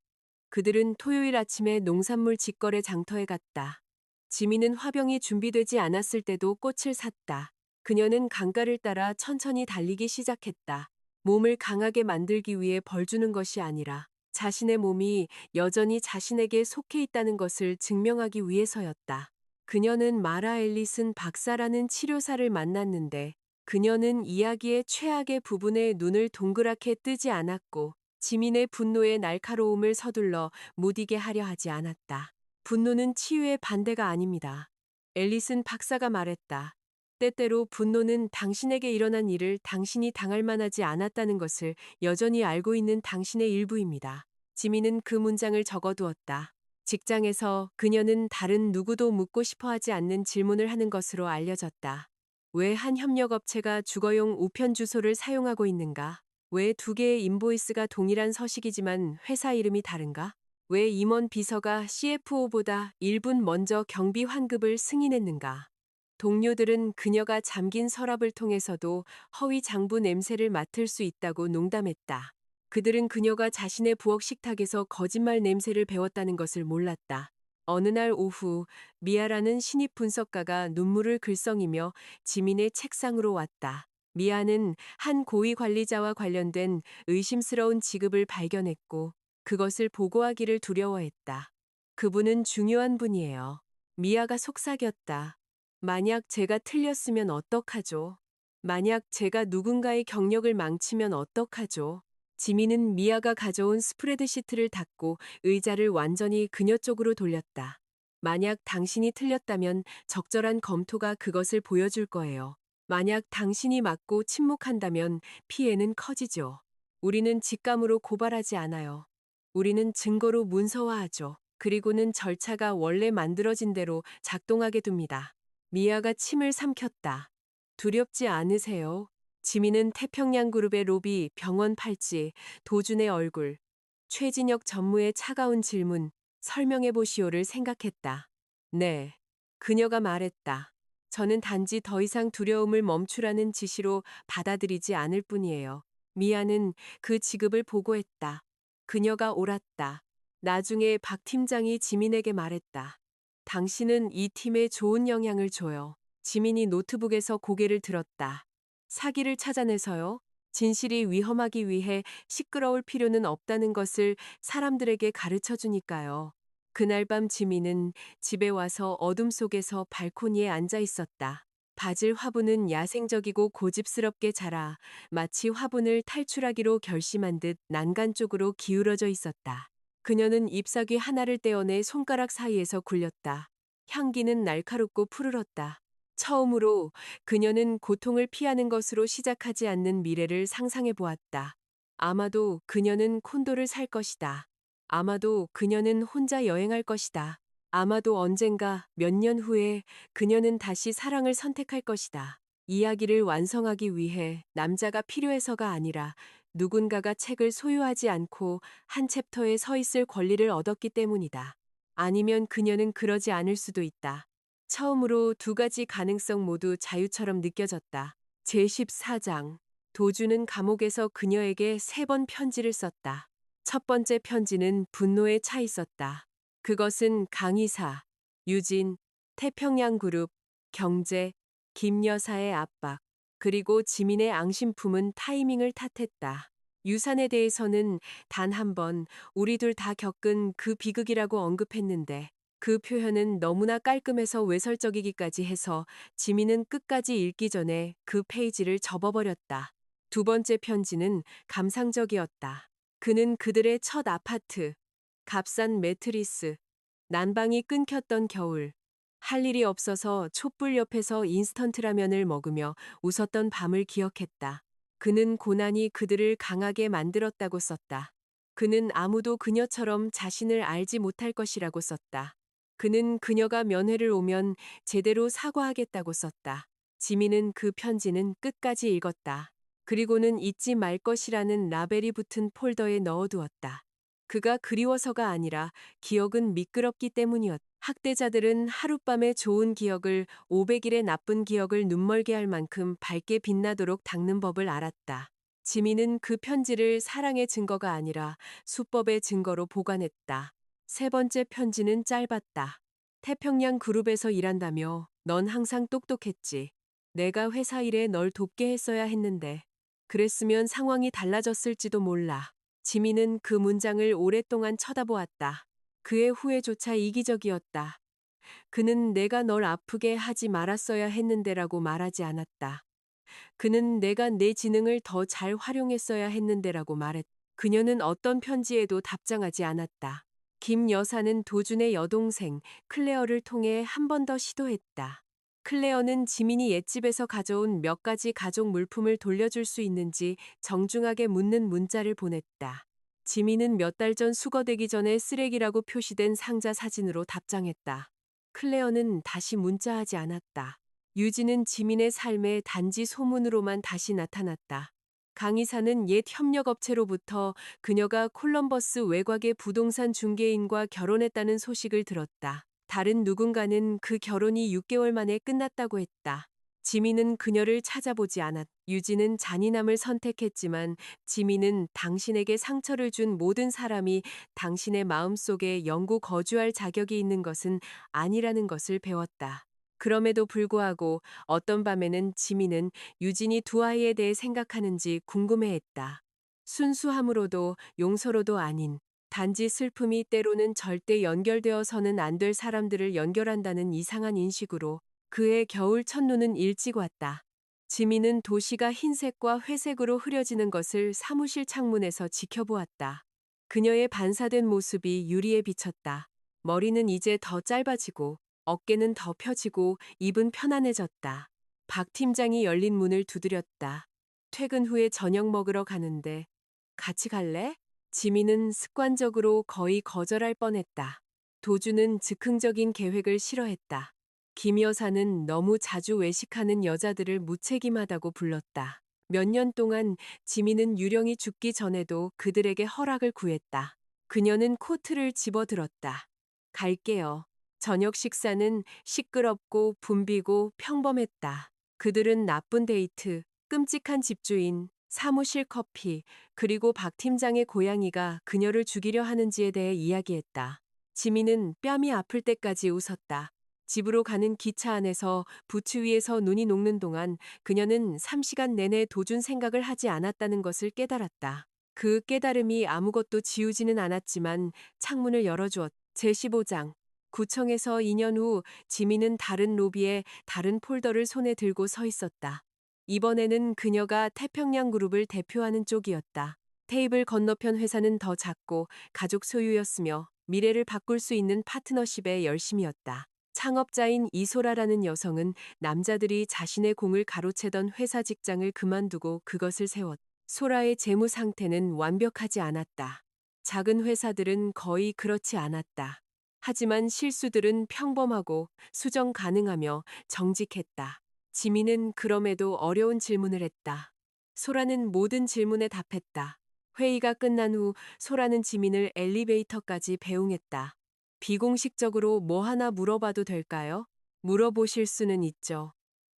그들은 토요일 아침에 농산물 직거래 장터에 갔다. 지민은 화병이 준비되지 않았을 때도 꽃을 샀다. 그녀는 강가를 따라 천천히 달리기 시작했다. 몸을 강하게 만들기 위해 벌 주는 것이 아니라 자신의 몸이 여전히 자신에게 속해 있다는 것을 증명하기 위해서였다. 그녀는 마라 앨리슨 박사라는 치료사를 만났는데 그녀는 이야기의 최악의 부분에 눈을 동그랗게 뜨지 않았고 지민의 분노의 날카로움을 서둘러 무디게 하려 하지 않았다. 분노는 치유의 반대가 아닙니다. 앨리슨 박사가 말했다. 때때로 분노는 당신에게 일어난 일을 당신이 당할 만하지 않았다는 것을 여전히 알고 있는 당신의 일부입니다. 지민은 그 문장을 적어두었다. 직장에서 그녀는 다른 누구도 묻고 싶어 하지 않는 질문을 하는 것으로 알려졌다. 왜 한 협력업체가 주거용 우편 주소를 사용하고 있는가? 왜 두 개의 인보이스가 동일한 서식이지만 회사 이름이 다른가? 왜 임원 비서가 CFO보다 1분 먼저 경비 환급을 승인했는가? 동료들은 그녀가 잠긴 서랍을 통해서도 허위 장부 냄새를 맡을 수 있다고 농담했다. 그들은 그녀가 자신의 부엌 식탁에서 거짓말 냄새를 배웠다는 것을 몰랐다. 어느 날 오후 미아라는 신입 분석가가 눈물을 글썽이며 지민의 책상으로 왔다. 미아는 한 고위 관리자와 관련된 의심스러운 지급을 발견했고 그것을 보고하기를 두려워했다. 그분은 중요한 분이에요. 미아가 속삭였다. 만약 제가 틀렸으면 어떡하죠? 만약 제가 누군가의 경력을 망치면 어떡하죠? 지민은 미아가 가져온 스프레드시트를 닫고 의자를 완전히 그녀 쪽으로 돌렸다. 만약 당신이 틀렸다면 적절한 검토가 그것을 보여줄 거예요. 만약 당신이 맞고 침묵한다면 피해는 커지죠. 우리는 직감으로 고발하지 않아요. 우리는 증거로 문서화하죠. 그리고는 절차가 원래 만들어진 대로 작동하게 둡니다. 미아가 침을 삼켰다. 두렵지 않으세요? 지민은 태평양 그룹의 로비, 병원 팔찌, 도준의 얼굴, 최진혁 전무의 차가운 질문, 설명해 보시오를 생각했다. 네. 그녀가 말했다. 저는 단지 더 이상 두려움을 멈추라는 지시로 받아들이지 않을 뿐이에요. 미아는 그 지급을 보고했다. 그녀가 옳았다. 나중에 박 팀장이 지민에게 말했다. 당신은 이 팀에 좋은 영향을 줘요. 지민이 노트북에서 고개를 들었다. 사기를 찾아내서요? 진실이 위험하기 위해 시끄러울 필요는 없다는 것을 사람들에게 가르쳐 주니까요. 그날 밤 지민은 집에 와서 어둠 속에서 발코니에 앉아 있었다. 바질 화분은 야생적이고 고집스럽게 자라 마치 화분을 탈출하기로 결심한 듯 난간 쪽으로 기울어져 있었다. 그녀는 잎사귀 하나를 떼어내 손가락 사이에서 굴렸다. 향기는 날카롭고 푸르렀다. 처음으로 그녀는 고통을 피하는 것으로 시작하지 않는 미래를 상상해 보았다. 아마도 그녀는 콘도를 살 것이다. 아마도 그녀는 혼자 여행할 것이다. 아마도 언젠가 몇 년 후에 그녀는 다시 사랑을 선택할 것이다. 이야기를 완성하기 위해 남자가 필요해서가 아니라 누군가가 책을 소유하지 않고 한 챕터에 서 있을 권리를 얻었기 때문이다. 아니면 그녀는 그러지 않을 수도 있다. 처음으로 두 가지 가능성 모두 자유처럼 느껴졌다. 제14장. 도주는 감옥에서 그녀에게 3번 편지를 썼다. 첫 번째 편지는 분노에 차 있었다. 그것은 강의사, 유진, 태평양그룹, 경제, 김 여사의 압박, 그리고 지민의 앙심품은 타이밍을 탓했다. 유산에 대해서는 단 한 번 우리 둘 다 겪은 그 비극이라고 언급했는데 그 표현은 너무나 깔끔해서 외설적이기까지 해서 지민은 끝까지 읽기 전에 그 페이지를 접어버렸다. 두 번째 편지는 감상적이었다. 그는 그들의 첫 아파트, 값싼 매트리스, 난방이 끊겼던 겨울, 할 일이 없어서 촛불 옆에서 인스턴트 라면을 먹으며 웃었던 밤을 기억했다. 그는 고난이 그들을 강하게 만들었다고 썼다. 그는 아무도 그녀처럼 자신을 알지 못할 것이라고 썼다. 그는 그녀가 면회를 오면 제대로 사과하겠다고 썼다. 지민은 그 편지는 끝까지 읽었다. 그리고는 잊지 말 것이라는 라벨이 붙은 폴더에 넣어두었다. 그가 그리워서가 아니라 기억은 미끄럽기 때문이었다. 학대자들은 하룻밤의 좋은 기억을 500일의 나쁜 기억을 눈멀게 할 만큼 밝게 빛나도록 닦는 법을 알았다. 지민은 그 편지를 사랑의 증거가 아니라 수법의 증거로 보관했다. 세 번째 편지는 짧았다. 태평양 그룹에서 일한다며 넌 항상 똑똑했지. 내가 회사 일에 널 돕게 했어야 했는데. 그랬으면 상황이 달라졌을지도 몰라. 지민은 그 문장을 오랫동안 쳐다보았다. 그의 후회조차 이기적이었다. 그는 내가 널 아프게 하지 말았어야 했는데라고 말하지 않았다. 그는 내가 내 지능을 더 잘 활용했어야 했는데라고 말했다. 그녀는 어떤 편지에도 답장하지 않았다. 김 여사는 도준의 여동생 클레어를 통해 한 번 더 시도했다. 클레어는 지민이 옛집에서 가져온 몇 가지 가족 물품을 돌려줄 수 있는지 정중하게 묻는 문자를 보냈다. 지민은 몇 달 전 수거되기 전에 쓰레기라고 표시된 상자 사진으로 답장했다. 클레어는 다시 문자하지 않았다. 유진은 지민의 삶에 단지 소문으로만 다시 나타났다. 강의사는 옛 협력업체로부터 그녀가 콜럼버스 외곽의 부동산 중개인과 결혼했다는 소식을 들었다. 다른 누군가는 그 결혼이 6개월 만에 끝났다고 했다. 지민은 그녀를 찾아보지 않았다. 유진은 잔인함을 선택했지만 지민은 당신에게 상처를 준 모든 사람이 당신의 마음속에 영구 거주할 자격이 있는 것은 아니라는 것을 배웠다. 그럼에도 불구하고 어떤 밤에는 지민은 유진이 두 아이에 대해 생각하는지 궁금해했다. 순수함으로도 용서로도 아닌 단지 슬픔이 때로는 절대 연결되어서는 안 될 사람들을 연결한다는 이상한 인식으로 그의 겨울 첫눈은 일찍 왔다. 지민은 도시가 흰색과 회색으로 흐려지는 것을 사무실 창문에서 지켜보았다. 그녀의 반사된 모습이 유리에 비쳤다. 머리는 이제 더 짧아지고 어깨는 더 펴지고 입은 편안해졌다. 박 팀장이 열린 문을 두드렸다. 퇴근 후에 저녁 먹으러 가는데 같이 갈래? 지민은 습관적으로 거의 거절할 뻔했다. 도주는 즉흥적인 계획을 싫어했다. 김 여사는 너무 자주 외식하는 여자들을 무책임하다고 불렀다. 몇 년 동안 지민은 유령이 죽기 전에도 그들에게 허락을 구했다. 그녀는 코트를 집어들었다. 갈게요. 저녁 식사는 시끄럽고 붐비고 평범했다. 그들은 나쁜 데이트, 끔찍한 집주인, 사무실 커피, 그리고 박 팀장의 고양이가 그녀를 죽이려 하는지에 대해 이야기했다. 지민은 뺨이 아플 때까지 웃었다. 집으로 가는 기차 안에서 부츠 위에서 눈이 녹는 동안 그녀는 3시간 내내 도준 생각을 하지 않았다는 것을 깨달았다. 그 깨달음이 아무것도 지우지는 않았지만 창문을 열어주었다. 제15장. 구청에서 2년 후 지민은 다른 로비에 다른 폴더를 손에 들고 서 있었다. 이번에는 그녀가 태평양 그룹을 대표하는 쪽이었다. 테이블 건너편 회사는 더 작고 가족 소유였으며 미래를 바꿀 수 있는 파트너십에 열심이었다. 창업자인 이소라라는 여성은 남자들이 자신의 공을 가로채던 회사 직장을 그만두고 그것을 세웠다. 소라의 재무 상태는 완벽하지 않았다. 작은 회사들은 거의 그렇지 않았다. 하지만 실수들은 평범하고 수정 가능하며 정직했다. 지민은 그럼에도 어려운 질문을 했다. 소라는 모든 질문에 답했다. 회의가 끝난 후 소라는 지민을 엘리베이터까지 배웅했다. 비공식적으로 뭐 하나 물어봐도 될까요? 물어보실 수는 있죠.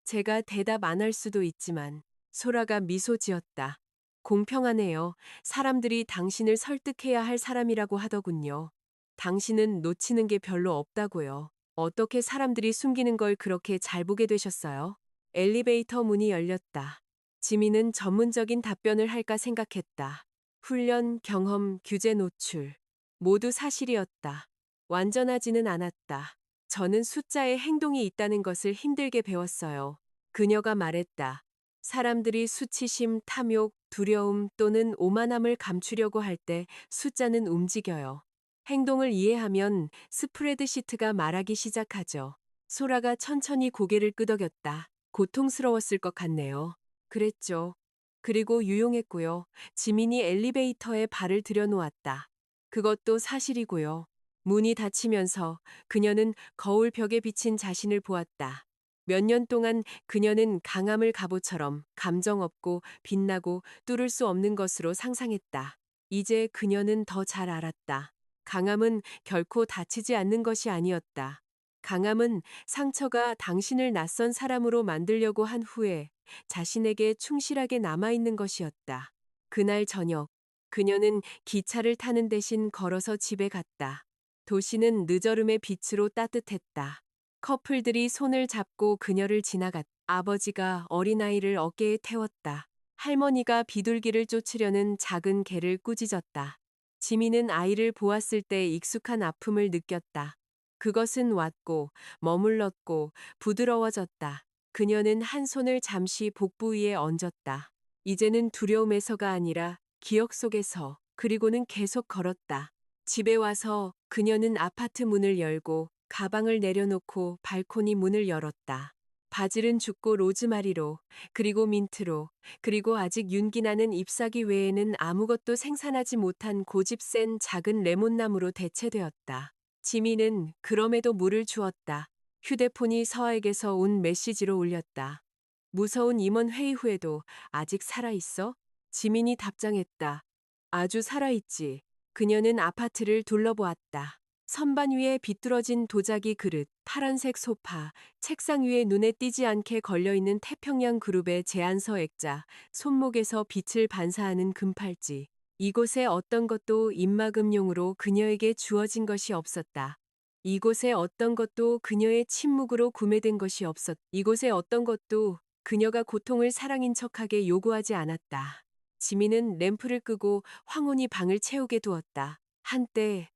제가 대답 안 할 수도 있지만 소라가 미소 지었다. 공평하네요. 사람들이 당신을 설득해야 할 사람이라고 하더군요. 당신은 놓치는 게 별로 없다고요. 어떻게 사람들이 숨기는 걸 그렇게 잘 보게 되셨어요? 엘리베이터 문이 열렸다. 지민은 전문적인 답변을 할까 생각했다. 훈련, 경험, 규제 노출. 모두 사실이었다. 완전하지는 않았다. 저는 숫자에 행동이 있다는 것을 힘들게 배웠어요. 그녀가 말했다. 사람들이 수치심, 탐욕, 두려움 또는 오만함을 감추려고 할 때 숫자는 움직여요. 행동을 이해하면 스프레드시트가 말하기 시작하죠. 소라가 천천히 고개를 끄덕였다. 고통스러웠을 것 같네요. 그랬죠. 그리고 유용했고요. 지민이 엘리베이터에 발을 들여놓았다. 그것도 사실이고요. 문이 닫히면서 그녀는 거울 벽에 비친 자신을 보았다. 몇 년 동안 그녀는 강함을 갑옷처럼 감정 없고 빛나고 뚫을 수 없는 것으로 상상했다. 이제 그녀는 더 잘 알았다. 강함은 결코 다치지 않는 것이 아니었다. 강함은 상처가 당신을 낯선 사람으로 만들려고 한 후에 자신에게 충실하게 남아있는 것이었다. 그날 저녁, 그녀는 기차를 타는 대신 걸어서 집에 갔다. 도시는 늦어름의 빛으로 따뜻했다. 커플들이 손을 잡고 그녀를 지나갔다. 아버지가 어린아이를 어깨에 태웠다. 할머니가 비둘기를 쫓으려는 작은 개를 꾸짖었다. 지민은 아이를 보았을 때 익숙한 아픔을 느꼈다. 그것은 왔고 머물렀고 부드러워졌다. 그녀는 한 손을 잠시 복부 위에 얹었다. 이제는 두려움에서가 아니라 기억 속에서, 그리고는 계속 걸었다. 집에 와서 그녀는 아파트 문을 열고 가방을 내려놓고 발코니 문을 열었다. 바질은 죽고 로즈마리로, 그리고 민트로, 그리고 아직 윤기나는 잎사귀 외에는 아무것도 생산하지 못한 고집 센 작은 레몬나무로 대체되었다. 지민은 그럼에도 물을 주었다. 휴대폰이 서아에게서 온 메시지로 울렸다. 무서운 임원 회의 후에도 아직 살아있어? 지민이 답장했다. 아주 살아있지. 그녀는 아파트를 둘러보았다. 선반 위에 비뚤어진 도자기 그릇, 파란색 소파, 책상 위에 눈에 띄지 않게 걸려있는 태평양 그룹의 제안서 액자, 손목에서 빛을 반사하는 금팔찌. 이곳에 어떤 것도 입막음용으로 그녀에게 주어진 것이 없었다. 이곳에 어떤 것도 그녀의 침묵으로 구매된 것이 이곳에 어떤 것도 그녀가 고통을 사랑인 척하게 요구하지 않았다. 지민은 램프를 끄고 황혼이 방을 채우게 두었다. 한때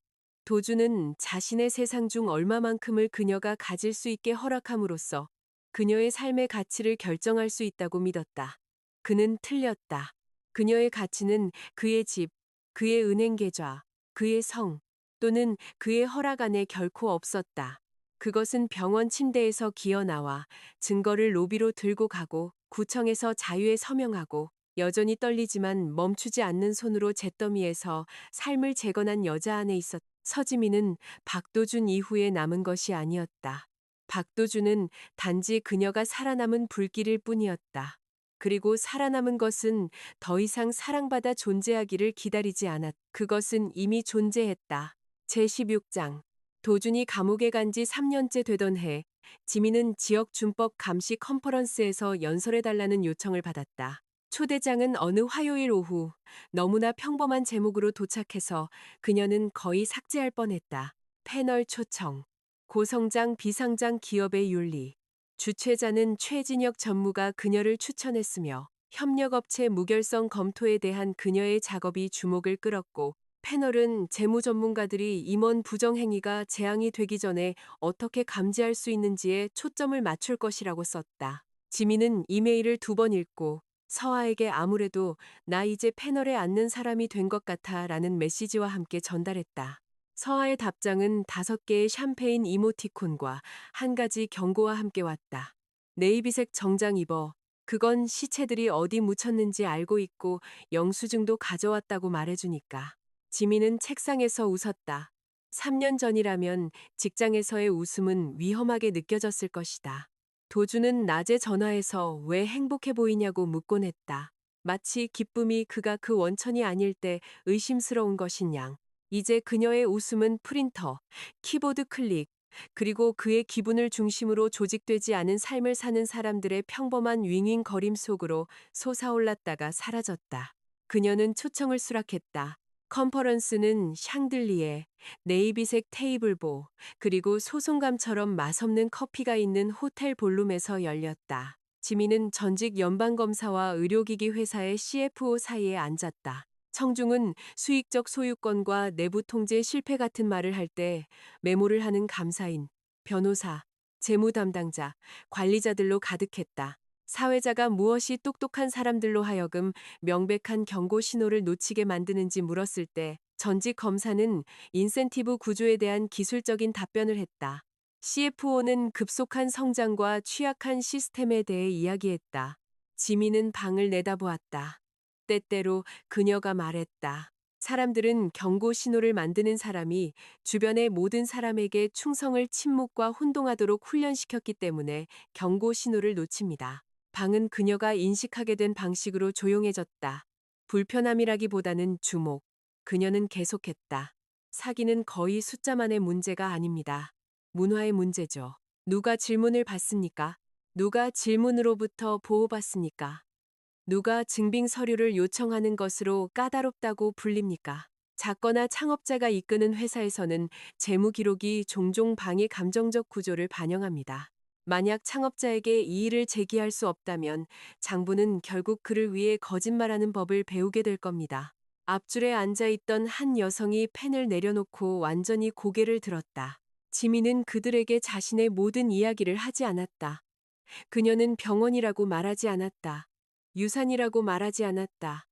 도주는 자신의 세상 중 얼마만큼을 그녀가 가질 수 있게 허락함으로써 그녀의 삶의 가치를 결정할 수 있다고 믿었다. 그는 틀렸다. 그녀의 가치는 그의 집, 그의 은행 계좌, 그의 성, 또는 그의 허락 안에 결코 없었다. 그것은 병원 침대에서 기어나와 증거를 로비로 들고 가고 구청에서 자유에 서명하고 여전히 떨리지만 멈추지 않는 손으로 잿더미에서 삶을 재건한 여자 안에 있었다. 서지민은 박도준 이후에 남은 것이 아니었다. 박도준은 단지 그녀가 살아남은 불길일 뿐이었다. 그리고 살아남은 것은 더 이상 사랑받아 존재하기를 기다리지 않았다. 그것은 이미 존재했다. 제16장. 도준이 감옥에 간 지 3년째 되던 해, 지민은 지역 준법 감시 컨퍼런스에서 연설해달라는 요청을 받았다. 초대장은 어느 화요일 오후 너무나 평범한 제목으로 도착해서 그녀는 거의 삭제할 뻔했다. 패널 초청. 고성장 비상장 기업의 윤리. 주최자는 최진혁 전무가 그녀를 추천했으며 협력업체 무결성 검토에 대한 그녀의 작업이 주목을 끌었고 패널은 재무 전문가들이 임원 부정행위가 재앙이 되기 전에 어떻게 감지할 수 있는지에 초점을 맞출 것이라고 썼다. 지민은 이메일을 2번 읽고 서아에게 아무래도 나 이제 패널에 앉는 사람이 된 것 같아 라는 메시지와 함께 전달했다. 서아의 답장은 5개의 샴페인 이모티콘과 한 가지 경고와 함께 왔다. 네이비색 정장 입어. 그건 시체들이 어디 묻혔는지 알고 있고 영수증도 가져왔다고 말해주니까. 지민은 책상에서 웃었다. 3년 전이라면 직장에서의 웃음은 위험하게 느껴졌을 것이다. 도주는 낮에 전화해서 왜 행복해 보이냐고 묻곤 했다. 마치 기쁨이 그가 그 원천이 아닐 때 의심스러운 것인 양. 이제 그녀의 웃음은 프린터, 키보드 클릭, 그리고 그의 기분을 중심으로 조직되지 않은 삶을 사는 사람들의 평범한 윙윙거림 속으로 솟아올랐다가 사라졌다. 그녀는 초청을 수락했다. 컨퍼런스는 샹들리에, 네이비색 테이블보, 그리고 소송감처럼 맛없는 커피가 있는 호텔 볼룸에서 열렸다. 지민은 전직 연방검사와 의료기기 회사의 CFO 사이에 앉았다. 청중은 수익적 소유권과 내부 통제 실패 같은 말을 할 때 메모를 하는 감사인, 변호사, 재무 담당자, 관리자들로 가득했다. 사회자가 무엇이 똑똑한 사람들로 하여금 명백한 경고 신호를 놓치게 만드는지 물었을 때 전직 검사는 인센티브 구조에 대한 기술적인 답변을 했다. CFO는 급속한 성장과 취약한 시스템에 대해 이야기했다. 지민은 방을 내다보았다. 때때로 그녀가 말했다. 사람들은 경고 신호를 만드는 사람이 주변의 모든 사람에게 충성을 침묵과 혼동하도록 훈련시켰기 때문에 경고 신호를 놓칩니다. 방은 그녀가 인식하게 된 방식으로 조용해졌다. 불편함이라기보다는 주목. 그녀는 계속했다. 사기는 거의 숫자만의 문제가 아닙니다. 문화의 문제죠. 누가 질문을 받습니까? 누가 질문으로부터 보호받습니까? 누가 증빙 서류를 요청하는 것으로 까다롭다고 불립니까? 작거나 창업자가 이끄는 회사에서는 재무 기록이 종종 방의 감정적 구조를 반영합니다. 만약 창업자에게 이의를 제기할 수 없다면 장부는 결국 그를 위해 거짓말하는 법을 배우게 될 겁니다. 앞줄에 앉아 있던 한 여성이 펜을 내려놓고 완전히 고개를 들었다. 지민은 그들에게 자신의 모든 이야기를 하지 않았다. 그녀는 병원이라고 말하지 않았다. 유산이라고 말하지 않았다.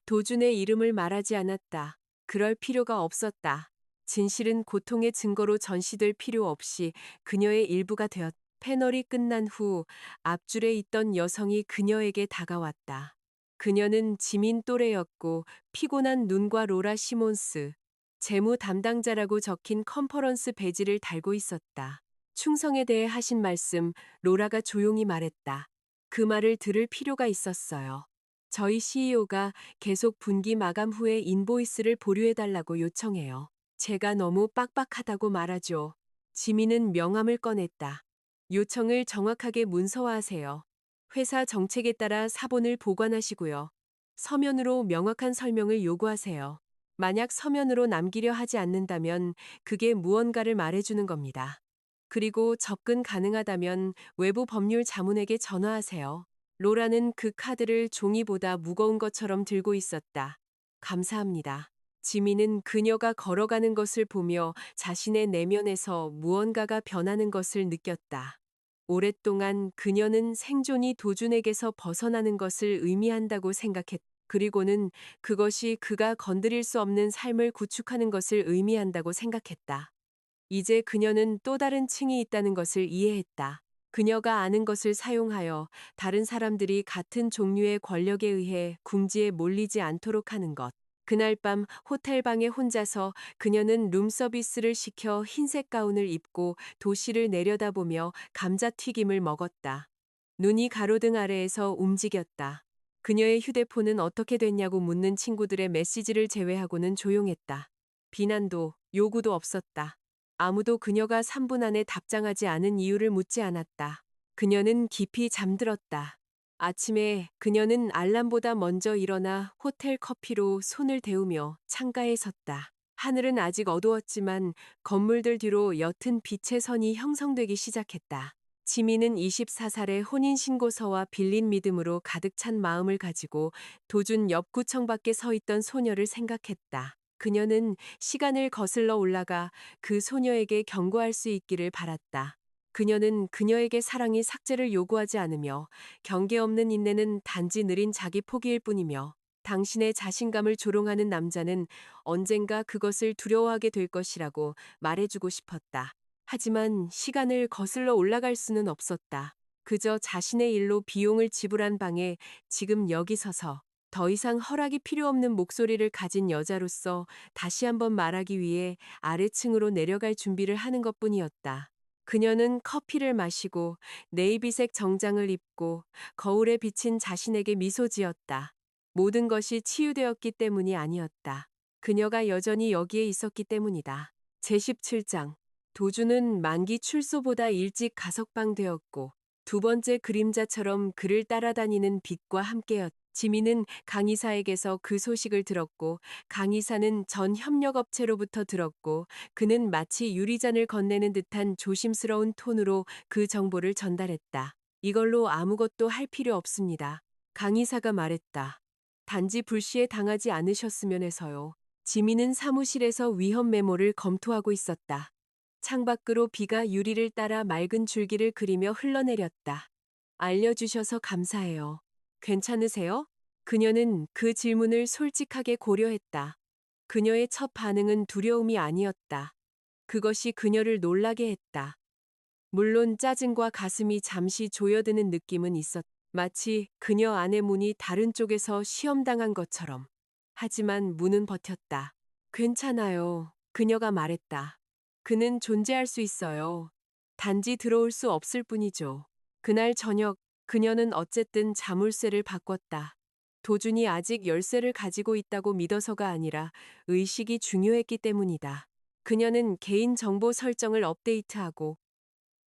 도준의 이름을 말하지 않았다. 그럴 필요가 없었다. 진실은 고통의 증거로 전시될 필요 없이 그녀의 일부가 되었다. 패널이 끝난 후 앞줄에 있던 여성이 그녀에게 다가왔다. 그녀는 지민 또래였고 피곤한 눈과 로라 시몬스, 재무 담당자라고 적힌 컨퍼런스 배지를 달고 있었다. 충성에 대해 하신 말씀, 로라가 조용히 말했다. 그 말을 들을 필요가 있었어요. 저희 CEO가 계속 분기 마감 후에 인보이스를 보류해달라고 요청해요. 제가 너무 빡빡하다고 말하죠. 지민은 명함을 꺼냈다. 요청을 정확하게 문서화하세요. 회사 정책에 따라 사본을 보관하시고요. 서면으로 명확한 설명을 요구하세요. 만약 서면으로 남기려 하지 않는다면 그게 무언가를 말해주는 겁니다. 그리고 접근 가능하다면 외부 법률 자문에게 전화하세요. 로라는 그 카드를 종이보다 무거운 것처럼 들고 있었다. 감사합니다. 지민은 그녀가 걸어가는 것을 보며 자신의 내면에서 무언가가 변하는 것을 느꼈다. 오랫동안 그녀는 생존이 도준에게서 벗어나는 것을 의미한다고 생각했다. 그리고는 그것이 그가 건드릴 수 없는 삶을 구축하는 것을 의미한다고 생각했다. 이제 그녀는 또 다른 층이 있다는 것을 이해했다. 그녀가 아는 것을 사용하여 다른 사람들이 같은 종류의 권력에 의해 궁지에 몰리지 않도록 하는 것. 그날 밤 호텔 방에 혼자서 그녀는 룸서비스를 시켜 흰색 가운을 입고 도시를 내려다보며 감자튀김을 먹었다. 눈이 가로등 아래에서 움직였다. 그녀의 휴대폰은 어떻게 됐냐고 묻는 친구들의 메시지를 제외하고는 조용했다. 비난도 요구도 없었다. 아무도 그녀가 3분 안에 답장하지 않은 이유를 묻지 않았다. 그녀는 깊이 잠들었다. 아침에 그녀는 알람보다 먼저 일어나 호텔 커피로 손을 데우며 창가에 섰다. 하늘은 아직 어두웠지만 건물들 뒤로 옅은 빛의 선이 형성되기 시작했다. 지민은 24살의 혼인신고서와 빌린 믿음으로 가득 찬 마음을 가지고 도준 옆 구청 밖에 서 있던 소녀를 생각했다. 그녀는 시간을 거슬러 올라가 그 소녀에게 경고할 수 있기를 바랐다. 그녀는 그녀에게 사랑이 삭제를 요구하지 않으며 경계 없는 인내는 단지 느린 자기 포기일 뿐이며 당신의 자신감을 조롱하는 남자는 언젠가 그것을 두려워하게 될 것이라고 말해주고 싶었다. 하지만 시간을 거슬러 올라갈 수는 없었다. 그저 자신의 일로 비용을 지불한 방에 지금 여기 서서 더 이상 허락이 필요 없는 목소리를 가진 여자로서 다시 한번 말하기 위해 아래층으로 내려갈 준비를 하는 것뿐이었다. 그녀는 커피를 마시고 네이비색 정장을 입고 거울에 비친 자신에게 미소 지었다. 모든 것이 치유되었기 때문이 아니었다. 그녀가 여전히 여기에 있었기 때문이다. 제17장. 도주는 만기 출소보다 일찍 가석방되었고 두 번째 그림자처럼 그를 따라다니는 빛과 함께였다. 지민은 강 이사에게서 그 소식을 들었고 강 이사는 전 협력업체로부터 들었고 그는 마치 유리잔을 건네는 듯한 조심스러운 톤으로 그 정보를 전달했다. 이걸로 아무것도 할 필요 없습니다. 강 이사가 말했다. 단지 불시에 당하지 않으셨으면 해서요. 지민은 사무실에서 위험 메모를 검토하고 있었다. 창밖으로 비가 유리를 따라 맑은 줄기를 그리며 흘러내렸다. 알려주셔서 감사해요. 괜찮으세요? 그녀는 그 질문을 솔직하게 고려했다. 그녀의 첫 반응은 두려움이 아니었다. 그것이 그녀를 놀라게 했다. 물론 짜증과 가슴이 잠시 조여드는 느낌은 있었다. 마치 그녀 안의 문이 다른 쪽에서 시험당한 것처럼. 하지만 문은 버텼다. 괜찮아요. 그녀가 말했다. 그는 존재할 수 있어요. 단지 들어올 수 없을 뿐이죠. 그날 저녁, 그녀는 어쨌든 자물쇠를 바꿨다. 도준이 아직 열쇠를 가지고 있다고 믿어서가 아니라 의식이 중요했기 때문이다. 그녀는 개인정보 설정을 업데이트하고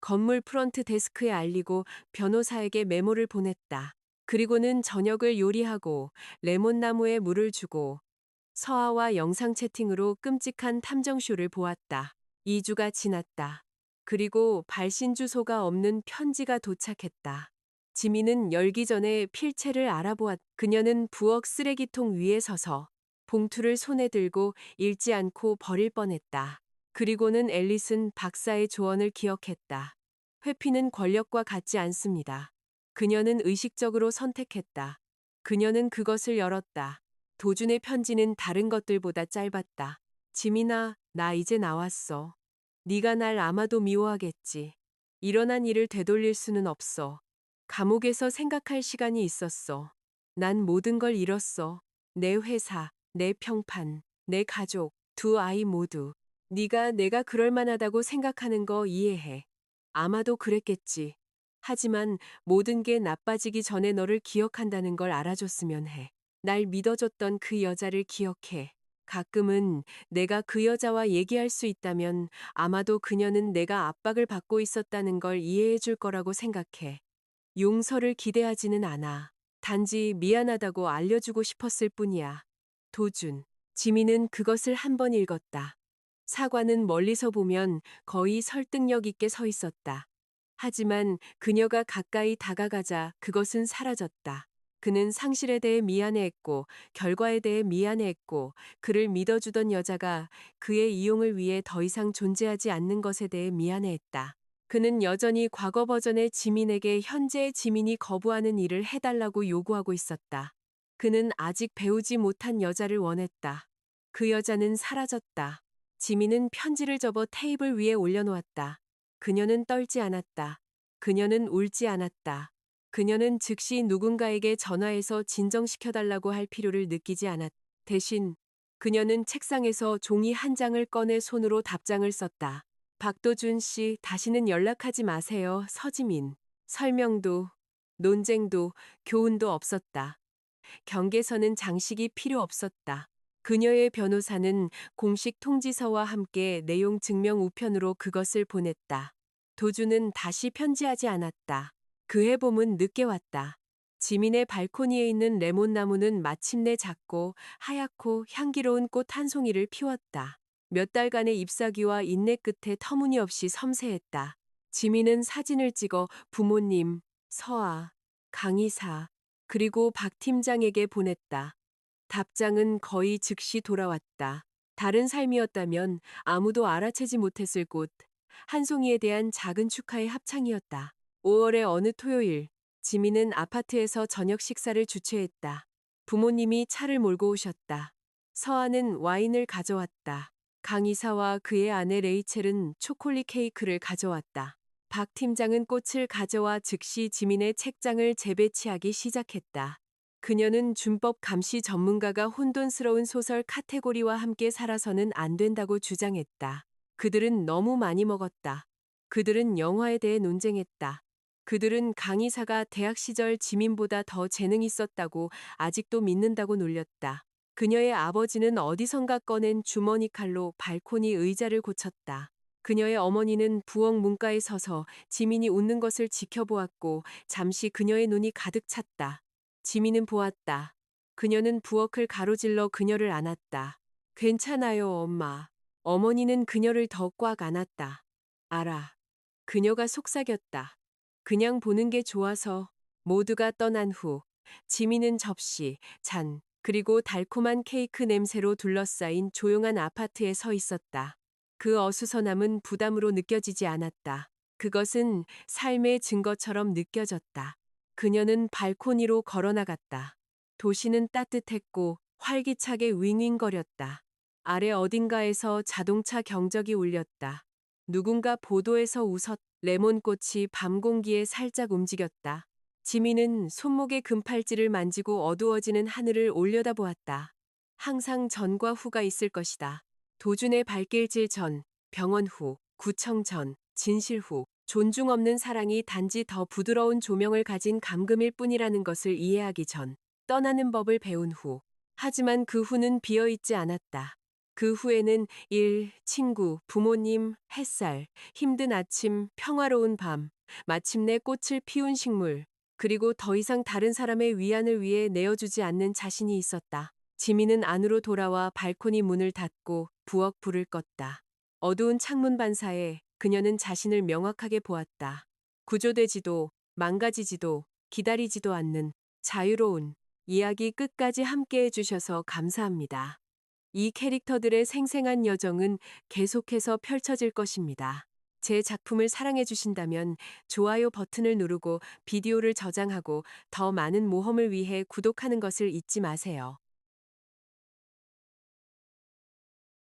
건물 프런트 데스크에 알리고 변호사에게 메모를 보냈다. 그리고는 저녁을 요리하고 레몬나무에 물을 주고 서아와 영상 채팅으로 끔찍한 탐정쇼를 보았다. 2주가 지났다. 그리고 발신 주소가 없는 편지가 도착했다. 지민은 열기 전에 필체를 알아보았. 그녀는 부엌 쓰레기통 위에 서서 봉투를 손에 들고 읽지 않고 버릴 뻔했다. 그리고는 앨리슨 박사의 조언을 기억했다. 회피는 권력과 같지 않습니다. 그녀는 의식적으로 선택했다. 그녀는 그것을 열었다. 도준의 편지는 다른 것들보다 짧았다. 지민아, 나 이제 나왔어. 네가 날 아마도 미워하겠지. 일어난 일을 되돌릴 수는 없어. 감옥에서 생각할 시간이 있었어. 난 모든 걸 잃었어. 내 회사, 내 평판, 내 가족, 두 아이 모두. 네가 내가 그럴 만하다고 생각하는 거 이해해. 아마도 그랬겠지. 하지만 모든 게 나빠지기 전에 너를 기억한다는 걸 알아줬으면 해. 날 믿어줬던 그 여자를 기억해. 가끔은 내가 그 여자와 얘기할 수 있다면 아마도 그녀는 내가 압박을 받고 있었다는 걸 이해해 줄 거라고 생각해. 용서를 기대하지는 않아. 단지 미안하다고 알려주고 싶었을 뿐이야. 도준. 지민은 그것을 한 번 읽었다. 사과는 멀리서 보면 거의 설득력 있게 서 있었다. 하지만 그녀가 가까이 다가가자 그것은 사라졌다. 그는 상실에 대해 미안해했고 결과에 대해 미안해했고 그를 믿어주던 여자가 그의 이용을 위해 더 이상 존재하지 않는 것에 대해 미안해했다. 그는 여전히 과거 버전의 지민에게 현재의 지민이 거부하는 일을 해달라고 요구하고 있었다. 그는 아직 배우지 못한 여자를 원했다. 그 여자는 사라졌다. 지민은 편지를 접어 테이블 위에 올려놓았다. 그녀는 떨지 않았다. 그녀는 울지 않았다. 그녀는 즉시 누군가에게 전화해서 진정시켜달라고 할 필요를 느끼지 않았다. 대신 그녀는 책상에서 종이 한 장을 꺼내 손으로 답장을 썼다. 박도준 씨, 다시는 연락하지 마세요. 서지민. 설명도, 논쟁도, 교훈도 없었다. 경계선은 장식이 필요 없었다. 그녀의 변호사는 공식 통지서와 함께 내용 증명 우편으로 그것을 보냈다. 도주는 다시 편지하지 않았다. 그 해봄은 늦게 왔다. 지민의 발코니에 있는 레몬나무는 마침내 작고 하얗고 향기로운 꽃 한 송이를 피웠다. 몇 달간의 잎사귀와 인내 끝에 터무니없이 섬세했다. 지민은 사진을 찍어 부모님, 서아, 강의사, 그리고 박 팀장에게 보냈다. 답장은 거의 즉시 돌아왔다. 다른 삶이었다면 아무도 알아채지 못했을 곳, 한 송이에 대한 작은 축하의 합창이었다. 5월의 어느 토요일, 지민은 아파트에서 저녁 식사를 주최했다. 부모님이 차를 몰고 오셨다. 서아는 와인을 가져왔다. 강 이사와 그의 아내 레이첼은 초콜릿 케이크를 가져왔다. 박 팀장은 꽃을 가져와 즉시 지민의 책장을 재배치하기 시작했다. 그녀는 준법 감시 전문가가 혼돈스러운 소설 카테고리와 함께 살아서는 안 된다고 주장했다. 그들은 너무 많이 먹었다. 그들은 영화에 대해 논쟁했다. 그들은 강의사가 대학 시절 지민보다 더 재능 있었다고 아직도 믿는다고 놀렸다. 그녀의 아버지는 어디선가 꺼낸 주머니 칼로 발코니 의자를 고쳤다. 그녀의 어머니는 부엌 문가에 서서 지민이 웃는 것을 지켜보았고 잠시 그녀의 눈이 가득 찼다. 지민은 보았다. 그녀는 부엌을 가로질러 그녀를 안았다. 괜찮아요, 엄마. 어머니는 그녀를 더 꽉 안았다. 알아. 그녀가 속삭였다. 그냥 보는 게 좋아서. 모두가 떠난 후 지민은 접시, 잔, 그리고 달콤한 케이크 냄새로 둘러싸인 조용한 아파트에 서 있었다. 그 어수선함은 부담으로 느껴지지 않았다. 그것은 삶의 증거처럼 느껴졌다. 그녀는 발코니로 걸어나갔다. 도시는 따뜻했고 활기차게 윙윙거렸다. 아래 어딘가에서 자동차 경적이 울렸다. 누군가 보도에서 웃었. 레몬꽃이 밤 공기에 살짝 움직였다. 지민은 손목의 금팔찌를 만지고 어두워지는 하늘을 올려다보았다. 항상 전과 후가 있을 것이다. 도준의 발길질 전, 병원 후, 구청 전, 진실 후, 존중 없는 사랑이 단지 더 부드러운 조명을 가진 감금일 뿐이라는 것을 이해하기 전, 떠나는 법을 배운 후. 하지만 그 후는 비어있지 않았다. 그 후에는 일, 친구, 부모님, 햇살, 힘든 아침, 평화로운 밤, 마침내 꽃을 피운 식물, 그리고 더 이상 다른 사람의 위안을 위해 내어주지 않는 자신이 있었다. 지민은 안으로 돌아와 발코니 문을 닫고 부엌 불을 껐다. 어두운 창문 반사에 그녀는 자신을 명확하게 보았다. 구조되지도 망가지지도 기다리지도 않는 자유로운 이야기 끝까지 함께 해주셔서 감사합니다. 이 캐릭터들의 생생한 여정은 계속해서 펼쳐질 것입니다. 제 작품을 사랑해 주신다면 좋아요 버튼을 누르고 비디오를 저장하고 더 많은 모험을 위해 구독하는 것을 잊지 마세요.